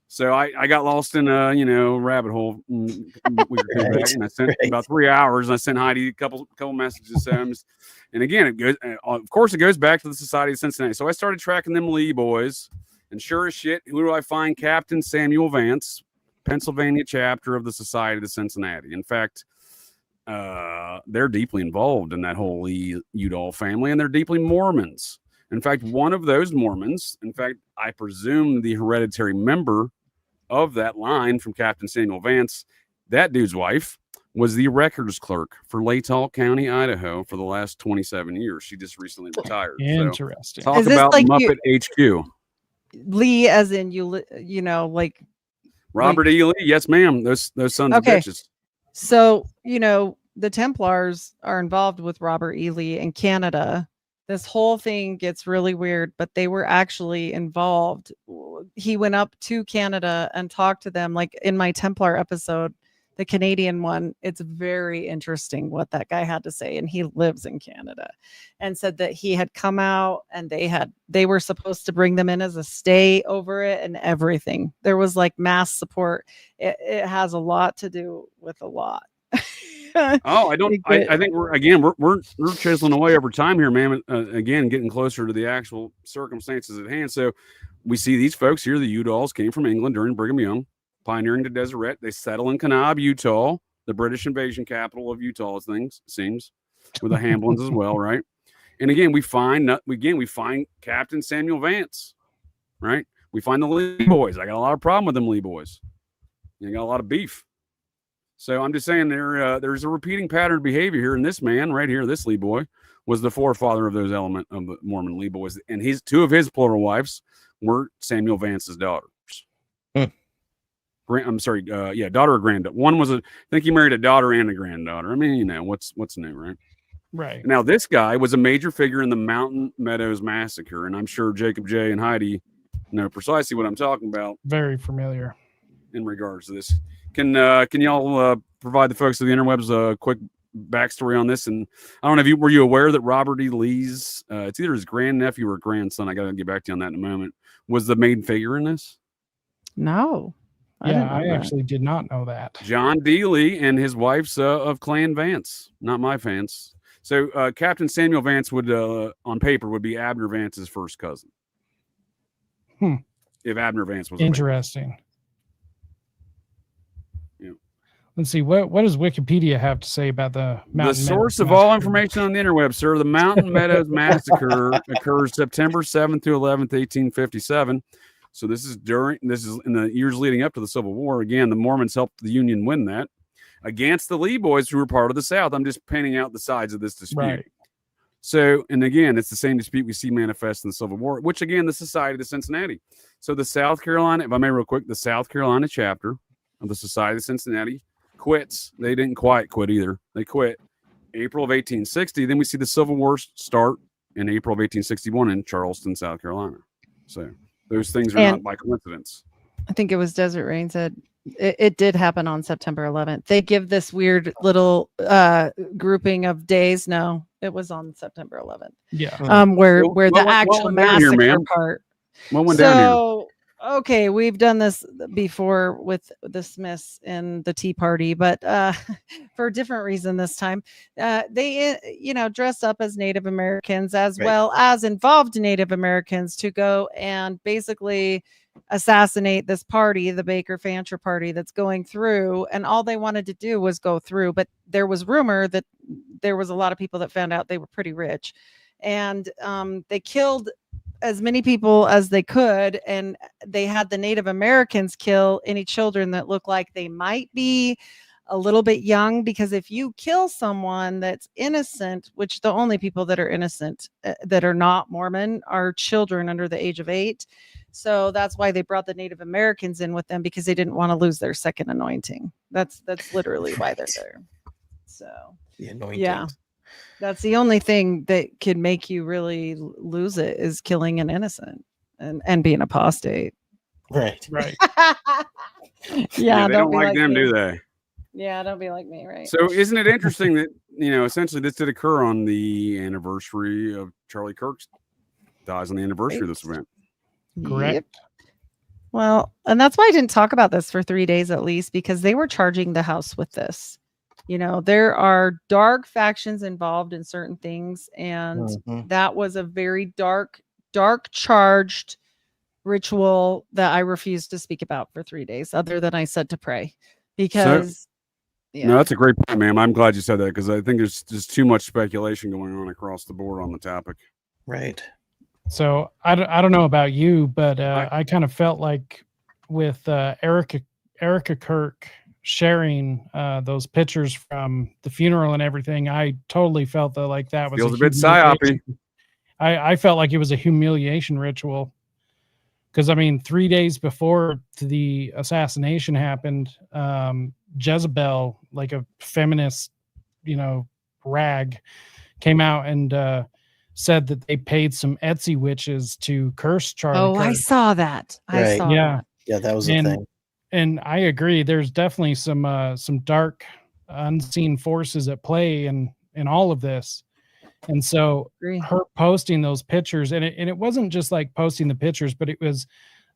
So I got lost in a rabbit hole and I spent about 3 hours and I sent Heidi a couple messages. And again, it goes, of course, it goes back to the Society of Cincinnati. So I started tracking them Lee boys, and sure as shit, who do I find? Captain Samuel Vance, Pennsylvania chapter of the Society of the Cincinnati. In fact, they're deeply involved in that whole Lee Udall family, and they're deeply Mormons. In fact, one of those Mormons, in fact, I presume the hereditary member of that line from Captain Samuel Vance, that dude's wife was the records clerk for Latah County, Idaho for the last 27 years. She just recently retired. Interesting. So, talk Is this about like Muppet HQ. Lee, as in you know, like Robert E. Lee, yes, ma'am. Those sons of Okay. bitches. So, you know, the Templars are involved with Robert E. Lee in Canada. This whole thing gets really weird, but they were actually involved. He went up to Canada and talked to them, like in my Templar episode, the Canadian one. It's very interesting what that guy had to say. And he lives in Canada, and said that he had come out and they were supposed to bring them in as a stay over it and everything. There was like mass support. It has a lot to do with a lot. Oh, I think we're chiseling away over time here, man. Again, getting closer to the actual circumstances at hand. So we see these folks here. The Udalls came from England during Brigham Young, pioneering the Deseret. They settle in Kanab, Utah, the British invasion capital of Utah. Seems with the Hamblins as well, right? And again, we find Captain Samuel Vance, right? We find the Lee boys. I got a lot of problem with them Lee boys. You got a lot of beef. So I'm just saying there's a repeating pattern of behavior here. And this man right here, this Lee boy, was the forefather of those element of the Mormon Lee boys. And two of his plural wives were Samuel Vance's daughters. Daughter or granddaughter. One was I think he married a daughter and a granddaughter. I mean, you know, what's new, right? Right. Now, this guy was a major figure in the Mountain Meadows Massacre. And I'm sure Jacob J. and Heidi know precisely what I'm talking about. Very familiar. In regards to this. Can y'all provide the folks of the interwebs a quick backstory on this? And I don't know were you aware that Robert E. Lee's it's either his grandnephew or grandson, I gotta get back to you on that in a moment, was the main figure in this? No. I actually did not know that. John D. Lee and his wife's of Clan Vance, not my Vance. So Captain Samuel Vance would on paper would be Abner Vance's first cousin. If Abner Vance was interesting. Let's see, what does Wikipedia have to say about the Mountain source Meadows of all information on the interweb, sir? The Mountain Meadows Massacre occurs September 7th to 11th, 1857. So this is in the years leading up to the Civil War. Again, the Mormons helped the Union win that against the Lee boys, who were part of the South. I'm just painting out the sides of this dispute. Right. So, and again, it's the same dispute we see manifest in the Civil War, which again, the Society of Cincinnati. So the South Carolina, if I may real quick, the South Carolina chapter of the Society of Cincinnati quits. They didn't quite quit either. They quit April of 1860. Then we see the Civil War start in April of 1861 in Charleston, South Carolina. So those things are not by coincidence. I think it was Desert Rain said it did happen on September 11th. They give this weird little grouping of days. No, it was on September 11th. Yeah. Where the actual massacre part. What went down here? Okay, we've done this before with the Smiths and the Tea Party, but for a different reason this time. They, dressed up as Native Americans as well as involved Native Americans to go and basically assassinate this party, the Baker Fancher party that's going through. And all they wanted to do was go through. But there was rumor that there was a lot of people that found out they were pretty rich. And they killed as many people as they could, and they had the Native Americans kill any children that look like they might be a little bit young, because if you kill someone that's innocent, which the only people that are innocent that are not Mormon are children under the age of 8. So that's why they brought the Native Americans in with them, because they didn't want to lose their second anointing. That's literally why they're there. So the anointing. Yeah. That's the only thing that could make you really lose it, is killing an innocent and being apostate. Right. Yeah, they don't like them, me. do they? Yeah, don't be like me, right? So isn't it interesting that, essentially this did occur on the anniversary of Charlie Kirk's dies on the anniversary of this event. Correct. Yep. Well, and that's why I didn't talk about this for 3 days at least, because they were charging the house with this. There are dark factions involved in certain things, and that was a very dark charged ritual that I refused to speak about for 3 days, other than I said to pray, because Yeah. No, that's a great point, ma'am. I'm glad you said that because I think there's just too much speculation going on across the board on the topic. Right. So I don't know about you, but I kind of felt like with Erica Kirk sharing those pictures from the funeral and everything, I totally felt that like that was Feels a bit psyopy. I felt like it was a humiliation ritual. Because I mean, 3 days before the assassination happened, Jezebel, like a feminist, rag, came out and said that they paid some Etsy witches to curse Charlie Oh, Kirk. I saw that. I Right. saw Yeah. that. Yeah, that was a thing. And I agree. There's definitely some dark, unseen forces at play in all of this. And so Agree. her posting those pictures, and it wasn't just like posting the pictures, but it was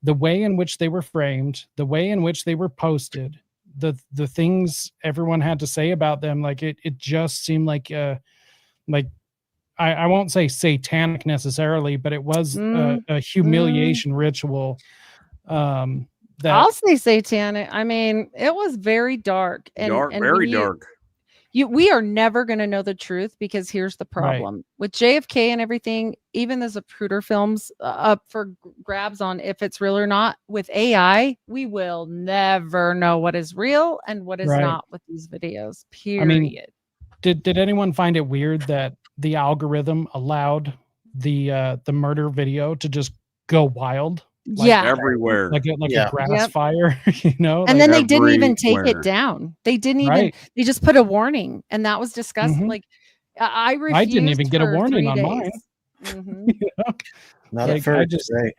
the way in which they were framed, the way in which they were posted, the things everyone had to say about them. Like it just seemed like I won't say satanic necessarily, but it was a humiliation ritual. That I'll say satanic. I mean, it was very dark and Very dark. We are never going to know the truth because here's the problem with JFK and everything. Even the Zapruder films up for grabs on if it's real or not. With AI, we will never know what is real and what is not with these videos. Period. I mean, did anyone find it weird that the algorithm allowed the murder video to just go wild? Like, everywhere, like a grass fire, and then they didn't even take it down. They didn't even. They just put a warning, and that was disgusting. Like I refused. I didn't even get a warning on mine. Not at first. Right.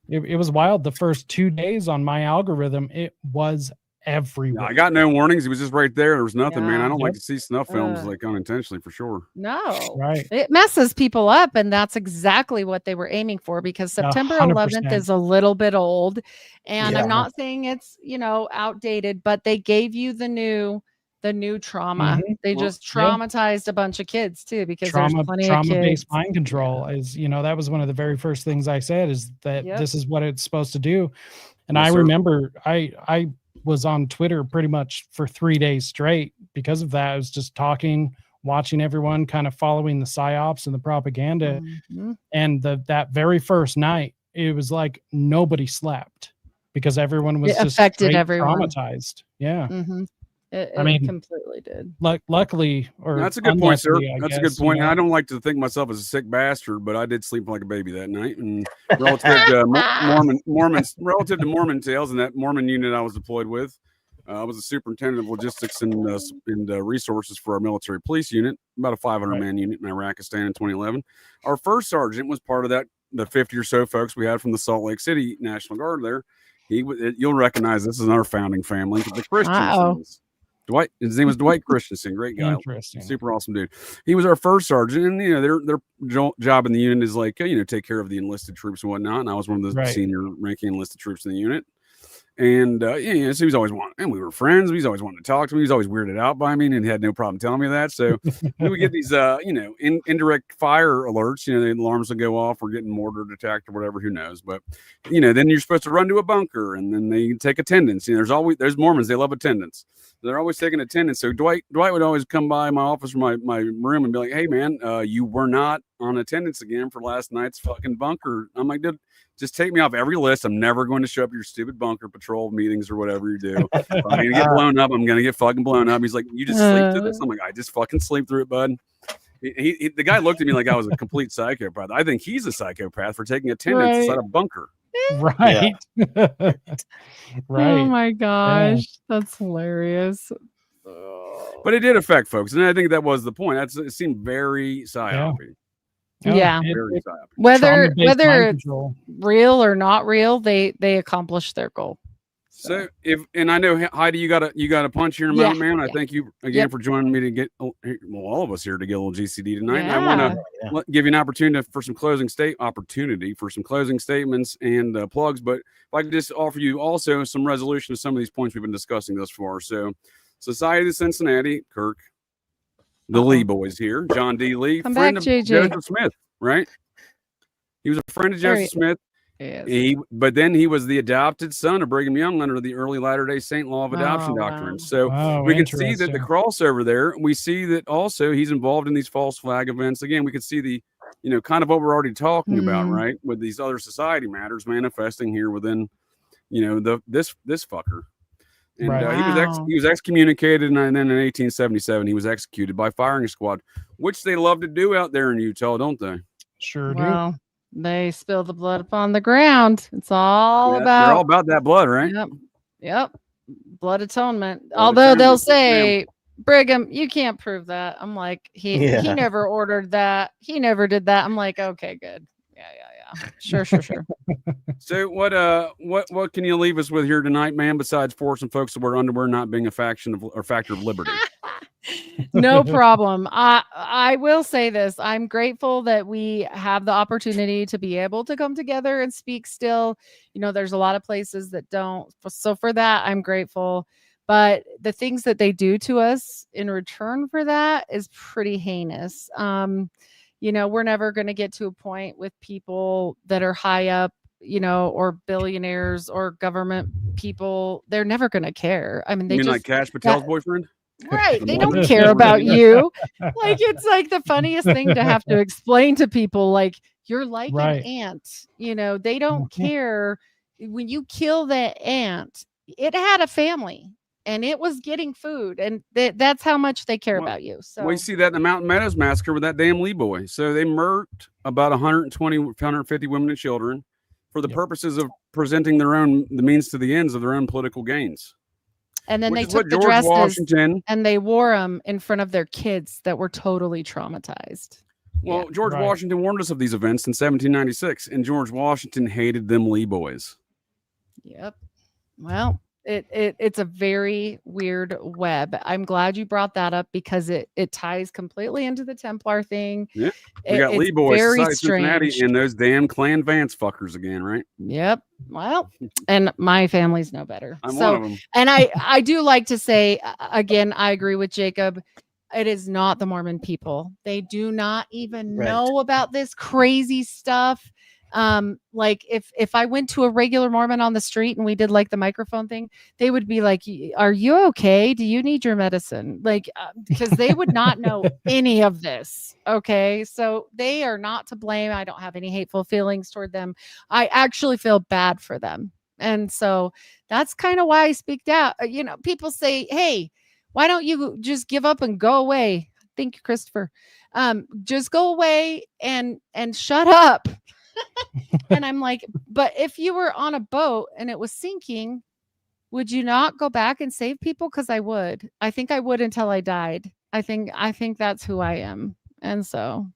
It was wild. The first 2 days on my algorithm, it was everywhere. I got no warnings. It was just right there. There was nothing, man. I don't like to see snuff films like unintentionally, for sure. No, right. It messes people up, and that's exactly what they were aiming for. Because September 11th is a little bit old, and I'm not saying it's outdated, but they gave you the new trauma. They just traumatized a bunch of kids too, because there's plenty of kids. Trauma-based mind control is, that was one of the very first things I said is that this is what it's supposed to do. And I remember I was on Twitter pretty much for 3 days straight because of that. I was just talking, watching everyone, kind of following the psyops and the propaganda. And that very first night, it was like nobody slept because everyone was just affected everyone. Traumatized. Yeah. It completely did. Luckily, or that's a good point, sir. That's a good point. You know? I don't like to think myself as a sick bastard, but I did sleep like a baby that night. And relative to Mormon tales and that Mormon unit I was deployed with, I was a superintendent of logistics and resources for our military police unit, about a 500-man unit in Iraqistan in 2011. Our first sergeant was part of that, the 50 or so folks we had from the Salt Lake City National Guard there. You'll recognize this is our founding family, the Christians. Dwight, his name was Dwight Christensen, great guy, super awesome dude. He was our first sergeant, and their job in the unit is like take care of the enlisted troops and whatnot. And I was one of the senior ranking enlisted troops in the unit. And so he was always wanting, and we were friends. He was always wanting to talk to me. He was always weirded out by me, and he had no problem telling me that. So we would get these, indirect fire alerts. The alarms would go off. We're getting mortar attacked or whatever. Who knows? But then you're supposed to run to a bunker, and then they take attendance. There's Mormons. They love attendance. They're always taking attendance. So Dwight would always come by my office or my room and be like, "Hey man, you were not on attendance again for last night's fucking bunker." I'm like, "Dude, just take me off every list. I'm never going to show up at your stupid bunker patrol meetings or whatever you do. If I'm going to get blown up. I'm going to get fucking blown up." He's like, "You just sleep through this?" I'm like, "I just fucking sleep through it, bud." The guy looked at me like I was a complete psychopath. I think he's a psychopath for taking attendance inside a bunker. Right. Oh my gosh. That's hilarious. But it did affect folks. And I think that was the point. It seemed very psyopy. Yeah. Whether it's real or not real, they accomplished their goal. So and I know, Heidi, you got a punch here in a moment, man. I thank you again for joining me to get all of us here to get a little GCD tonight. And I want to give you an opportunity for some closing statements and plugs. But if I could just offer you also some resolution to some of these points we've been discussing thus far. So Society of Cincinnati, Kirk, the Lee boys here, John D. Lee, friend of Joseph Smith, right? He was a friend of Joseph Smith. Yes. But then he was the adopted son of Brigham Young under the early Latter-day Saint law of adoption Oh, doctrine. wow. So Oh, we can see that the interesting. crossover there. We see that also he's involved in these false flag events. Again, we can see the, kind of what we're already talking about, Hmm. right? With these other society matters manifesting here within, this fucker. And Right. he was excommunicated, and then in 1877 he was executed by firing squad, which they love to do out there in Utah, don't they? Sure do. Well, they spill the blood upon the ground. It's all Yeah, they're all about about that blood, right? Yep. Blood atonement. Blood Although they'll atonement, yes, ma'am. say, Brigham, you can't prove that. I'm like, he Yeah. never ordered that. He never did that. I'm like, okay, good. Yeah. Sure. So what can you leave us with here tonight, man? Besides forcing folks to wear underwear not being a factor of liberty. No problem. I will say this. I'm grateful that we have the opportunity to be able to come together and speak still. There's a lot of places that don't. So for that, I'm grateful. But the things that they do to us in return for that is pretty heinous. We're never going to get to a point with people that are high up, or billionaires or government people. They're never going to care. I mean, they You mean just like Cash Patel's boyfriend? right. The They Mormon- don't care Mormon about leader? you. Like, it's like the funniest thing to have to explain to people. Like, you're like Right. an ant. They don't care. When you kill that ant, it had a family and it was getting food. And that's how much they care Well, about you. So We see that in the Mountain Meadows massacre with that damn Lee boy. So they murked about 120, 150 women and children for the Yep. purposes of presenting the means to the ends of their own political gains. and then Which they is what took the George dresses Washington. and they wore them in front of their kids that were totally traumatized. Well, George Right. Washington warned us of these events in 1796, and George Washington hated them Lee boys. Yep. Well, it's a very weird web. I'm glad you brought that up because it ties completely into the Templar thing. Yeah. We got Lee It's boys, very Society of Cincinnati, strange. and those damn Clan Vance fuckers again, right? Yep. Well, and my family's no better. I'm So, one of them. and I do like to say again, I agree with Jacob. It is not the Mormon people. They do not even Right. know about this crazy stuff. Like if I went to a regular Mormon on the street and we did like the microphone thing, they would be like, "Are you okay? Do you need your medicine?" Like, because they would not know any of this. Okay, so they are not to blame. I don't have any hateful feelings toward them. I actually feel bad for them, and so that's kind of why I speak out. People say, "Hey, why don't you just give up and go away?" Thank you, Christopher. Just go away and shut up. And I'm like, but if you were on a boat and it was sinking, would you not go back and save people? Because I would. I think I would until I died. I think that's who I am. And so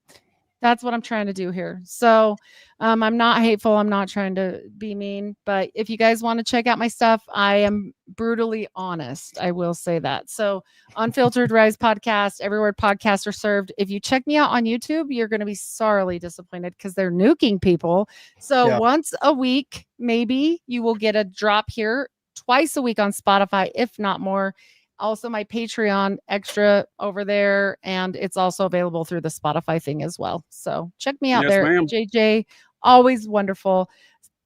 that's what I'm trying to do here. So I'm not hateful. I'm not trying to be mean. But if you guys want to check out my stuff, I am brutally honest. I will say that. So Unfiltered Rise podcast, everywhere podcasts are served. If you check me out on YouTube, you're going to be sorely disappointed because they're nuking people. So Yeah. once a week, maybe you will get a drop here, twice a week on Spotify, if not more. Also, my Patreon extra over there, and it's also available through the Spotify thing as well. So check me out Yes, there. ma'am. JJ, always wonderful.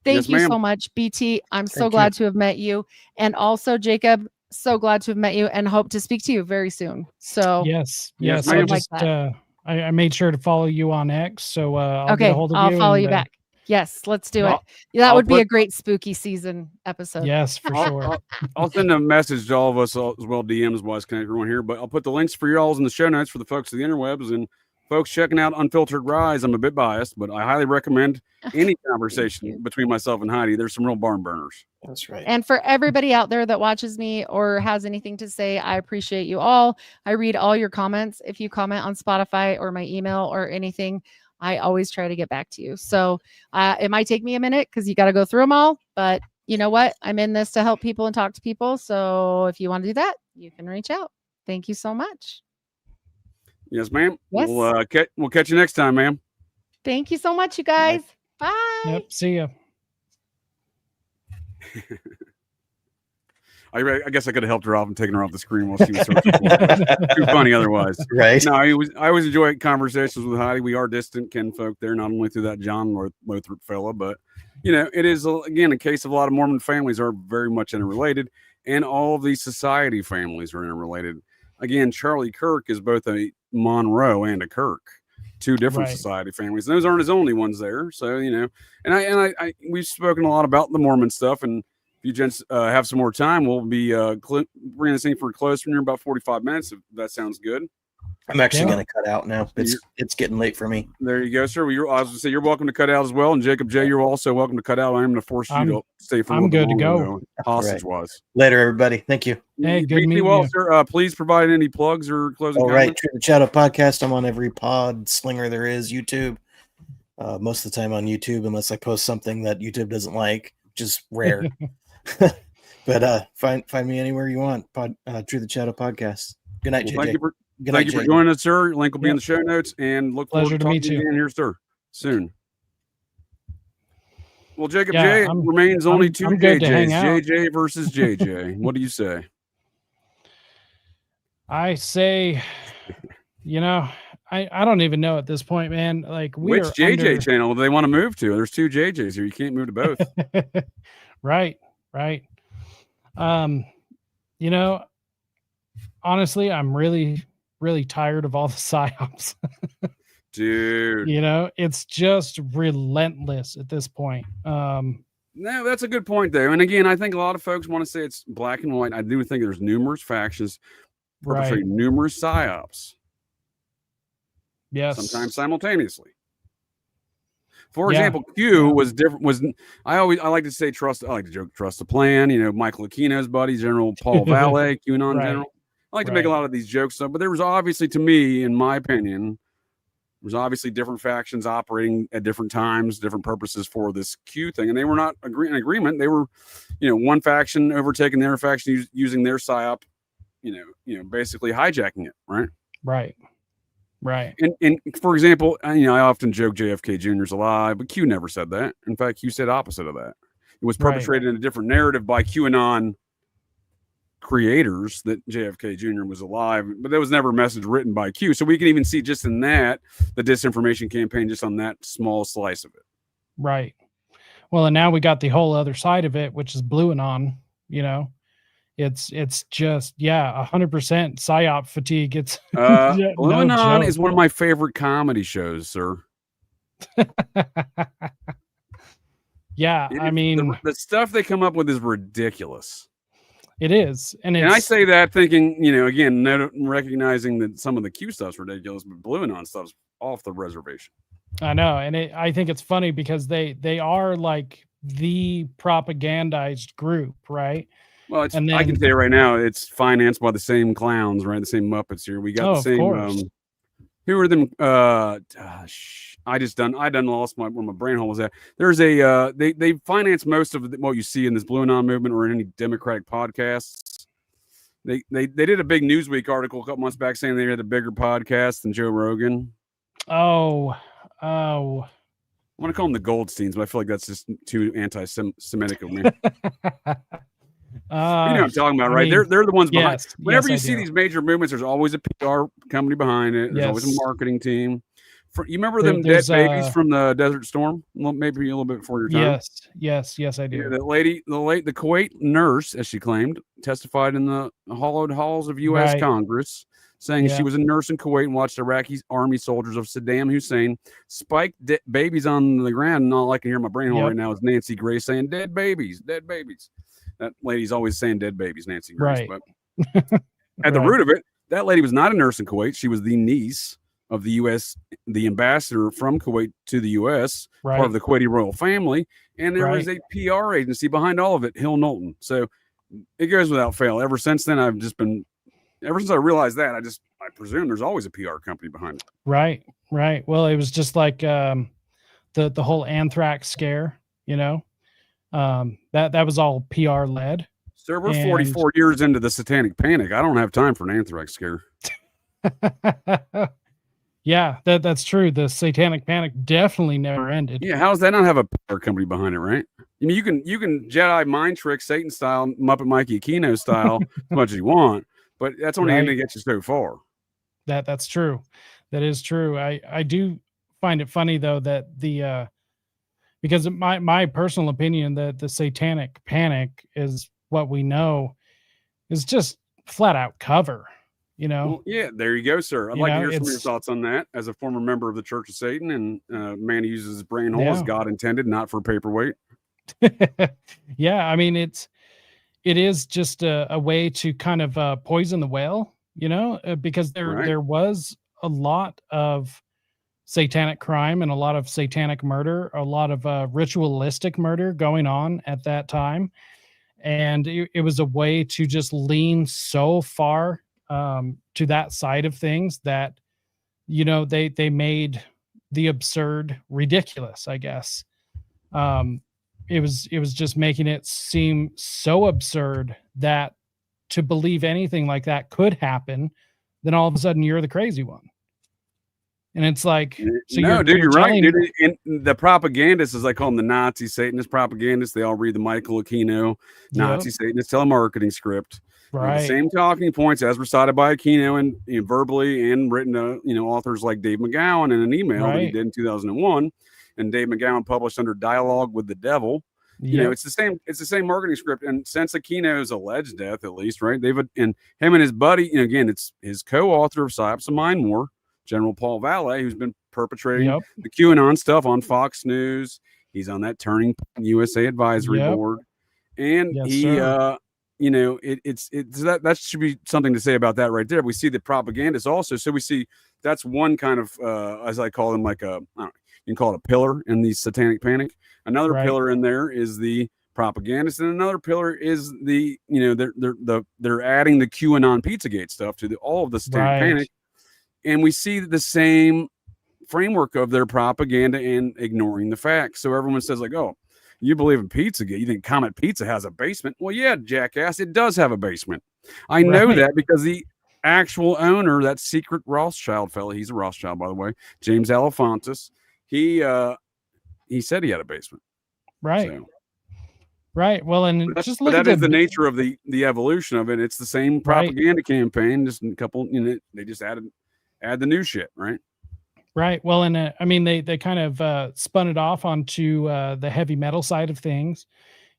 Thank Yes, you so ma'am. much, BT. I'm so Thank you. glad to have met you. And also, Jacob, so glad to have met you and hope to speak to you very soon. So, Yes. Yes, Yes. I ma'am. Like just that. I made sure to follow you on X, so I'll get okay, a hold of I'll you. follow and, you back. Yes, let's do I'll- it. That I'll would be a put- great spooky season episode. Yes, for sure. I'll send a message to all of us as well, DMs wise connect everyone here, but I'll put the links for you all in the show notes for the folks of the interwebs and folks checking out Unfiltered Rise. I'm a bit biased, but I highly recommend any conversation between myself and Heidi. There's some real barn burners. That's right. And for everybody out there that watches me or has anything to say, I appreciate you all. I read all your comments. If you comment on Spotify or my email or anything, I always try to get back to you. So it might take me a minute because you got to go through them all. But you know what? I'm in this to help people and talk to people. So if you want to do that, you can reach out. Thank you so much. Yes, ma'am. Yes. We'll catch you next time, ma'am. Thank you so much, you guys. Bye. Yep. See ya. I guess I could have helped her off and taken her off the screen while she was searching for it. Too funny otherwise. Right. No, I always enjoy conversations with Heidi. We are distant kinfolk there, not only through that John Lothrop fella, but it is again a case of a lot of Mormon families are very much interrelated, and all of these society families are interrelated. Again, Charlie Kirk is both a Monroe and a Kirk, two different society families. And those aren't his only ones there. So and we've spoken a lot about the Mormon stuff, and if you gents have some more time, we'll be bringing this thing for a close from here in about 45 minutes, if that sounds good. I'm actually going to cut out now. It's getting late for me. There you go, sir. Well, I was going to say you're welcome to cut out as well, and Jacob J, you're also welcome to cut out. I'm going to force you to stay for a little bit longer. I'm good to go. Hostage wise. Later, everybody. Thank you. Hey, good BT Wallace, sir. Please provide any plugs or closing comments. All right, True the Shadow podcast. I'm on every pod slinger there is. YouTube. Most of the time on YouTube, unless I post something that YouTube doesn't like, which is rare. But find me anywhere you want. True the Shadow podcast. Good night, JJ. Thank you for joining us, sir. Link will be in the show notes, and look forward to talking to you again here, sir, soon. Well, Jacob J remains only two JJs. JJ versus JJ. What do you say? I say, I don't even know at this point, man. Like, which JJ channel do they want to move to? There's two JJs here. You can't move to both. Right. Honestly, I'm really, really tired of all the psyops. Dude. It's just relentless at this point. No, that's a good point, though. And again, I think a lot of folks want to say it's black and white. I do think there's numerous factions perpetrating numerous psyops. Yes. Sometimes simultaneously. For example, Q was different. I like to say trust. I like to joke, trust the plan. Michael Aquino's buddy, General Paul Valle, QAnon General. I like to make a lot of these jokes, but there was obviously, to me, in my opinion, there's obviously different factions operating at different times, different purposes for this Q thing, and they were not in agreement. They were, one faction overtaking their faction using their psyop, basically hijacking it, right? Right. And for example, I often joke JFK Jr. is a lie, but Q never said that. In fact, Q said opposite of that. It was perpetrated in a different narrative by QAnon creators that JFK Jr. was alive, but there was never a message written by Q. So we can even see just in that, the disinformation campaign, just on that small slice of it. Right. Well, and now we got the whole other side of it, which is Blue Anon, It's just 100% psyop fatigue. It's Blue Anon is one of my favorite comedy shows, sir. I mean, the stuff they come up with is ridiculous. It is, and I say that thinking, again, recognizing that some of the Q stuff's ridiculous, but Blue Anon stuff's off the reservation. I know, and I think it's funny because they are like the propagandized group, right? Well, I can tell you right now, it's financed by the same clowns, right? The same Muppets here. We got the same. Who are them? I done lost where my brain hole was at. There's they finance most of what you see in this Blue Anon movement or in any Democratic podcasts. They did a big Newsweek article a couple months back saying they had a bigger podcast than Joe Rogan. Oh. I want to call them the Goldsteins, but I feel like that's just too anti-Semitic of me. You know what I'm talking about, right? They're the ones behind. Whenever you see these major movements, there's always a PR company behind it. There's always a marketing team. You remember them dead babies from the Desert Storm? Well, maybe a little bit before your time. Yes, I do. The lady, the Kuwait nurse, as she claimed, testified in the hallowed halls of U.S. Congress, saying she was a nurse in Kuwait and watched Iraqi army soldiers of Saddam Hussein spike babies on the ground. And all I can hear in my brain hole right now is Nancy Grace saying, "Dead babies, dead babies." That lady's always saying dead babies, Nancy Grace. But at the root of it, that lady was not a nurse in Kuwait. She was the niece of the ambassador from Kuwait to the U.S., part of the Kuwaiti royal family. And there was a PR agency behind all of it, Hill Knowlton. So it goes without fail. Ever since then, ever since I realized that, I presume there's always a PR company behind it. Right. Well, it was just like the whole anthrax scare, that was all PR led. Sir, we're 44 years into the Satanic Panic. I don't have time for an anthrax scare. Yeah, that's true. The Satanic Panic definitely never ended. Yeah, how does that not have a power company behind it, right? I mean, you can Jedi mind trick Satan style, Muppet Mikey Aquino style as much as you want, but that's only going to Right. get you so far. That's true. That is true. I do find it funny though that the because my personal opinion that the Satanic Panic is what we know is just flat out cover. You know, Well, yeah, there you go, sir. I'd You like to know, hear some of your it's- thoughts on that as a former member of the Church of Satan and man who uses his brain hole as Yeah. God intended, not for paperweight. yeah, I mean it is just a way to kind of poison the well, you know, because Right. there was a lot of satanic crime and a lot of satanic murder, a lot of ritualistic murder going on at that time, and it was a way to just lean so far to that side of things that they made the absurd ridiculous, I guess. It was just making it seem so absurd that to believe anything like that could happen, then all of a sudden you're the crazy one. And it's like, so no, dude, you're right, telling- dude. And the propagandists, as I call them, the Nazi Satanist propagandists, they all read the Michael Aquino Nazi Satanist telemarketing script. The right, same talking points as recited by Aquino and verbally and written to authors like Dave McGowan in an email that he Right. did in 2001, and Dave McGowan published under Dialogue with the Devil. Yep. It's the same marketing script. And since Aquino's alleged death, at least, right? And him and his buddy, again, it's his co-author of Psyops of Mind War, General Paul Valle, who's been perpetrating Yep. the QAnon stuff on Fox News. He's on that Turning Point USA advisory Yep. board, and Yes, he, sir. that should be something to say about that right there. We see the propagandists also. So we see that's one kind of, as I call them, like you can call it a pillar in the Satanic Panic. Another Right. pillar in there is the propagandist, and another pillar is the they're adding the QAnon Pizzagate stuff to all of the Satanic Right. Panic. And we see the same framework of their propaganda and ignoring the facts. So everyone says like, oh, you believe in Pizzagate. You think Comet Pizza has a basement? Well, yeah, jackass, it does have a basement. I know Right. that because the actual owner, that secret Rothschild fella, he's a Rothschild, by the way, James Alefantis, he said he had a basement. Right. So, Right. Well, and but just look at that is the nature of the evolution of it. It's the same Right. propaganda campaign, just a couple, they just add the new shit, right? Right. Well, and I mean, they kind of spun it off onto the heavy metal side of things.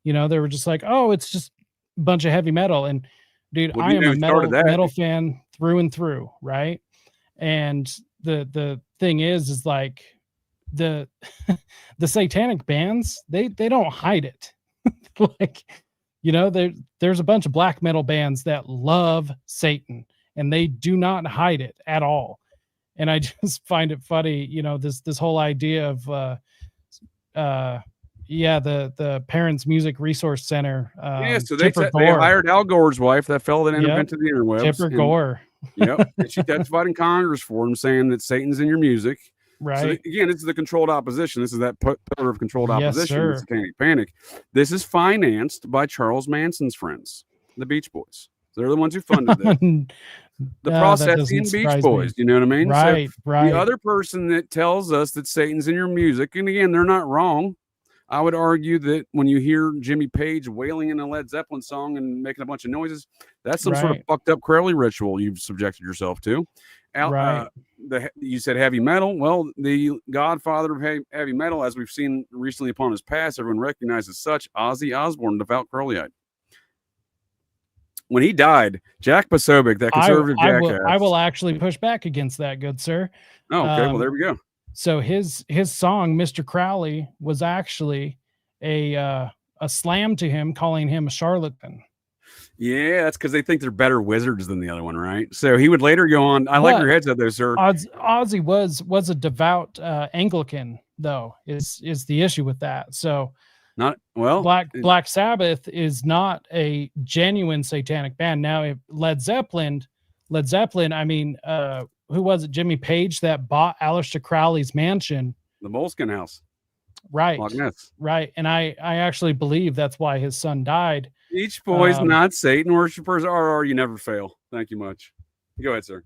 They were just like, oh, it's just a bunch of heavy metal. And dude, Well, I am a started that. metal fan through and through. Right. And the thing is like the the satanic bands, they don't hide it. Like, there's a bunch of black metal bands that love Satan and they do not hide it at all. And I just find it funny, this whole idea of the Parents Music Resource Center. So they hired Al Gore's wife, that fellow that invented the interwebs. Tipper Gore. Yep. And she testified in Congress for him, saying that Satan's in your music. Right. So again, this is the controlled opposition. This is that pillar of controlled Yes, opposition, sir. the Satanic Panic. This is financed by Charles Manson's friends, the Beach Boys. They're the ones who funded this. The processing Beach Boys, you know what I mean? Right, so right. The other person that tells us that Satan's in your music, and again, they're not wrong. I would argue that when you hear Jimmy Page wailing in a Led Zeppelin song and making a bunch of noises, that's some sort of Right. fucked up Crowley ritual you've subjected yourself to. Right. You said heavy metal. Well, the godfather of heavy metal, as we've seen recently upon his pass, everyone recognizes such, Ozzy Osbourne, devout Crowleyite. When he died, Jack Posobiec, that conservative jackass. I will actually push back against that, good sir. Oh, okay. Well, there we go. So his song, Mr. Crowley, was actually a slam to him, calling him a charlatan. Yeah, that's because they think they're better wizards than the other one, right? So he would later go on. I like your heads up there, sir. Ozzy was a devout Anglican, though, is the issue with that. So not well. Black Sabbath is not a genuine satanic band. Now, if Led Zeppelin, I mean, who was it? Jimmy Page that bought Aleister Crowley's mansion, the Moleskine house, right? Right, and I actually believe that's why his son died. Beach Boys, not Satan worshippers. RR, you never fail. Thank you much. Go ahead, sir.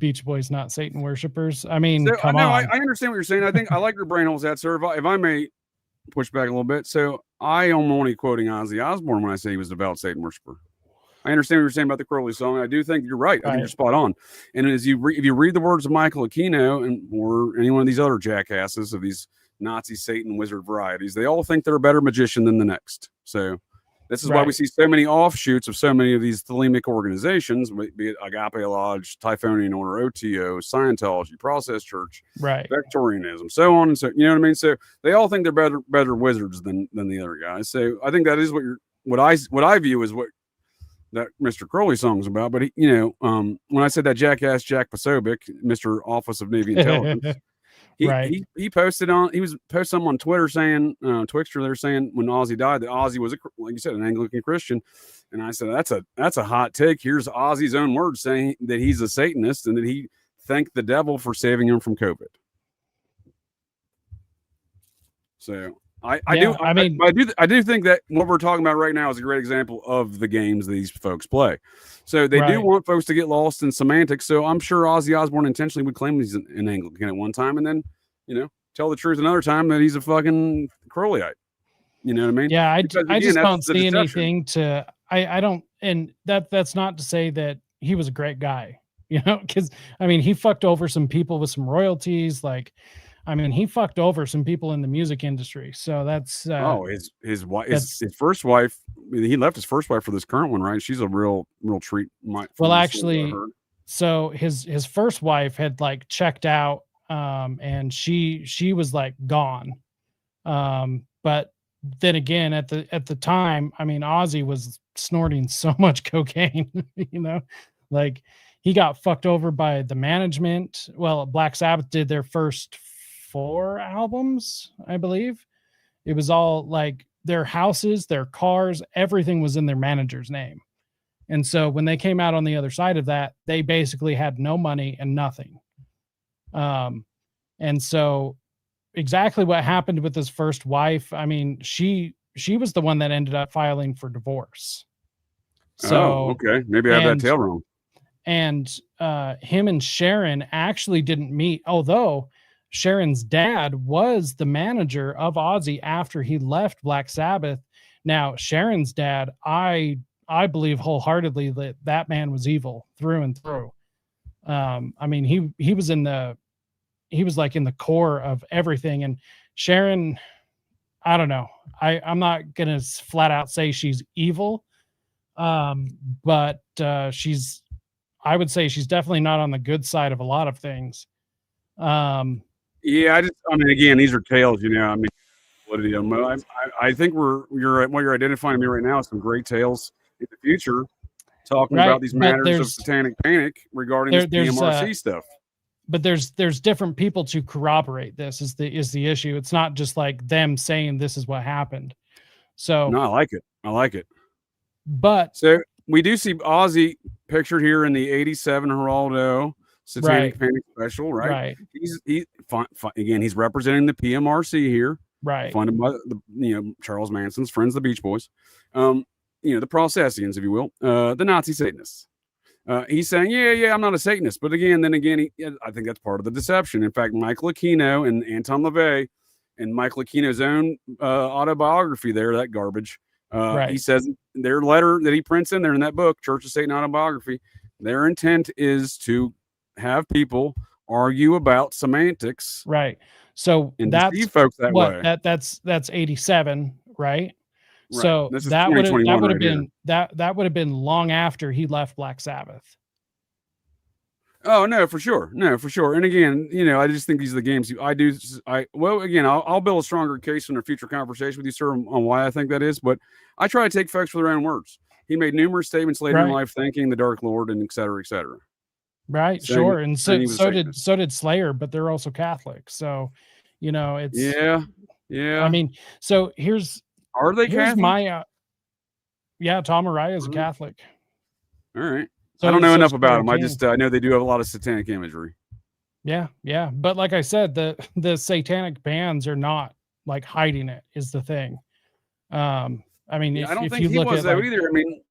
Beach Boys not Satan worshipers. I mean, So, come no, on. I understand what you're saying. I think I like your brain holes that, sir. If I may push back a little bit. So I am only quoting Ozzy Osbourne when I say he was a devout Satan worshiper. I understand what you're saying about the Crowley song. I do think you're right. I think you're spot on. And as if you read the words of Michael Aquino or any one of these other jackasses of these Nazi Satan wizard varieties, they all think they're a better magician than the next. So this is why we see so many offshoots of so many of these Thelemic organizations, be it Agape Lodge, Typhonian Order, OTO, Scientology, Process Church, Victorianism, so on and so. You know what I mean? So they all think they're better wizards than the other guys. So I think that is what I view as what that Mr. Crowley song's about. But when I said that jackass Jack Posobiec, Mr. Office of Navy Intelligence. He posted something on Twitter saying, Twixter, they're saying when Ozzy died that Ozzy was like you said, an Anglican Christian. And I said, that's a hot take. Here's Ozzy's own words saying that he's a Satanist and that he thanked the devil for saving him from COVID. So I do think that what we're talking about right now is a great example of the games these folks play. So they do want folks to get lost in semantics. So I'm sure Ozzy Osbourne intentionally would claim he's an Anglican at one time and then, tell the truth another time that he's a fucking Crowleyite. You know what I mean? Yeah, I just don't see anything to I don't, and that's not to say that he was a great guy, because I mean he fucked over some people with some royalties, he fucked over some people in the music industry. So that's his wife, his first wife. He left his first wife for this current one, right? She's a real treat. Well, actually, so his first wife had checked out, and she was gone. But then again, at the time, I mean, Ozzy was snorting so much cocaine, he got fucked over by the management. Well, Black Sabbath did their first 4 albums, I believe. It was all their houses, their cars, everything was in their manager's name. And so when they came out on the other side of that, they basically had no money and nothing. And so exactly what happened with his first wife, I mean, she was the one that ended up filing for divorce. So okay, maybe I have that tale wrong. And him and Sharon actually didn't meet, although Sharon's dad was the manager of Ozzy after he left Black Sabbath. Now, Sharon's dad, I believe wholeheartedly that man was evil through and through. I mean, he was in the core of everything. And Sharon, I don't know. I'm not gonna flat out say she's evil, but I would say she's definitely not on the good side of a lot of things. Yeah, again, these are tales, I mean, I think what you're identifying to me right now is some great tales in the future, talking about these matters of satanic panic regarding this PMRC stuff. But there's different people to corroborate this is the issue. It's not just them saying this is what happened. So no, I like it. But so we do see Ozzy pictured here in the 87 Geraldo Satanic Panic special, right? He's representing the PMRC here, right? Funded by Charles Manson's friends, the Beach Boys, the Processians, if you will, the Nazi Satanists. He's saying, yeah, I'm not a Satanist, but I think that's part of the deception. In fact, Michael Aquino and Anton LaVey, and Michael Aquino's own autobiography there, that garbage. He says their letter that he prints in there in that book, Church of Satan Autobiography, their intent is to have people argue about semantics, right? So and that's deceive folks that way. That's 87, right? So this is that would have been long after he left Black Sabbath. Oh no, for sure. And again, I just think these are the games I'll build a stronger case in a future conversation with you, sir, on why I think that is. But I try to take folks for their own words. He made numerous statements later in life thanking the Dark Lord and et cetera, et cetera. Right, sure. And so did Slayer, but they're also Catholic. So, it's yeah. I mean, so are they Catholic? My Tom Araya is a Catholic. All right. So I don't know enough about them. I know they do have a lot of satanic imagery. Yeah. But like I said, the satanic bands are not hiding it is the thing. I mean, I don't think he was though either. I mean,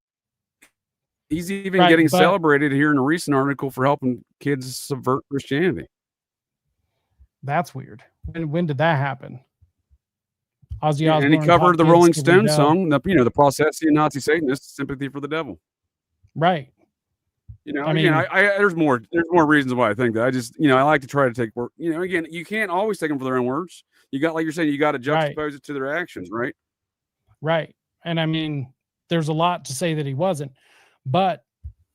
He's even Right, getting but- celebrated here in a recent article for helping kids subvert Christianity. That's weird. When did that happen? Ozzy Yeah, and he Osbourne covered the taught kids Rolling to Stones rebel. song, the Processian Nazi Satanist, "Sympathy for the Devil." Right. I Again, mean- there's more reasons why I think that. I just, I like to try to take work. Again, you can't always take them for their own words. You got, like you're saying, you got to juxtapose it to their actions, right? Right. And I mean, there's a lot to say that he wasn't, but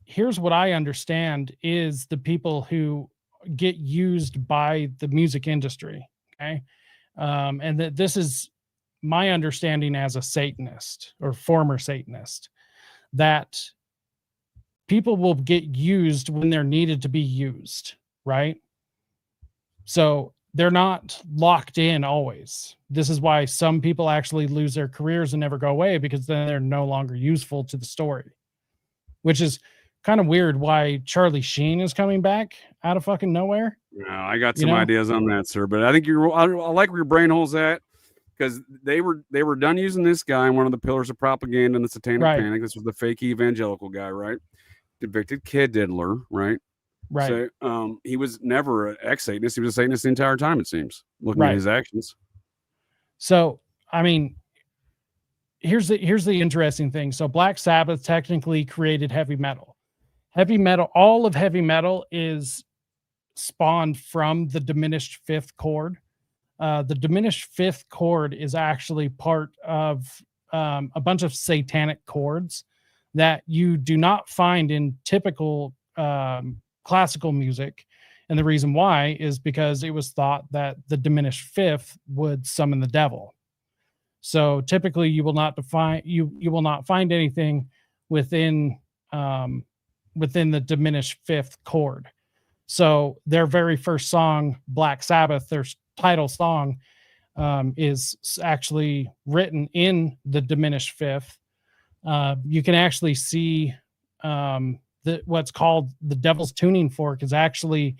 here's what I understand is the people who get used by the music industry. Okay. And that this is my understanding as a Satanist or former Satanist, that people will get used when they're needed to be used. Right. So they're not locked in always. This is why some people actually lose their careers and never go away, because then they're no longer useful to the story, which is kind of weird why Charlie Sheen is coming back out of fucking nowhere. No, I got some ideas on that, sir, but I think I like where your brain hole's at, because they were done using this guy in one of the pillars of propaganda in the Satanic Panic. This was the fake evangelical guy, right? Convicted kid diddler, right? Right. So he was never an ex-Satanist. He was a Satanist the entire time, it seems, looking at his actions. So, I mean, here's the interesting thing. So Black Sabbath technically created heavy metal. Heavy metal, all of heavy metal is spawned from the diminished fifth chord. The diminished fifth chord is actually part of a bunch of satanic chords that you do not find in typical classical music. And the reason why is because it was thought that the diminished fifth would summon the devil. So typically you will not find anything within the diminished fifth chord. So their very first song, Black Sabbath, their title song, is actually written in the diminished fifth. You can actually see what's called the Devil's Tuning Fork is actually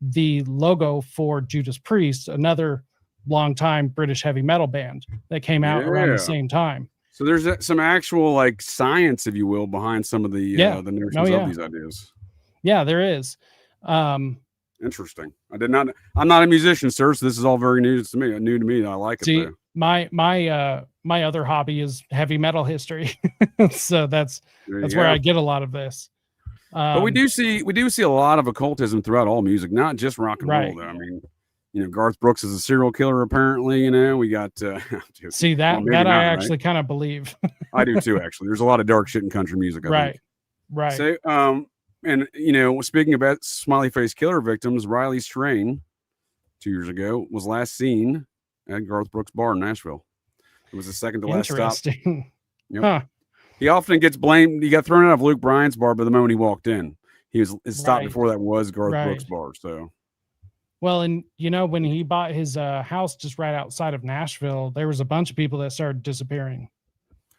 the logo for Judas Priest, another longtime British heavy metal band that came out around the same time. So there's some actual like science, if you will, behind some of the notions of these ideas. Yeah, there is. Interesting. I'm not a musician, sir, so this is all very new to me. I like See, it. My other hobby is heavy metal history. So that's where I get a lot of this. But we do see a lot of occultism throughout all music, not just rock and roll, though. I mean, Garth Brooks is a serial killer, apparently. We got see that I actually kind of believe. I do too, actually. There's a lot of dark shit in country music, I think. Right. So and speaking about smiley face killer victims, Riley Strain 2 years ago was last seen at Garth Brooks bar in Nashville. It was the second to last stop. Yep. Huh. He often gets blamed. He got thrown out of Luke Bryan's bar, but the moment he walked in, his stop before that was Garth Brooks' bar. So, well, and when he bought his house just right outside of Nashville, there was a bunch of people that started disappearing.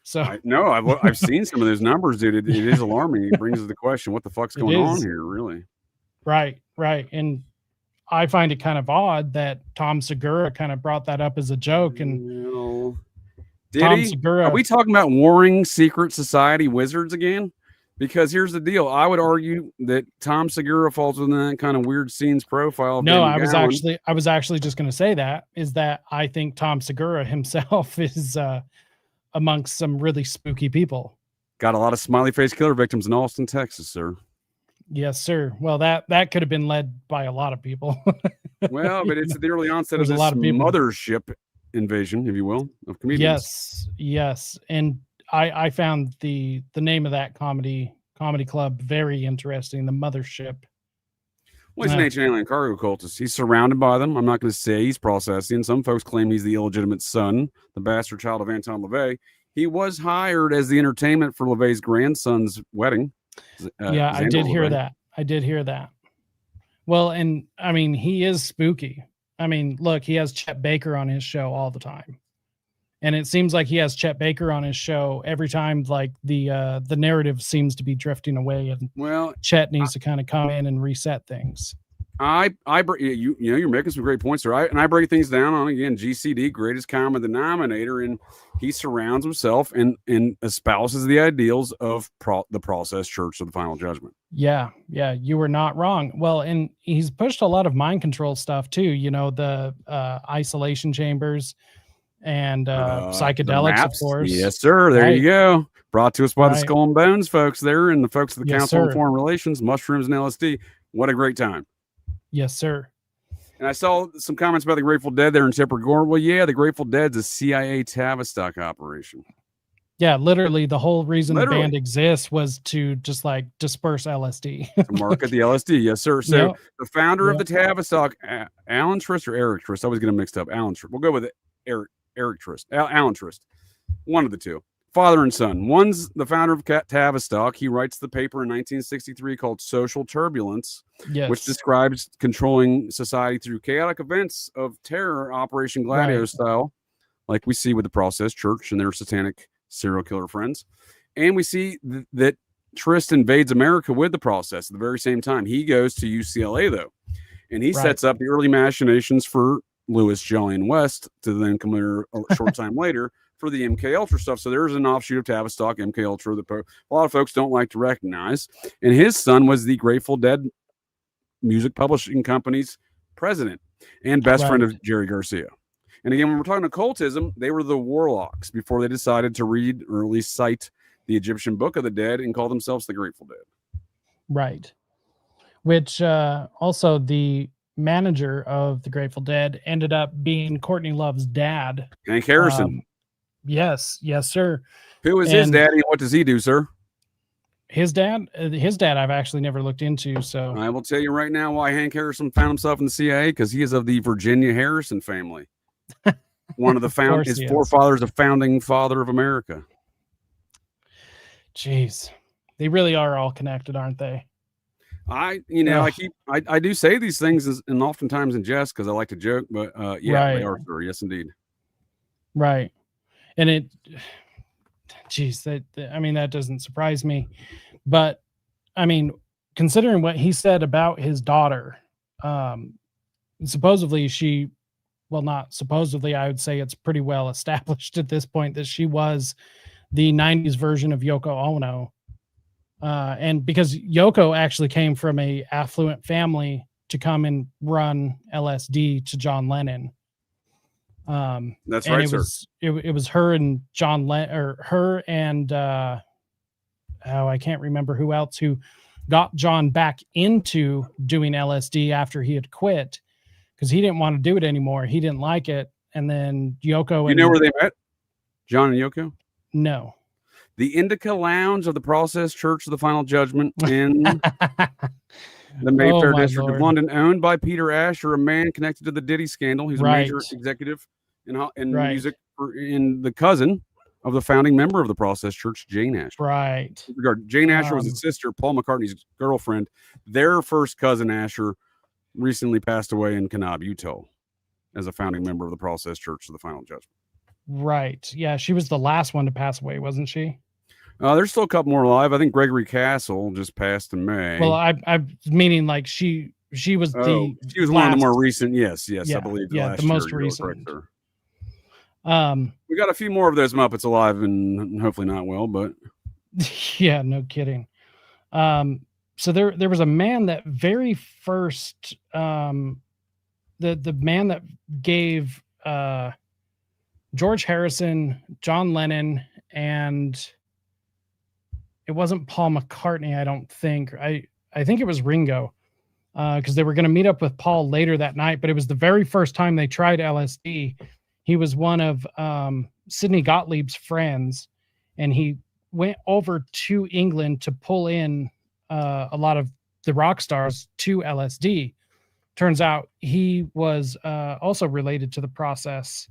So I've seen some of those numbers, dude. It is alarming. It brings us the question: what the fuck's going on here, really? Right. And I find it kind of odd that Tom Segura kind of brought that up as a joke. And did he? Segura, are we talking about warring secret society wizards again? Because here's the deal. I would argue that Tom Segura falls within that kind of weird scenes profile. No, I was actually just going to say that I think Tom Segura himself is amongst some really spooky people. Got a lot of smiley face killer victims in Austin, Texas, sir. Yes, sir. Well, that could have been led by a lot of people. Well, but it's the early onset of this mothership invasion, if you will, of comedians. Yes. And I found the name of that comedy club very interesting. The Mothership. Well, he's an ancient alien cargo cultist. He's surrounded by them. I'm not going to say he's processing. Some folks claim he's the illegitimate son, the bastard child of Anton LaVey. He was hired as the entertainment for LaVey's grandson's wedding. I did hear that. Well, and I mean, he is spooky. I mean, look, he has Chet Baker on his show all the time. And it seems like he has Chet Baker on his show every time, like the narrative seems to be drifting away, and Chet needs to kind of come in and reset things. You're making some great points there. I break things down on, again, GCD, greatest common denominator, and he surrounds himself and espouses the ideals of the process church of the final judgment. Yeah, you were not wrong. Well, and he's pushed a lot of mind control stuff too. You know, the isolation chambers and psychedelics, of course. Yes, sir. There you go. Brought to us by the Skull and Bones folks there, and the folks of the Council on Foreign Relations, mushrooms and LSD. What a great time. Yes, sir. And I saw some comments about the Grateful Dead there in Shepherd Gore. Well, yeah, the Grateful Dead's a CIA Tavistock operation. Yeah, literally the whole reason the band exists was to just like disperse LSD. To market the LSD, yes, sir. So the founder of the Tavistock, Alan Trist or Eric Trist, I always get them mixed up. Alan Trist. We'll go with it. Eric Trist. Alan Trist. One of the two. Father and son. One's the founder of Tavistock. He writes the paper in 1963 called Social Turbulence, which describes controlling society through chaotic events of terror, Operation Gladio style, like we see with the Process Church and their satanic serial killer friends. And we see that Trist invades America with the Process at the very same time. He goes to UCLA, though, and he sets up the early machinations for Lewis, Jolly, and West to then come here a short time later for the MK Ultra stuff. So there's an offshoot of Tavistock, MK Ultra, that a lot of folks don't like to recognize. And his son was the Grateful Dead Music Publishing Company's president and best friend of Jerry Garcia. And again, when we're talking occultism, they were the warlocks before they decided to read or at least cite the Egyptian Book of the Dead and call themselves the Grateful Dead. Right. Which also the manager of the Grateful Dead ended up being Courtney Love's dad. Hank Harrison. Yes, sir. Who is his daddy and what does he do, sir? His dad I've actually never looked into. So I will tell you right now why Hank Harrison found himself in the CIA, because he is of the Virginia Harrison family. One of the his forefathers, a founding father of America. Jeez. They really are all connected, aren't they? I do say these things and oftentimes in jest because I like to joke, but they are, sir. Yes, indeed. Right. And that doesn't surprise me. But I mean, considering what he said about his daughter, supposedly not supposedly, I would say it's pretty well established at this point that she was the 90s version of Yoko Ono. And because Yoko actually came from a affluent family to come and run LSD to John Lennon. That's right, sir. It was her and John Lennon, or her and I can't remember who else, who got John back into doing LSD after he had quit because he didn't want to do it anymore. He didn't like it. And then Yoko. You know where they met? John and Yoko? No. The Indica Lounge of the Process Church of the Final Judgment in the Mayfair district of London, owned by Peter Asher, a man connected to the Diddy scandal. He's a major executive in music, in the cousin of the founding member of the Process Church, Jane Asher. Right. Jane Asher was his sister, Paul McCartney's girlfriend. Their first cousin, Asher, recently passed away in Kanab, Utah, as a founding member of the Process Church of the Final Judgment. Right. Yeah, she was the last one to pass away, wasn't she? There's still a couple more alive. I think Gregory Castle just passed in May. Well, I'm meaning like she was she was last, one of the more recent. Yes, I believe. The most recent. We got a few more of those Muppets alive, and hopefully not well, but yeah, no kidding. So there was a man that very first, the man that gave George Harrison, John Lennon, and it wasn't Paul McCartney, I don't think. I think it was Ringo, because they were going to meet up with Paul later that night, but it was the very first time they tried LSD. He was one of Sidney Gottlieb's friends, and he went over to England to pull in a lot of the rock stars to LSD. Turns out he was also related to the Process.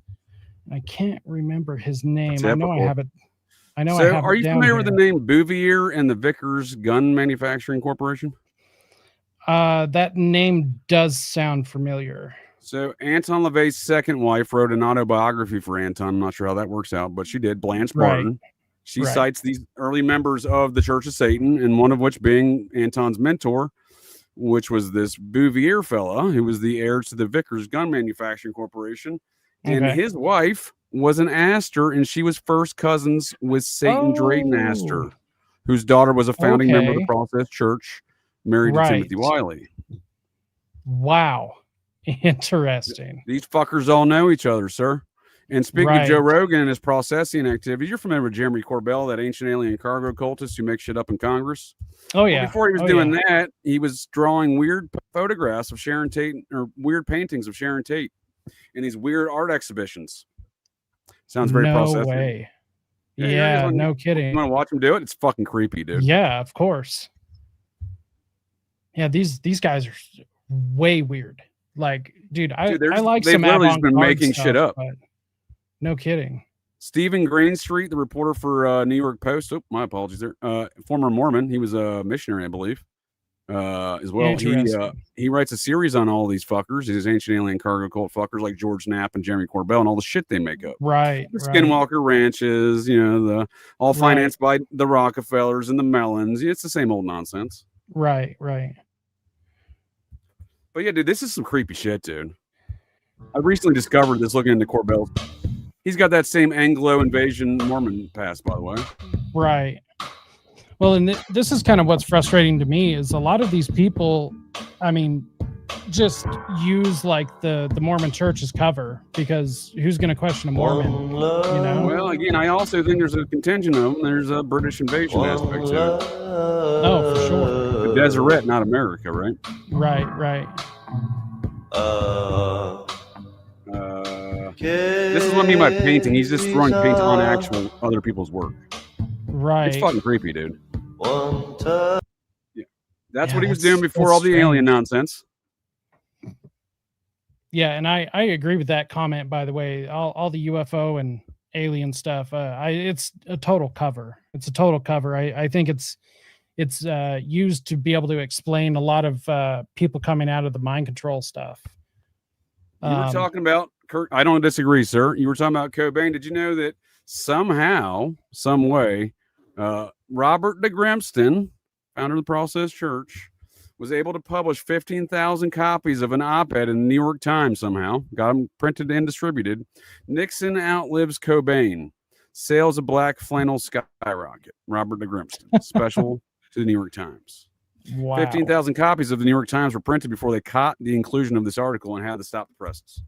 I can't remember his name. Typical. I know I have it. Are you familiar with the name Bouvier and the Vickers Gun Manufacturing Corporation? That name does sound familiar. So Anton LaVey's second wife wrote an autobiography for Anton. I'm not sure how that works out, but she did. Blanche Barton. She cites these early members of the Church of Satan, and one of which being Anton's mentor, which was this Bouvier fella who was the heir to the Vickers Gun Manufacturing Corporation. And Okay. his wife was an Astor, and she was first cousins with Satan Drayton Astor, Oh. whose daughter was a founding member of the Okay. Process Church, married to Timothy Right. Wiley. Wow. Interesting. These fuckers all know each other, sir. And speaking of Joe Right. Rogan and his Processian activities, you're familiar with Jeremy Corbell, that ancient alien cargo cultist who makes shit up in Congress? Oh, Well, yeah. before he was Oh, doing yeah. that, he was drawing weird photographs of Sharon Tate, or weird paintings of Sharon Tate in these weird art exhibitions. Sounds very No Processian. way. Yeah, Yeah, no you kidding. want to watch him do it? It's fucking creepy, dude. Yeah, of course. Yeah, these guys are way weird. Like, dude, I like they've some literally just been avant-garde making shit stuff, up. but no kidding. Stephen Greenstreet, the reporter for New York Post. Oh, my apologies there. Former Mormon. He was a missionary, I believe. As well. Interesting. He writes a series on all these fuckers, these ancient alien cargo cult fuckers like George Knapp and Jeremy Corbell and all the shit they make up. Right. The Right. Skinwalker ranches, all Right. financed by the Rockefellers and the Mellons. It's the same old nonsense. Right. Right. But yeah, dude, this is some creepy shit, dude. I recently discovered this looking into Corbell. He's got that same Anglo invasion Mormon past, by the way. Right. Well, and this is kind of what's frustrating to me is a lot of these people, I mean, just use like the Mormon church as cover, because who's going to question a Mormon? You know? Well, again, I also think there's a contingent of them. There's a British invasion aspect to it. Oh, for sure. The Deseret, not America, right? Right. Right. This is what I mean by painting. He's just throwing paint on actual other people's work. Right. It's fucking creepy, dude. Yeah. That's Yeah, what he was doing before that's all the alien strange. nonsense. Yeah, and I agree with that comment. By the way, all the UFO and alien stuff, it's a total cover. It's a total cover. I think it's used to be able to explain a lot of people coming out of the mind control stuff. You were talking about Kirk. I don't disagree, sir. You were talking about Cobain. Did you know that somehow, some way, Robert de Grimston, founder of the Process Church, was able to publish 15,000 copies of an op-ed in the New York Times somehow, got them printed and distributed. Nixon outlives Cobain. Sales of black flannel skyrocket. Robert de Grimston. Special to the New York Times. Wow. 15,000 copies of the New York Times were printed before they caught the inclusion of this article and had to stop the presses.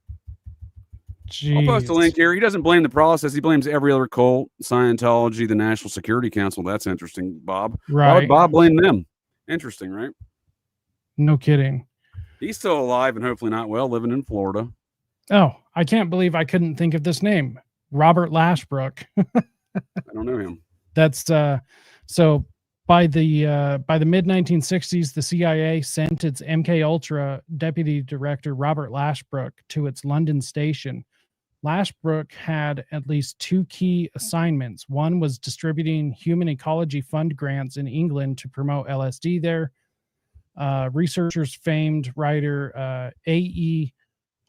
I'll post a link here. He doesn't blame the process. He blames every other cult, Scientology, the National Security Council. That's interesting, Bob. Right. Why would Bob blame them? Interesting, right? No kidding. He's still alive and hopefully not well, living in Florida. Oh, I can't believe I couldn't think of this name. Robert Lashbrook. I don't know him. That's so by the mid 1960s, the CIA sent its MK Ultra deputy director Robert Lashbrook to its London station. Lashbrook had at least two key assignments. One was distributing human ecology fund grants in England to promote LSD there. Researchers famed writer A.E.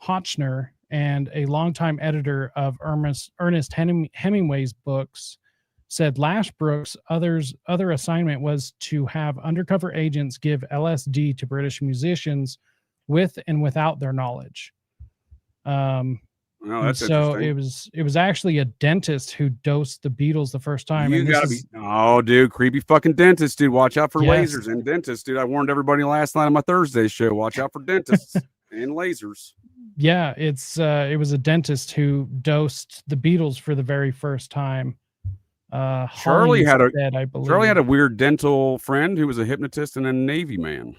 Hotchner and a longtime editor of Ernest Hemingway's books said Lashbrook's other assignment was to have undercover agents give LSD to British musicians with and without their knowledge. Oh, that's so interesting. it was actually a dentist who dosed the Beatles the first time. You gotta be. Oh, dude, creepy fucking dentist, dude. Watch out for Yes. lasers and dentists, dude. I warned everybody last night on my Thursday show. Watch out for dentists and lasers. Yeah, it was a dentist who dosed the Beatles for the very first time. Charlie had I believe. Charlie had a weird dental friend who was a hypnotist and a Navy man.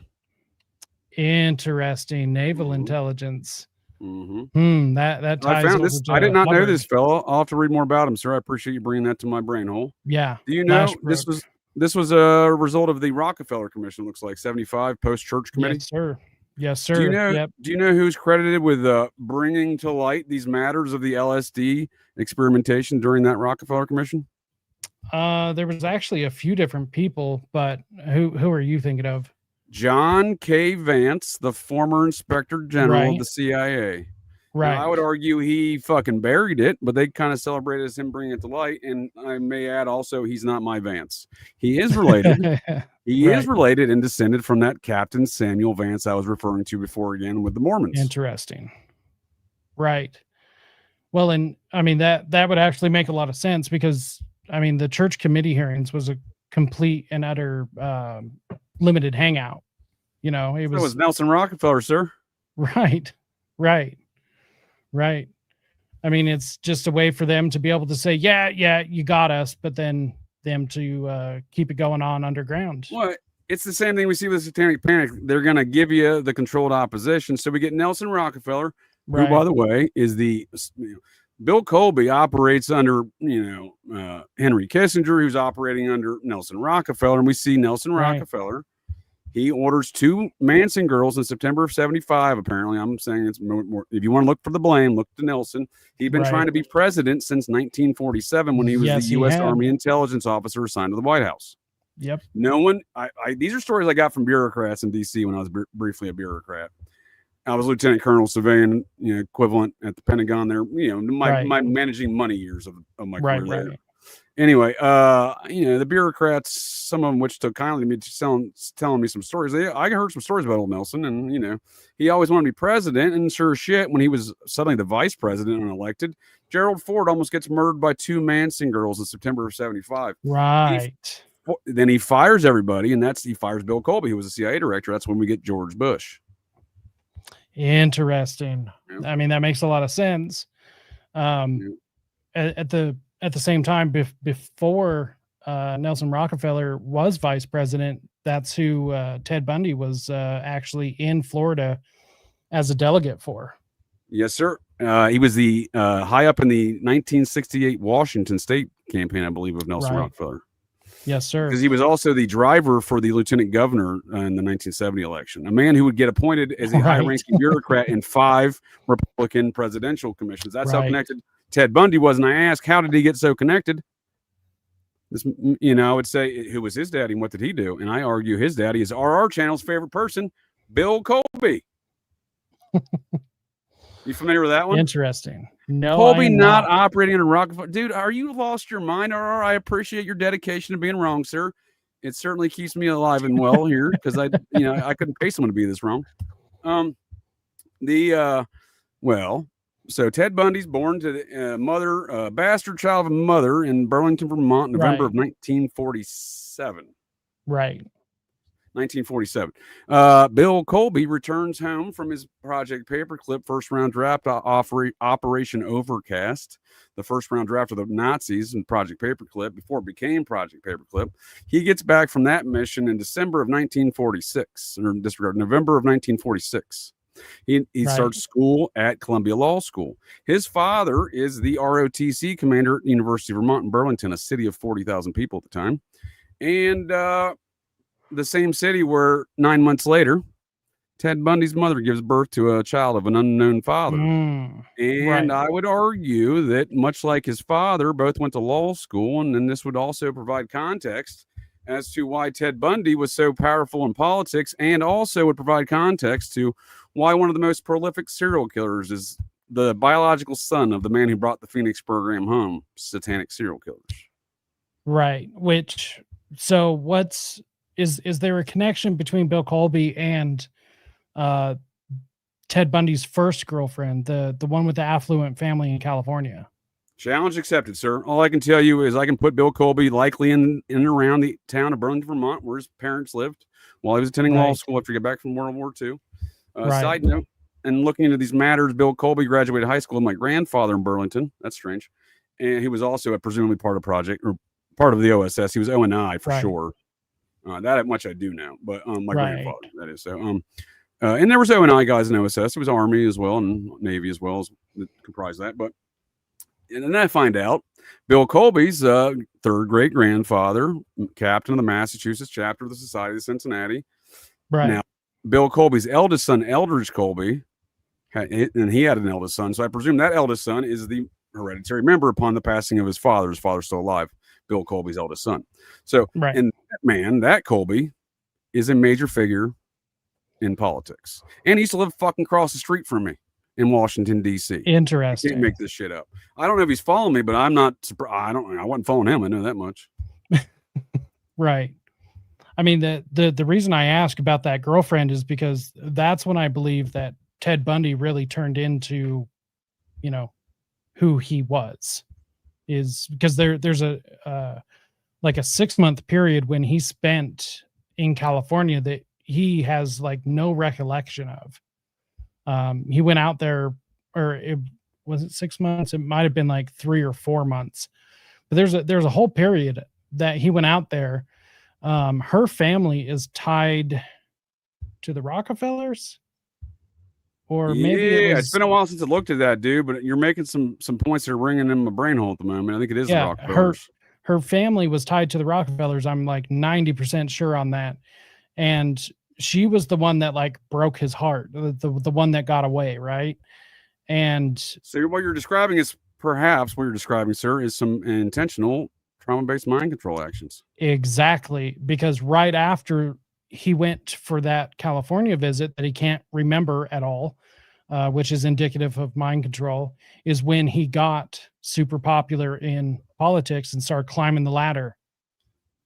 Interesting naval intelligence. Mm-hmm. That ties I found over this. to I did not know Hubbard. this fellow. I'll have to read more about him, sir. I appreciate you bringing that to my brain hole. Yeah. Do you know Lashbrook. this was a result of the Rockefeller Commission? Looks like 75 post church committee. Yes, sir. Yes, sir. Do you know? Yep. Do you know who's credited with bringing to light these matters of the LSD experimentation during that Rockefeller Commission? There was actually a few different people, but who are you thinking of? John K. Vance, the former Inspector General of Right. the CIA. Right. Now, I would argue he fucking buried it, but they kind of celebrated as him bringing it to light. And I may add also, he's not my Vance. He is related. He is related and descended from that Captain Samuel Vance I was referring to before again with the Mormons. Interesting. Right. Well, and I mean that would actually make a lot of sense because I mean the church committee hearings was a complete and utter limited hangout. You know, it was Nelson Rockefeller, sir. Right. I mean, it's just a way for them to be able to say, yeah, you got us, but then them to keep it going on underground. Well, it's the same thing we see with the Satanic Panic. They're going to give you the controlled opposition. So we get Nelson Rockefeller, who, by the way, is Bill Colby operates under, Henry Kissinger, who's operating under Nelson Rockefeller. And we see Nelson Rockefeller. He orders 2 Manson girls in September of 75, apparently. I'm saying it's more, if you want to look for the blame, look to Nelson. He'd been trying to be president since 1947 when he was the U.S. Army intelligence officer assigned to the White House. Yep. No one, these are stories I got from bureaucrats in D.C. when I was briefly a bureaucrat. I was lieutenant colonel, civilian, equivalent at the Pentagon there, my managing money years of my career there. Anyway, the bureaucrats, some of them which took kindly to me telling me some stories. I heard some stories about old Nelson, and he always wanted to be president. And sure as shit, when he was suddenly the vice president and elected, Gerald Ford almost gets murdered by 2 Manson girls in September of 75. Right. Then he fires everybody, and he fires Bill Colby, who was a CIA director. That's when we get George Bush. Interesting. Yeah. I mean, that makes a lot of sense. At the same time, before Nelson Rockefeller was vice president, that's who Ted Bundy was actually in Florida as a delegate for. Yes, sir. He was the high up in the 1968 Washington state campaign, I believe, of Nelson Rockefeller. Yes, sir. Because he was also the driver for the lieutenant governor in the 1970 election, a man who would get appointed as a high-ranking bureaucrat in 5 Republican presidential commissions. That's how connected Ted Bundy was. And I asked, how did he get so connected? I would say, who was his daddy and what did he do? And I argue his daddy is RR Channel's favorite person, Bill Colby. You familiar with that one? Interesting. No, Colby not operating under Rockefeller. Dude, are you lost your mind? RR, I appreciate your dedication to being wrong, sir. It certainly keeps me alive and well here because I couldn't pay someone to be this wrong. So Ted Bundy's born to the bastard child of a mother in Burlington, Vermont, November of 1947. Right. 1947. Bill Colby returns home from his Project Paperclip first round draft Operation Overcast, the first round draft of the Nazis in Project Paperclip before it became Project Paperclip. He gets back from that mission in December of 1946, or November of 1946. He starts school at Columbia Law School. His father is the ROTC commander at the University of Vermont in Burlington, a city of 40,000 people at the time. And the same city where 9 months later, Ted Bundy's mother gives birth to a child of an unknown father. I would argue that much like his father, both went to law school, and then this would also provide context as to why Ted Bundy was so powerful in politics, and also would provide context to why one of the most prolific serial killers is the biological son of the man who brought the Phoenix program home, Satanic serial killers. Right. Is there a connection between Bill Colby and Ted Bundy's first girlfriend, the one with the affluent family in California? Challenge accepted, sir. All I can tell you is I can put Bill Colby likely in and around the town of Burlington, Vermont, where his parents lived while he was attending law school after he got back from World War II. Side note, and looking into these matters, Bill Colby graduated high school with my grandfather in Burlington. That's strange. And he was also presumably part of the OSS. He was O&I for sure. That much I do know, but my grandfather, that is. So, and there was O&I guys in OSS. It was Army as well and Navy as well as comprised that. But and then I find out Bill Colby's third great grandfather, captain of the Massachusetts chapter of the Society of Cincinnati. Right now, Bill Colby's eldest son, Eldridge Colby, and he had an eldest son. So I presume that eldest son is the hereditary member upon the passing of his father. His father's still alive. Bill Colby's eldest son. So, and that Colby is a major figure in politics. And he used to live fucking across the street from me. in Washington, D.C. You Interesting. can't make this shit up. I don't know if he's following me, but I'm not surprised. I wasn't following him. I know that much. Right. I mean, the reason I ask about that girlfriend is because that's when I believe that Ted Bundy really turned into, you know, who he was, is because there's a like a 6-month period when he spent in California that he has like no recollection of. He went out there, or it wasn't 6 months. It might've been like 3 or 4 months, but there's a whole period that he went out there. Her family is tied to the Rockefellers, or maybe it's been a while since I looked at that, dude. But you're making some points that are ringing in my brain hole at the moment. I think it is the Rockefellers. Her family was tied to the Rockefellers. I'm like 90% sure on that, and she was the one that like broke his heart, the one that got away, right? And so what you're describing is perhaps what you're describing, sir, is some intentional trauma-based mind control actions. Exactly, because right after he went for that California visit that he can't remember at all, which is indicative of mind control, is when he got super popular in politics and started climbing the ladder.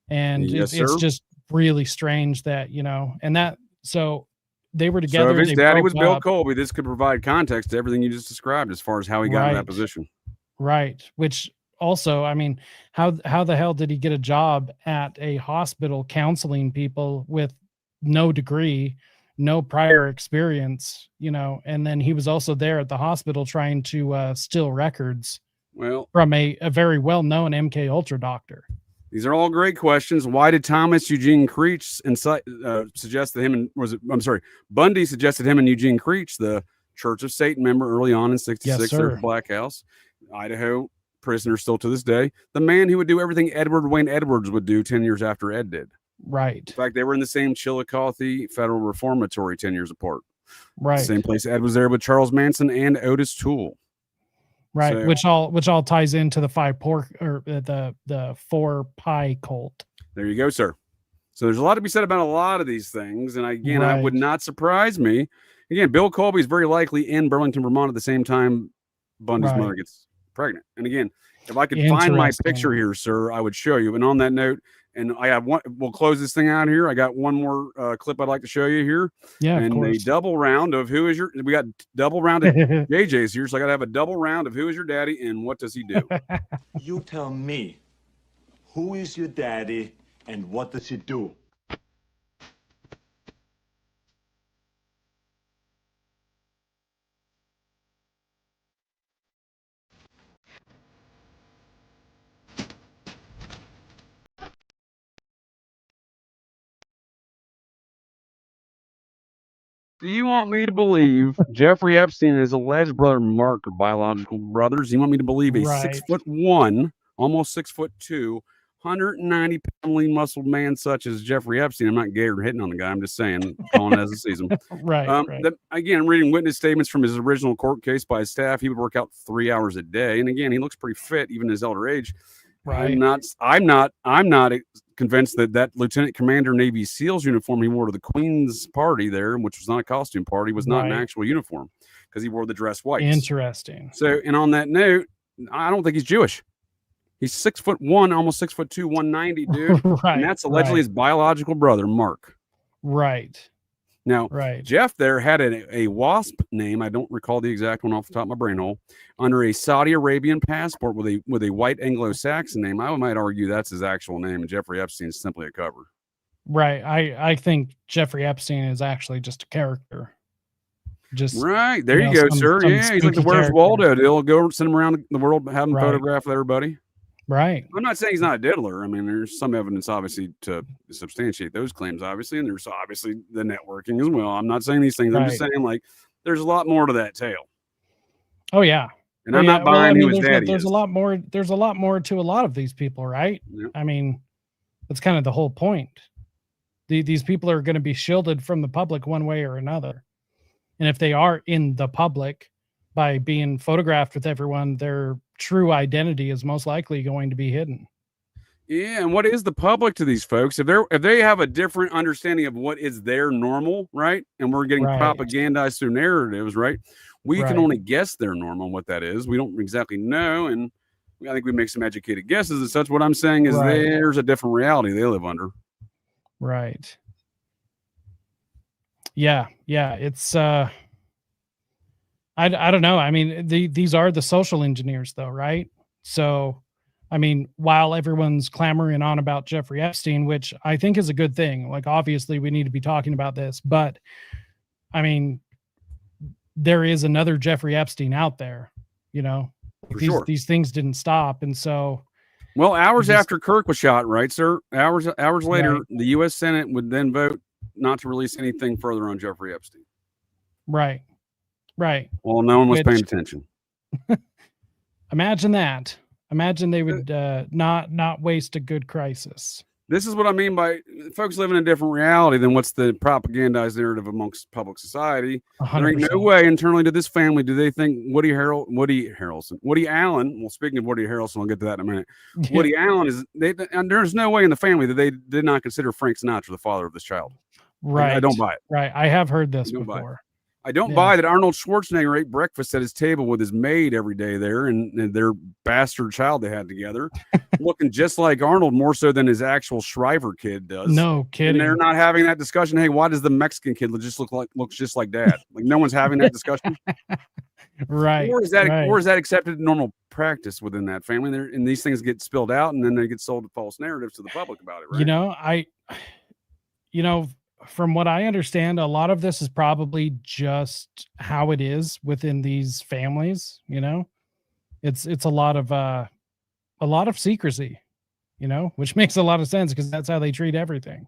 And Yes, it's sir. just really strange that, you know, and that, so they were together. So if his they daddy broke was Bill up. Colby, this could provide context to everything you just described as far as how he got in that Right. position. Right. Which also, I mean, how the hell did he get a job at a hospital counseling people with no degree, no prior experience, you know? And then he was also there at the hospital trying to steal records Well, from a very well-known MK Ultra doctor. these are all great questions. Why did Thomas Eugene Creech suggest that him and Bundy suggested him and Eugene Creech, the Church of Satan member early on in 66, Yes, there sir. at the Black House, Idaho prisoner still to this day, the man who would do everything Edward Wayne Edwards would do 10 years after Ed did. Right. In fact, they were in the same Chillicothe Federal Reformatory 10 years apart. Right. Same place Ed was there with Charles Manson and Otis Toole. Right. So, which all ties into the the 4 pi cult. there you go, sir. So there's a lot to be said about a lot of these things. And again, Right. it would not surprise me. Again, Bill Colby is very likely in Burlington, Vermont at the same time Bundy's Right. mother gets pregnant. And again, if I could find my Interesting. picture here, sir, I would show you. And on that note, and I have one, we'll close this thing out here. I got one more clip I'd like to show you here. Yeah, of And a course. double round of who is your, we got double round of JJ's here. So I got to have a double round of who is your daddy and what does he do? You tell me, who is your daddy and what does he do? Do you want me to believe Jeffrey Epstein and his alleged brother Mark are biological brothers? You want me to believe a Right. 6'1", almost 6'2", 190-pound lean muscled man such as Jeffrey Epstein? I'm not gay or hitting on the guy. I'm just saying, calling it as I sees him. Right. Right. Again, reading witness statements from his original court case by his staff, he would work out 3 hours a day. And again, he looks pretty fit, even in his elder age. Right. I'm not convinced that Lieutenant Commander Navy SEALs uniform he wore to the Queen's party there, which was not a costume party, was not an Right. actual uniform because he wore the dress whites. Interesting. So, and on that note, I don't think he's Jewish. He's 6'1", almost 6'2", 190, dude. Right. And that's allegedly his biological brother, Mark. Right. Now, Right. Jeff there had a WASP name. I don't recall the exact one off the top of my brain hole. Under a Saudi Arabian passport with a white Anglo-Saxon name. I might argue that's his actual name, and Jeffrey Epstein is simply a cover. Right. I think Jeffrey Epstein is actually just a character. Just Right. There you know, go, some- sir. some Yeah, he's like the spooky Where's character. Waldo deal. Go send him around the world, have him Right. photograph with everybody. right. I'm not saying he's not a diddler. I mean, there's some evidence, obviously, to substantiate those claims, obviously, and there's obviously the networking as well. I'm not saying these things. I'm just Right. saying, like, there's a lot more to that tale. Oh yeah. And Well, I'm yeah, not buying who his there's daddy there's is. a lot more. There's a lot more to a lot of these people, right? Yeah. I mean, that's kind of the whole point. These people are going to be shielded from the public one way or another, and if they are in the public by being photographed with everyone, their true identity is most likely going to be hidden. Yeah, and what is the public to these folks? If they have a different understanding of what is their normal, right? And we're getting Right. propagandized through narratives, right? We can Right. only guess their norm on what that is. We don't exactly know, and I think we make some educated guesses and such. What I'm saying is Right. there's a different reality they live under. Right. Yeah. It's I don't know. I mean, these are the social engineers, though, right? So, I mean, while everyone's clamoring on about Jeffrey Epstein, which I think is a good thing, like obviously we need to be talking about this, but I mean, there is another Jeffrey Epstein out there, you know. For sure. These things didn't stop, and so Well, hours just- after Kirk was shot, right, sir? Hours later, Right. the U.S. Senate would then vote not to release anything further on Jeffrey Epstein. right. Well, no one was Which- paying attention. Imagine that. Imagine they would not waste a good crisis. This is what I mean by folks living in a different reality than what's the propagandized narrative amongst public society. There ain't no 100%. way internally to this family do they think Woody Allen. Well, speaking of Woody Harrelson, I'll get to that in a minute. Woody Allen is and there's no way in the family that they did not consider Frank Sinatra the father of this child. Right. I don't buy it. Right. I have heard this I don't buy it. before. I don't Yeah. buy that Arnold Schwarzenegger ate breakfast at his table with his maid every day there and their bastard child they had together, looking just like Arnold more so than his actual Shriver kid does. No And kidding. they're not having that discussion. Hey, why does the Mexican kid looks just like dad? Like no one's having that discussion. Right. Or is that right. accepted normal practice within that family? And these things get spilled out and then they get sold to false narratives to the public about it, right? You know, from what I understand, a lot of this is probably just how it is within these families, you know. It's a lot of secrecy, you know, which makes a lot of sense because that's how they treat everything.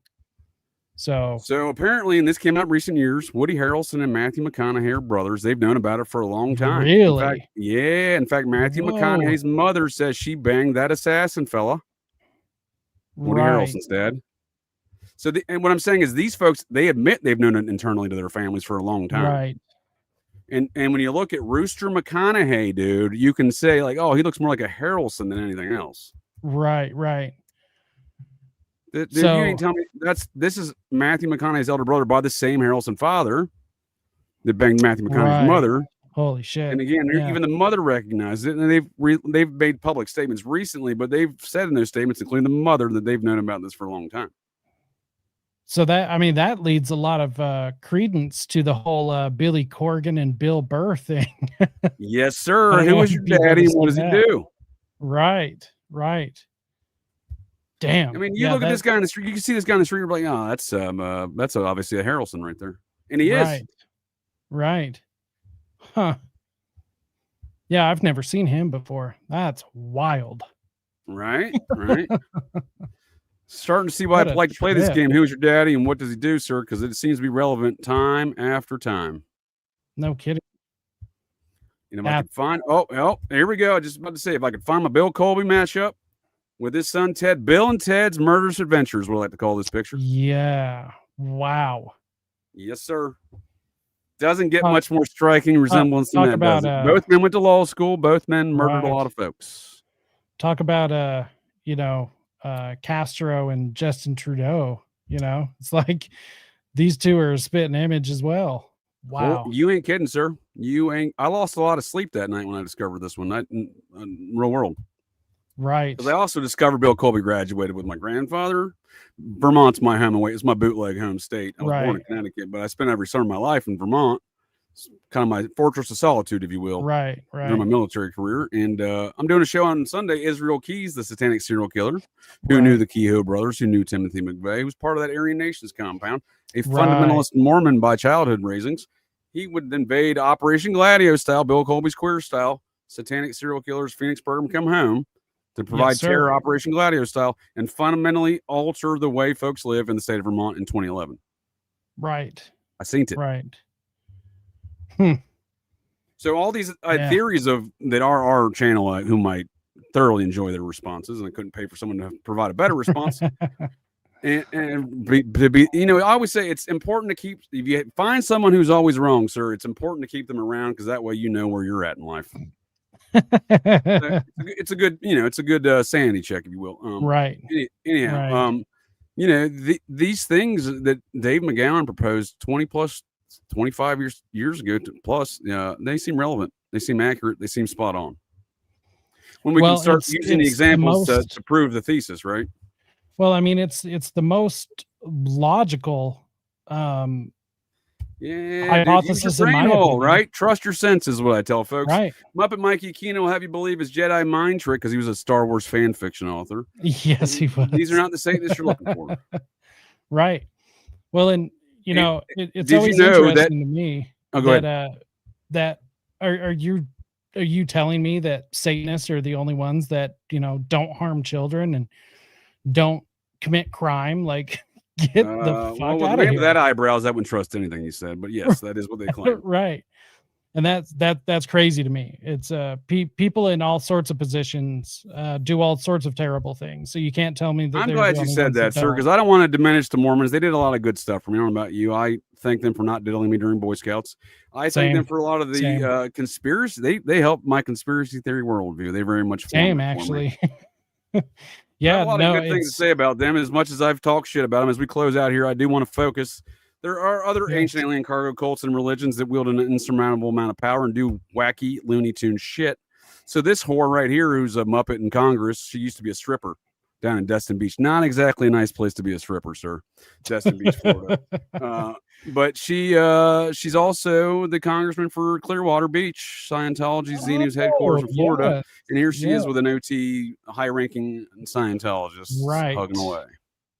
So apparently, and this came out in recent years, Woody Harrelson and Matthew McConaughey are brothers. They've known about it for a long time. Really? In fact, Matthew Whoa. McConaughey's mother says she banged that assassin fella, Woody right. Harrelson's dad. So, and what I'm saying is these folks, they admit they've known it internally to their families for a long time. Right. And when you look at Rooster McConaughey, dude, you can say like, oh, he looks more like a Harrelson than anything else. Right. Dude, So- you ain't telling me this is Matthew McConaughey's elder brother by the same Harrelson father that banged Matthew McConaughey's Right. mother. Holy shit. And again, Yeah. even the mother recognized it, and they've made public statements recently, but they've said in those statements, including the mother, that they've known about this for a long time. So that leads a lot of credence to the whole Billy Corgan and Bill Burr thing. Yes, I sir. don't Who know was if your people daddy, and what does understand he that. do? Right. Damn. I mean, you look at this guy in the street. You can see this guy in the street. You're like, oh, that's obviously a Harrelson right there, and he is. Right. Huh. Yeah, I've never seen him before. That's wild. Right. Starting to see why What I a like to play this trip. game. Who's your daddy, and what does he do, sir? Because it seems to be relevant time after time. No kidding. You know, if I could find. Oh, here we go. I just about to say, if I could find my Bill Colby matchup with his son Ted, Bill and Ted's Murderous Adventures, what I like to call this picture. Yeah. Wow. Yes, sir. Doesn't get much more striking resemblance than talk that. about, Does it? Both men went to law school. Both men murdered Right. a lot of folks. Talk about Castro and Justin Trudeau. You know, it's like these two are a spitting image as well. Wow. Well, you ain't kidding, sir. You ain't. I lost a lot of sleep that night when I discovered this one. In real world. Right. Because I also discovered Bill Colby graduated with my grandfather. Vermont's my home away. It's my bootleg home state. I was born in Right. Connecticut, but I spent every summer of my life in Vermont. It's kind of my fortress of solitude, if you will, Right. during my military career. And I'm doing a show on Sunday. Israel Keys, the satanic serial killer, who knew the Kehoe brothers, who knew Timothy McVeigh, who was part of that Aryan Nations compound, a fundamentalist Mormon by childhood raisings. He would invade Operation Gladio style, Bill Colby's queer style, satanic serial killers, Phoenixburg, come home to provide sir. terror, Operation Gladio style, and fundamentally alter the way folks live in the state of Vermont in 2011. Right. I seen it. Right. So all these theories of that are our channel who might thoroughly enjoy their responses, and I couldn't pay for someone to provide a better response. and be, you know, I always say it's important to keep, if you find someone who's always wrong, sir, it's important to keep them around because that way you know where you're at in life. It's a good, you know, it's a good sanity check, if you will. Right. Anyhow, Right. you know, these things that Dave McGowan proposed 20 plus 25 years ago plus, they seem relevant. They seem accurate. They seem spot on. When we can start using the examples to prove the thesis, right? Well, I mean, it's the most logical hypothesis in my opinion. Right? Trust your senses is what I tell folks. Right. Muppet Mikey Aquino will have you believe his Jedi mind trick because he was a Star Wars fan fiction author. Yes, he was. These are not the Satanists you're looking for. Right. Well, and it's always interesting to me that are you telling me that Satanists are the only ones that don't harm children and don't commit crime? Like, get the fuck out of here. That eyebrows, I wouldn't trust anything you said, but yes, that is what they claim. Right. And that's crazy to me. It's people in all sorts of positions do all sorts of terrible things. So you can't tell me that. I'm glad you said that, sir, because I don't want to diminish the Mormons. They did a lot of good stuff for me. I don't know about you. I thank them for not diddling me during Boy Scouts. I thank them for a lot of the conspiracy. They helped my conspiracy theory worldview. They very much same actually. Yeah, I have a lot of good things to say about them. As much as I've talked shit about them, as we close out here, I do want to focus. There are other ancient alien cargo cults and religions that wield an insurmountable amount of power and do wacky Looney Tune shit. So this whore right here, who's a Muppet in Congress, she used to be a stripper down in Destin Beach. Not exactly a nice place to be a stripper, sir. Destin Beach, Florida. But she's also the congressman for Clearwater Beach, Scientology's Xenu's headquarters in Florida. Yeah. And here she is with an OT high-ranking Scientologist hugging away.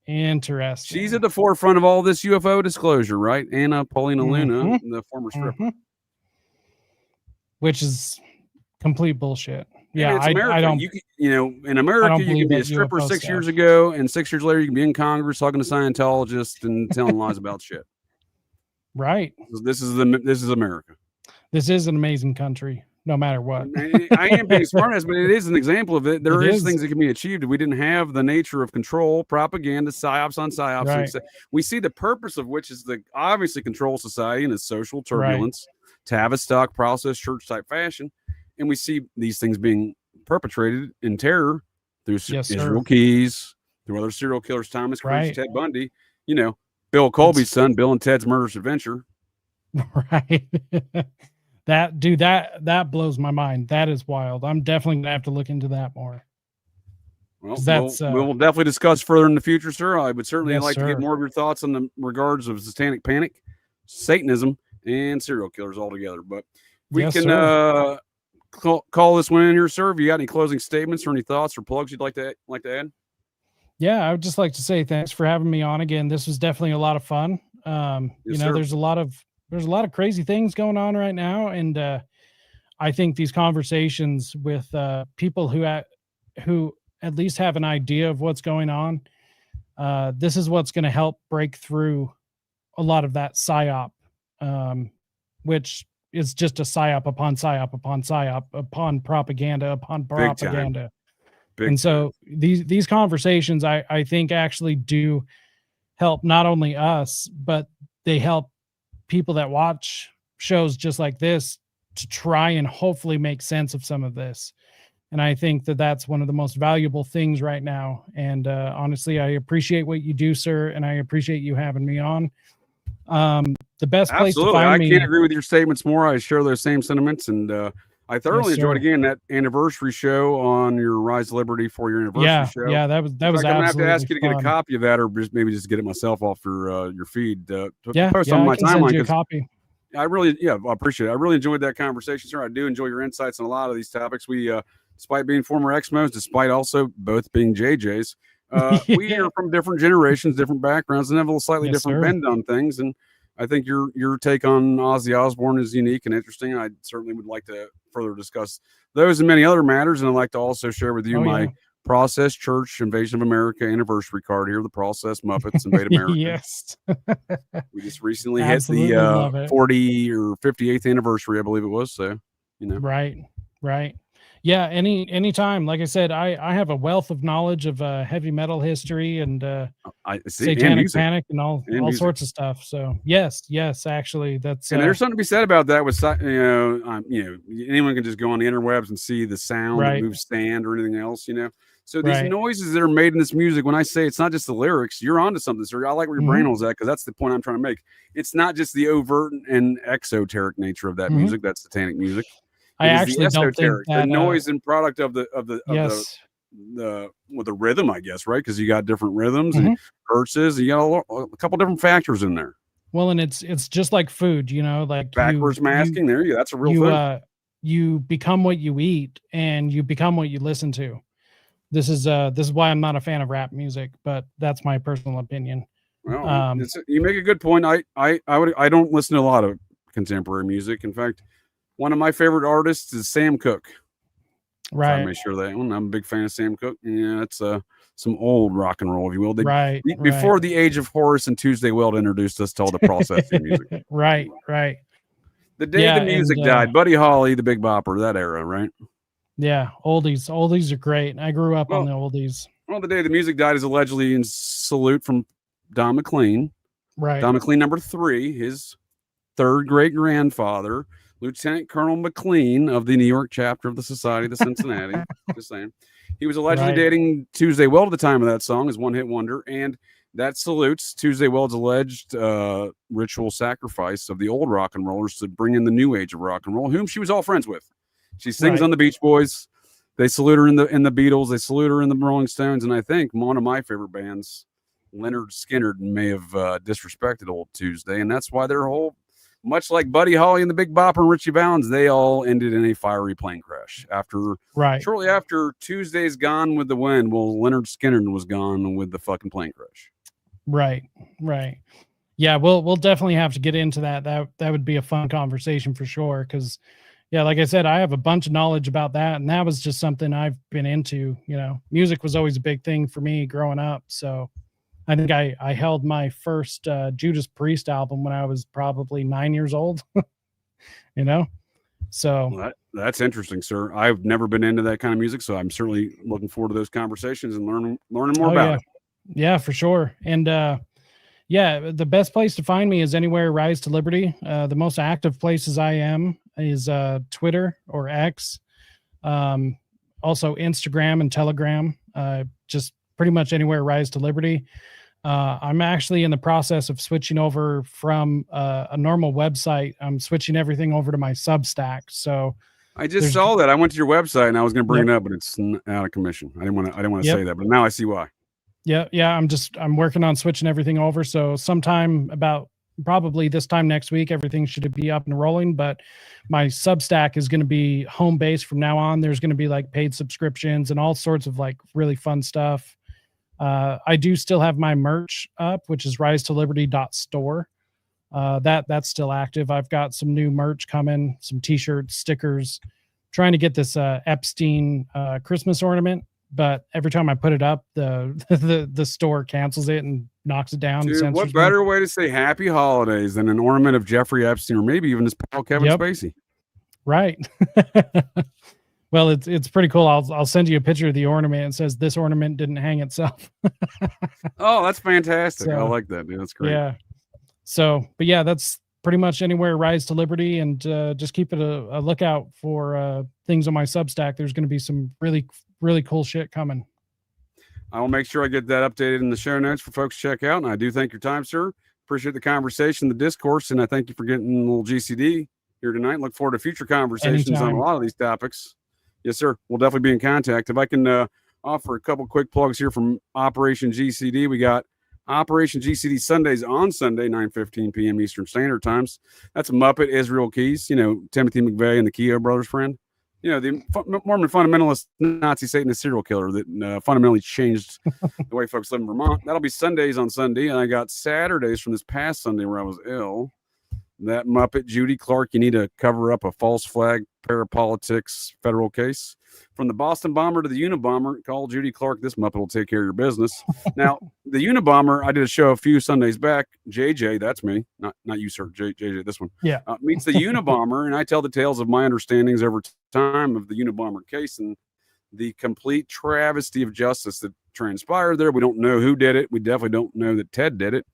Interesting. She's at the forefront of all this UFO disclosure, right? Anna Paulina Luna, the former stripper. Which is complete bullshit. Yeah, I don't. In America, you can be a stripper 6 years ago, and 6 years later, you can be in Congress talking to Scientologists and telling lies about shit. Right. This is America. This is an amazing country, no matter what. I am being smartass, but it is an example of it. There is things that can be achieved. We didn't have the nature of control, propaganda, psyops on psyops. Right. We see the purpose of which is to obviously control society and its social turbulence, Tavistock process, church type fashion. And we see these things being perpetrated in terror through Israel Keys, through other serial killers, Thomas Cruise, Ted Bundy, Bill Colby's son, Bill and Ted's Murderous Adventure. Right. That blows my mind. That is wild. I'm definitely gonna have to look into that more. Well, we'll definitely discuss further in the future, sir. I would certainly like to get more of your thoughts on the regards of satanic panic, Satanism, and serial killers altogether. But we can call this one in here, sir. Have you got any closing statements or any thoughts or plugs you'd like to add? Yeah, I would just like to say thanks for having me on again. This was definitely a lot of fun. There's a lot of crazy things going on right now, and I think these conversations with people who at least have an idea of what's going on, this is what's going to help break through a lot of that psyop, which is just a psyop upon psyop upon psyop upon propaganda upon propaganda. And so these conversations, I think, actually do help not only us, but they help people that watch shows just like this to try and hopefully make sense of some of this. And I think that that's one of the most valuable things right now. And honestly, I appreciate what you do, sir, and I appreciate you having me on. The best place to find me. I can't agree with your statements more. I share those same sentiments, and I thoroughly enjoyed again that anniversary show on your Rise to Liberty for your anniversary show. Yeah, that was I'm gonna have to ask you to get a copy of that, or maybe just get it myself off your feed. Post on my timeline. Send you a copy. I appreciate it. I really enjoyed that conversation, sir. I do enjoy your insights on a lot of these topics. We, despite being former Exmos, despite also both being JJs, we are from different generations, different backgrounds, and have a slightly different bend on things. And I think your take on Ozzy Osbourne is unique and interesting. I certainly would like to further discuss those and many other matters. And I'd like to also share with you my Process Church Invasion of America anniversary card here, the Process Muppets Invade America. Yes. We just recently hit the 40 or 58th anniversary, I believe it was. So, Right. Yeah. Anytime. Like I said, I have a wealth of knowledge of heavy metal history and Satanic Panic and all sorts of stuff. So yes, actually, that's and there's something to be said about that. With anyone can just go on the interwebs and see the sound that moves sand or anything else. So these Right. noises that are made in this music, when I say it's not just the lyrics, you're onto something, sir. I like where your brain was at, because that's the point I'm trying to make. It's not just the overt and exoteric nature of that music, that's satanic music. I It is actually the don't think esoteric, the that noise and product of the yes. rhythm, I guess, right? Because you got different rhythms and hertzes, you got a couple different factors in there. Well, and it's just like food, you know, like Backwards masking, there you go. That's a real thing. You become what you eat, and you become what you listen to. This is why I'm not a fan of rap music, but that's my personal opinion. Well, you make a good point. I don't listen to a lot of contemporary music. In fact, one of my favorite artists is Sam Cooke. Right. I make sure that one. I'm a big fan of Sam Cooke. Yeah, it's some old rock and roll, if you will. Before the age of Horace and Tuesday Weld introduced us to all the processing music. Right. The day the music died, Buddy Holly, the Big Bopper, that era, right? Yeah, oldies are great. I grew up on the oldies. Well, the day the music died is allegedly in salute from Don McLean. Right. Don McLean, number 3, his third great grandfather, Lieutenant Colonel McLean of the New York chapter of the Society of the Cincinnati. Just saying. He was allegedly dating Tuesday Weld at the time of that song, his one-hit wonder, and that salutes Tuesday Weld's alleged ritual sacrifice of the old rock and rollers to bring in the new age of rock and roll, whom she was all friends with. She sings on the Beach Boys. They salute her in the Beatles. They salute her in the Rolling Stones. And I think one of my favorite bands, Leonard Skinner, may have disrespected old Tuesday. And that's why their whole, much like Buddy Holly and the Big Bopper and Richie Valens, they all ended in a fiery plane crash. Shortly after Tuesday's Gone with the Wind, well, Leonard Skinner was gone with the fucking plane crash. Right. Yeah, we'll definitely have to get into that. That would be a fun conversation for sure, because yeah, like I said, I have a bunch of knowledge about that, and that was just something I've been into. You know, music was always a big thing for me growing up. So I think I held my first Judas Priest album when I was probably 9 years old. You know, so well, that's interesting, sir. I've never been into that kind of music, so I'm certainly looking forward to those conversations and learning more about it. Yeah, for sure. And yeah, the best place to find me is anywhere Rise to Liberty. The most active places I am is Twitter or X, also Instagram and Telegram, just pretty much anywhere Rise to Liberty. I'm actually in the process of switching over from a normal website. I'm switching everything over to my Substack. So I just saw that. I went to your website and I was going to bring it up, but it's out of commission. I didn't want to say that, but now I see why. Yeah. I'm working on switching everything over. So sometime about probably this time next week, everything should be up and rolling, but my Substack is going to be home base from now on. There's going to be like paid subscriptions and all sorts of like really fun stuff. I do still have my merch up, which is risetoliberty.store. That's still active. I've got some new merch coming, some t-shirts, stickers, trying to get this Epstein Christmas ornament. But every time I put it up, the store cancels it and knocks it down. Dude, what better way to say happy holidays than an ornament of Jeffrey Epstein, or maybe even his pal Kevin Spacey? Right. Well, it's pretty cool. I'll send you a picture of the ornament. It says this ornament didn't hang itself. Oh, that's fantastic. So, I like that, dude. That's great. Yeah. So, but yeah, that's pretty much anywhere Rise to Liberty, and just keep it a lookout for things on my Substack. There's going to be some really cool shit coming. I will make sure I get that updated in the show notes for folks to check out. And I do thank your time, sir. Appreciate the conversation, the discourse, and I thank you for getting a little GCD here tonight. Look forward to future conversations on a lot of these topics. Yes, sir. We'll definitely be in contact. If I can offer a couple quick plugs here from Operation GCD, we got Operation GCD Sundays on Sunday, 9:15 p.m. Eastern Standard Times. That's Muppet Israel Keys, Timothy McVeigh and the Keogh brothers' friend. The Mormon fundamentalist Nazi Satanist serial killer that fundamentally changed the way folks live in Vermont. That'll be Sundays on Sunday. And I got Saturdays from this past Sunday where I was ill. That Muppet Judy Clark, you need to cover up a false flag parapolitics federal case. From the Boston bomber to the Unabomber, call Judy Clark. This Muppet will take care of your business. Now, the Unabomber, I did a show a few Sundays back. JJ, that's me. Not you, sir. JJ, this one. Yeah. Meets the Unabomber, and I tell the tales of my understandings over time of the Unabomber case and the complete travesty of justice that transpired there. We don't know who did it. We definitely don't know that Ted did it.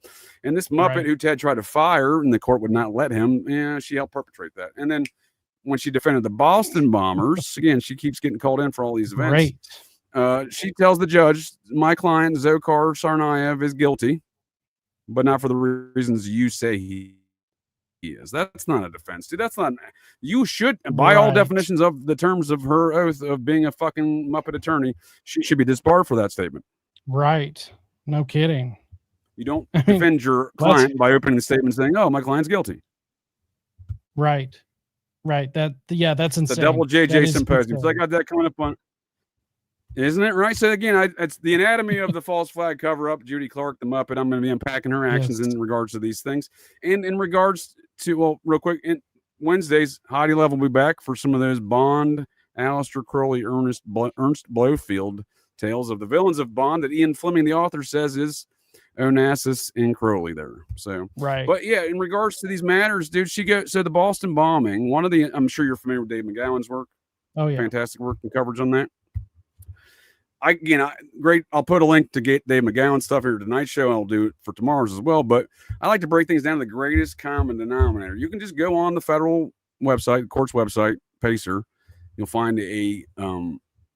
And this Muppet who Ted tried to fire and the court would not let him, she helped perpetrate that. And then when she defended the Boston bombers, again, she keeps getting called in for all these events. She tells the judge, my client, Dzhokhar Tsarnaev, is guilty, but not for the reasons you say he is. That's not a defense, dude. That's not. You should, by all definitions of the terms of her oath of being a fucking Muppet attorney, she should be disbarred for that statement. Right. No kidding. You don't defend your client by opening the statement saying, "Oh, my client's guilty." Right. Right. That's insane. The double JJ symposium. So I got that coming up on. Isn't it right? So again, it's the anatomy of the false flag cover up. Judy Clark, the Muppet. I'm going to be unpacking her actions in regards to these things, and in regards to, well, real quick, Wednesdays, Heidi Love will be back for some of those Bond, Aleister Crowley, Ernst Blofeld tales of the villains of Bond that Ian Fleming, the author, says is Onassis and Crowley there. So, right. But yeah, in regards to these matters, dude, so the Boston bombing, I'm sure you're familiar with Dave McGowan's work. Oh yeah. Fantastic work and coverage on that. Great. I'll put a link to get Dave McGowan stuff here tonight's show. I'll do it for tomorrow's as well. But I like to break things down to the greatest common denominator. You can just go on the federal website, the court's website, Pacer. You'll find a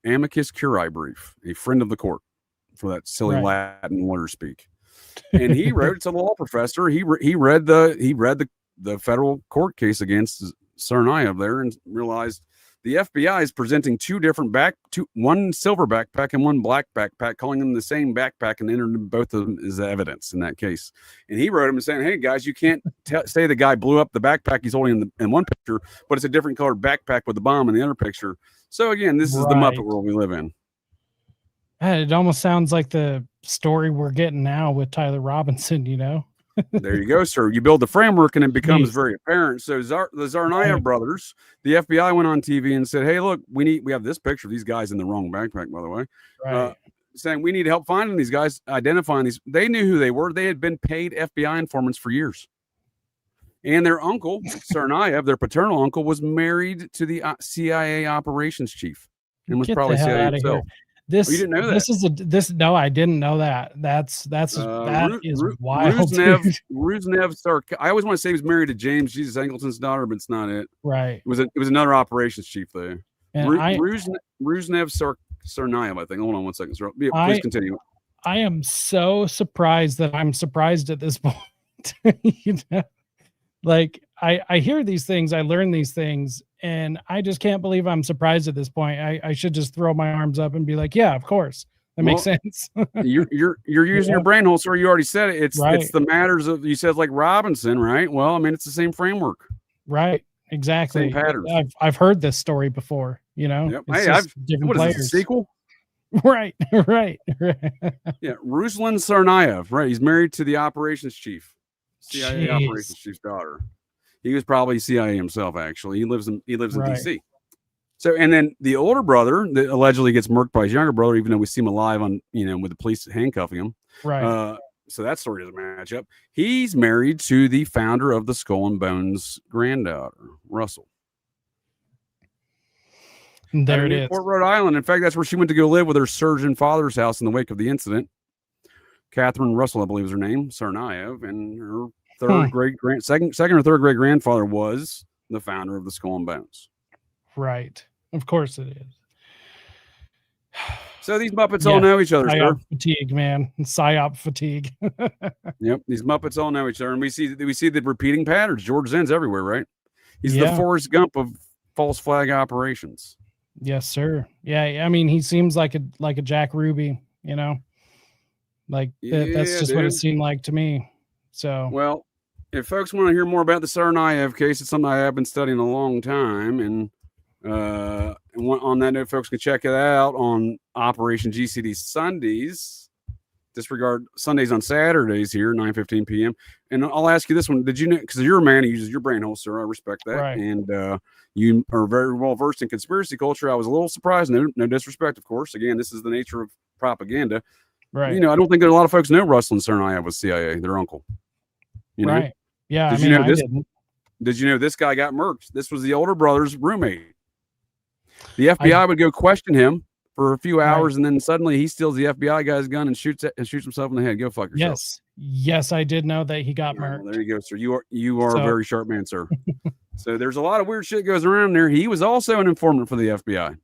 amicus curiae brief, a friend of the court, for that silly Latin lawyer speak. And he wrote, it's a law professor. He read the federal court case against Tsarnaev there and realized the FBI is presenting one silver backpack and one black backpack, calling them the same backpack, and entering both of them as evidence in that case. And he wrote him and saying, "Hey guys, you can't say the guy blew up the backpack he's holding in one picture, but it's a different colored backpack with the bomb in the other picture." So again, this is the Muppet world we live in. It almost sounds like the story we're getting now with Tyler Robinson, you know? There you go, sir. You build the framework and it becomes very apparent. So the Tsarnaev brothers, the FBI went on TV and said, "Hey, look, we have this picture of these guys in the wrong backpack, by the way." Saying we need help finding these guys, identifying these. They knew who they were. They had been paid FBI informants for years. And their uncle, Tsarnaev, their paternal uncle, was married to the CIA operations chief and was probably CIA himself. You didn't know that? No, I didn't know that. That is wild. Rusnev I always want to say he was married to James Jesus Angleton's daughter, but it's not it. Right. It was another operations chief there. Rusnev Tsarnaev, I think. Hold on one second. Please continue. I am so surprised that I'm surprised at this point. You know? Like I hear these things, I learn these things, and I just can't believe I'm surprised at this point. I should just throw my arms up and be like, yeah, of course. That makes sense. you're using your brain hole, sir. You already said it. It's the matters of, you said, like Robinson, right? Well, I mean, it's the same framework. Right. Exactly. Same patterns. I've heard this story before, you know. Yep. Hey, different players. Is it, a sequel? Right. Yeah, Ruslan Tsarnaev, right? He's married to the operations chief. CIA operations chief's daughter. He was probably CIA himself, actually. He lives in DC. So, and then the older brother that allegedly gets murked by his younger brother, even though we see him alive on, with the police handcuffing him. Right. So that story doesn't match up. He's married to the founder of the Skull and Bones granddaughter, Russell. And there it is. Newport, Rhode Island. In fact, that's where she went to go live with her surgeon father's house in the wake of the incident. Catherine Russell, I believe is her name, Tsarnaev, and her second or third great grandfather was the founder of the Skull and Bones. Right. Of course it is. So these Muppets all know each other. PSYOP fatigue, man. PSYOP fatigue. Yep. These Muppets all know each other. And we see the repeating patterns. George Zinn's everywhere, right? He's the Forrest Gump of false flag operations. Yes, sir. Yeah. I mean, he seems like a Jack Ruby, you know? Like that's just what it seemed like to me. So, well, if folks want to hear more about the Tsarnaev case, it's something I have been studying a long time. And on that note, folks can check it out on Operation GCD Sundays. Disregard Sundays on Saturdays here, 9:15 p.m. And I'll ask you this one. Did you know, because you're a man who uses your brain hole, sir, I respect that. Right. And you are very well versed in conspiracy culture. I was a little surprised. No disrespect, of course. Again, this is the nature of propaganda. Right. I don't think that a lot of folks know Russell and Tsarnaev was CIA, their uncle. Right. Yeah. Did you know this guy got murked? This was the older brother's roommate. The FBI would go question him for a few hours, and then suddenly he steals the FBI guy's gun and shoots himself in the head. Go fuck yourself. Yes, I did know that he got murked. Well, there you go, sir. You are a very sharp man, sir. So there's a lot of weird shit goes around there. He was also an informant for the FBI.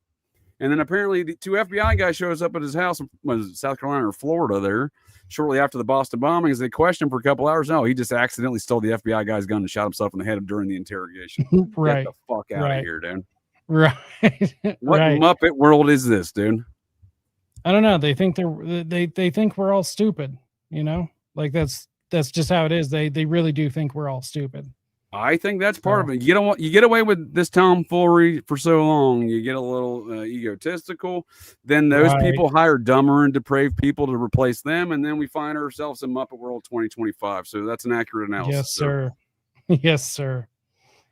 And then apparently the 2 FBI guys shows up at his house, was it South Carolina or Florida there, shortly after the Boston bombings. They questioned him for a couple hours. No, he just accidentally stole the FBI guy's gun and shot himself in the head during the interrogation. Right. Get the fuck out of here, dude. Right. What Right. Muppet world is this, dude? I don't know. They think they think we're all stupid, you know? Like that's just how it is. They really do think we're all stupid. I think that's part of it. You get away with this tomfoolery for so long, you get a little egotistical. Then those people hire dumber and depraved people to replace them, and then we find ourselves in Muppet World 2025. So that's an accurate analysis. Yes, sir. Yes, sir.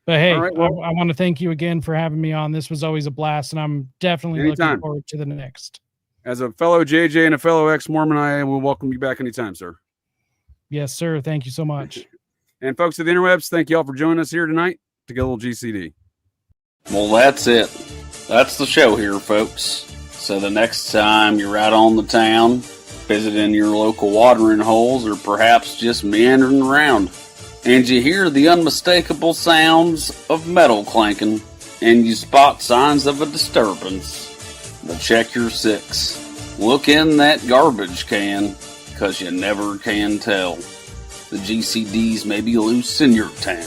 But hey, right, well, I want to thank you again for having me on. This was always a blast, and I'm definitely anytime. looking forward to the next. As a fellow JJ and a fellow ex-Mormon, I will welcome you back anytime, sir. Yes, sir. Thank you so much. And folks of the interwebs, thank you all for joining us here tonight to get a little GCD. Well, that's it. That's the show here, folks. So the next time you're out on the town, visiting your local watering holes, or perhaps just meandering around, and you hear the unmistakable sounds of metal clanking, and you spot signs of a disturbance, well, check your six. Look in that garbage can, 'cause you never can tell. The GCDs may be loose in your town.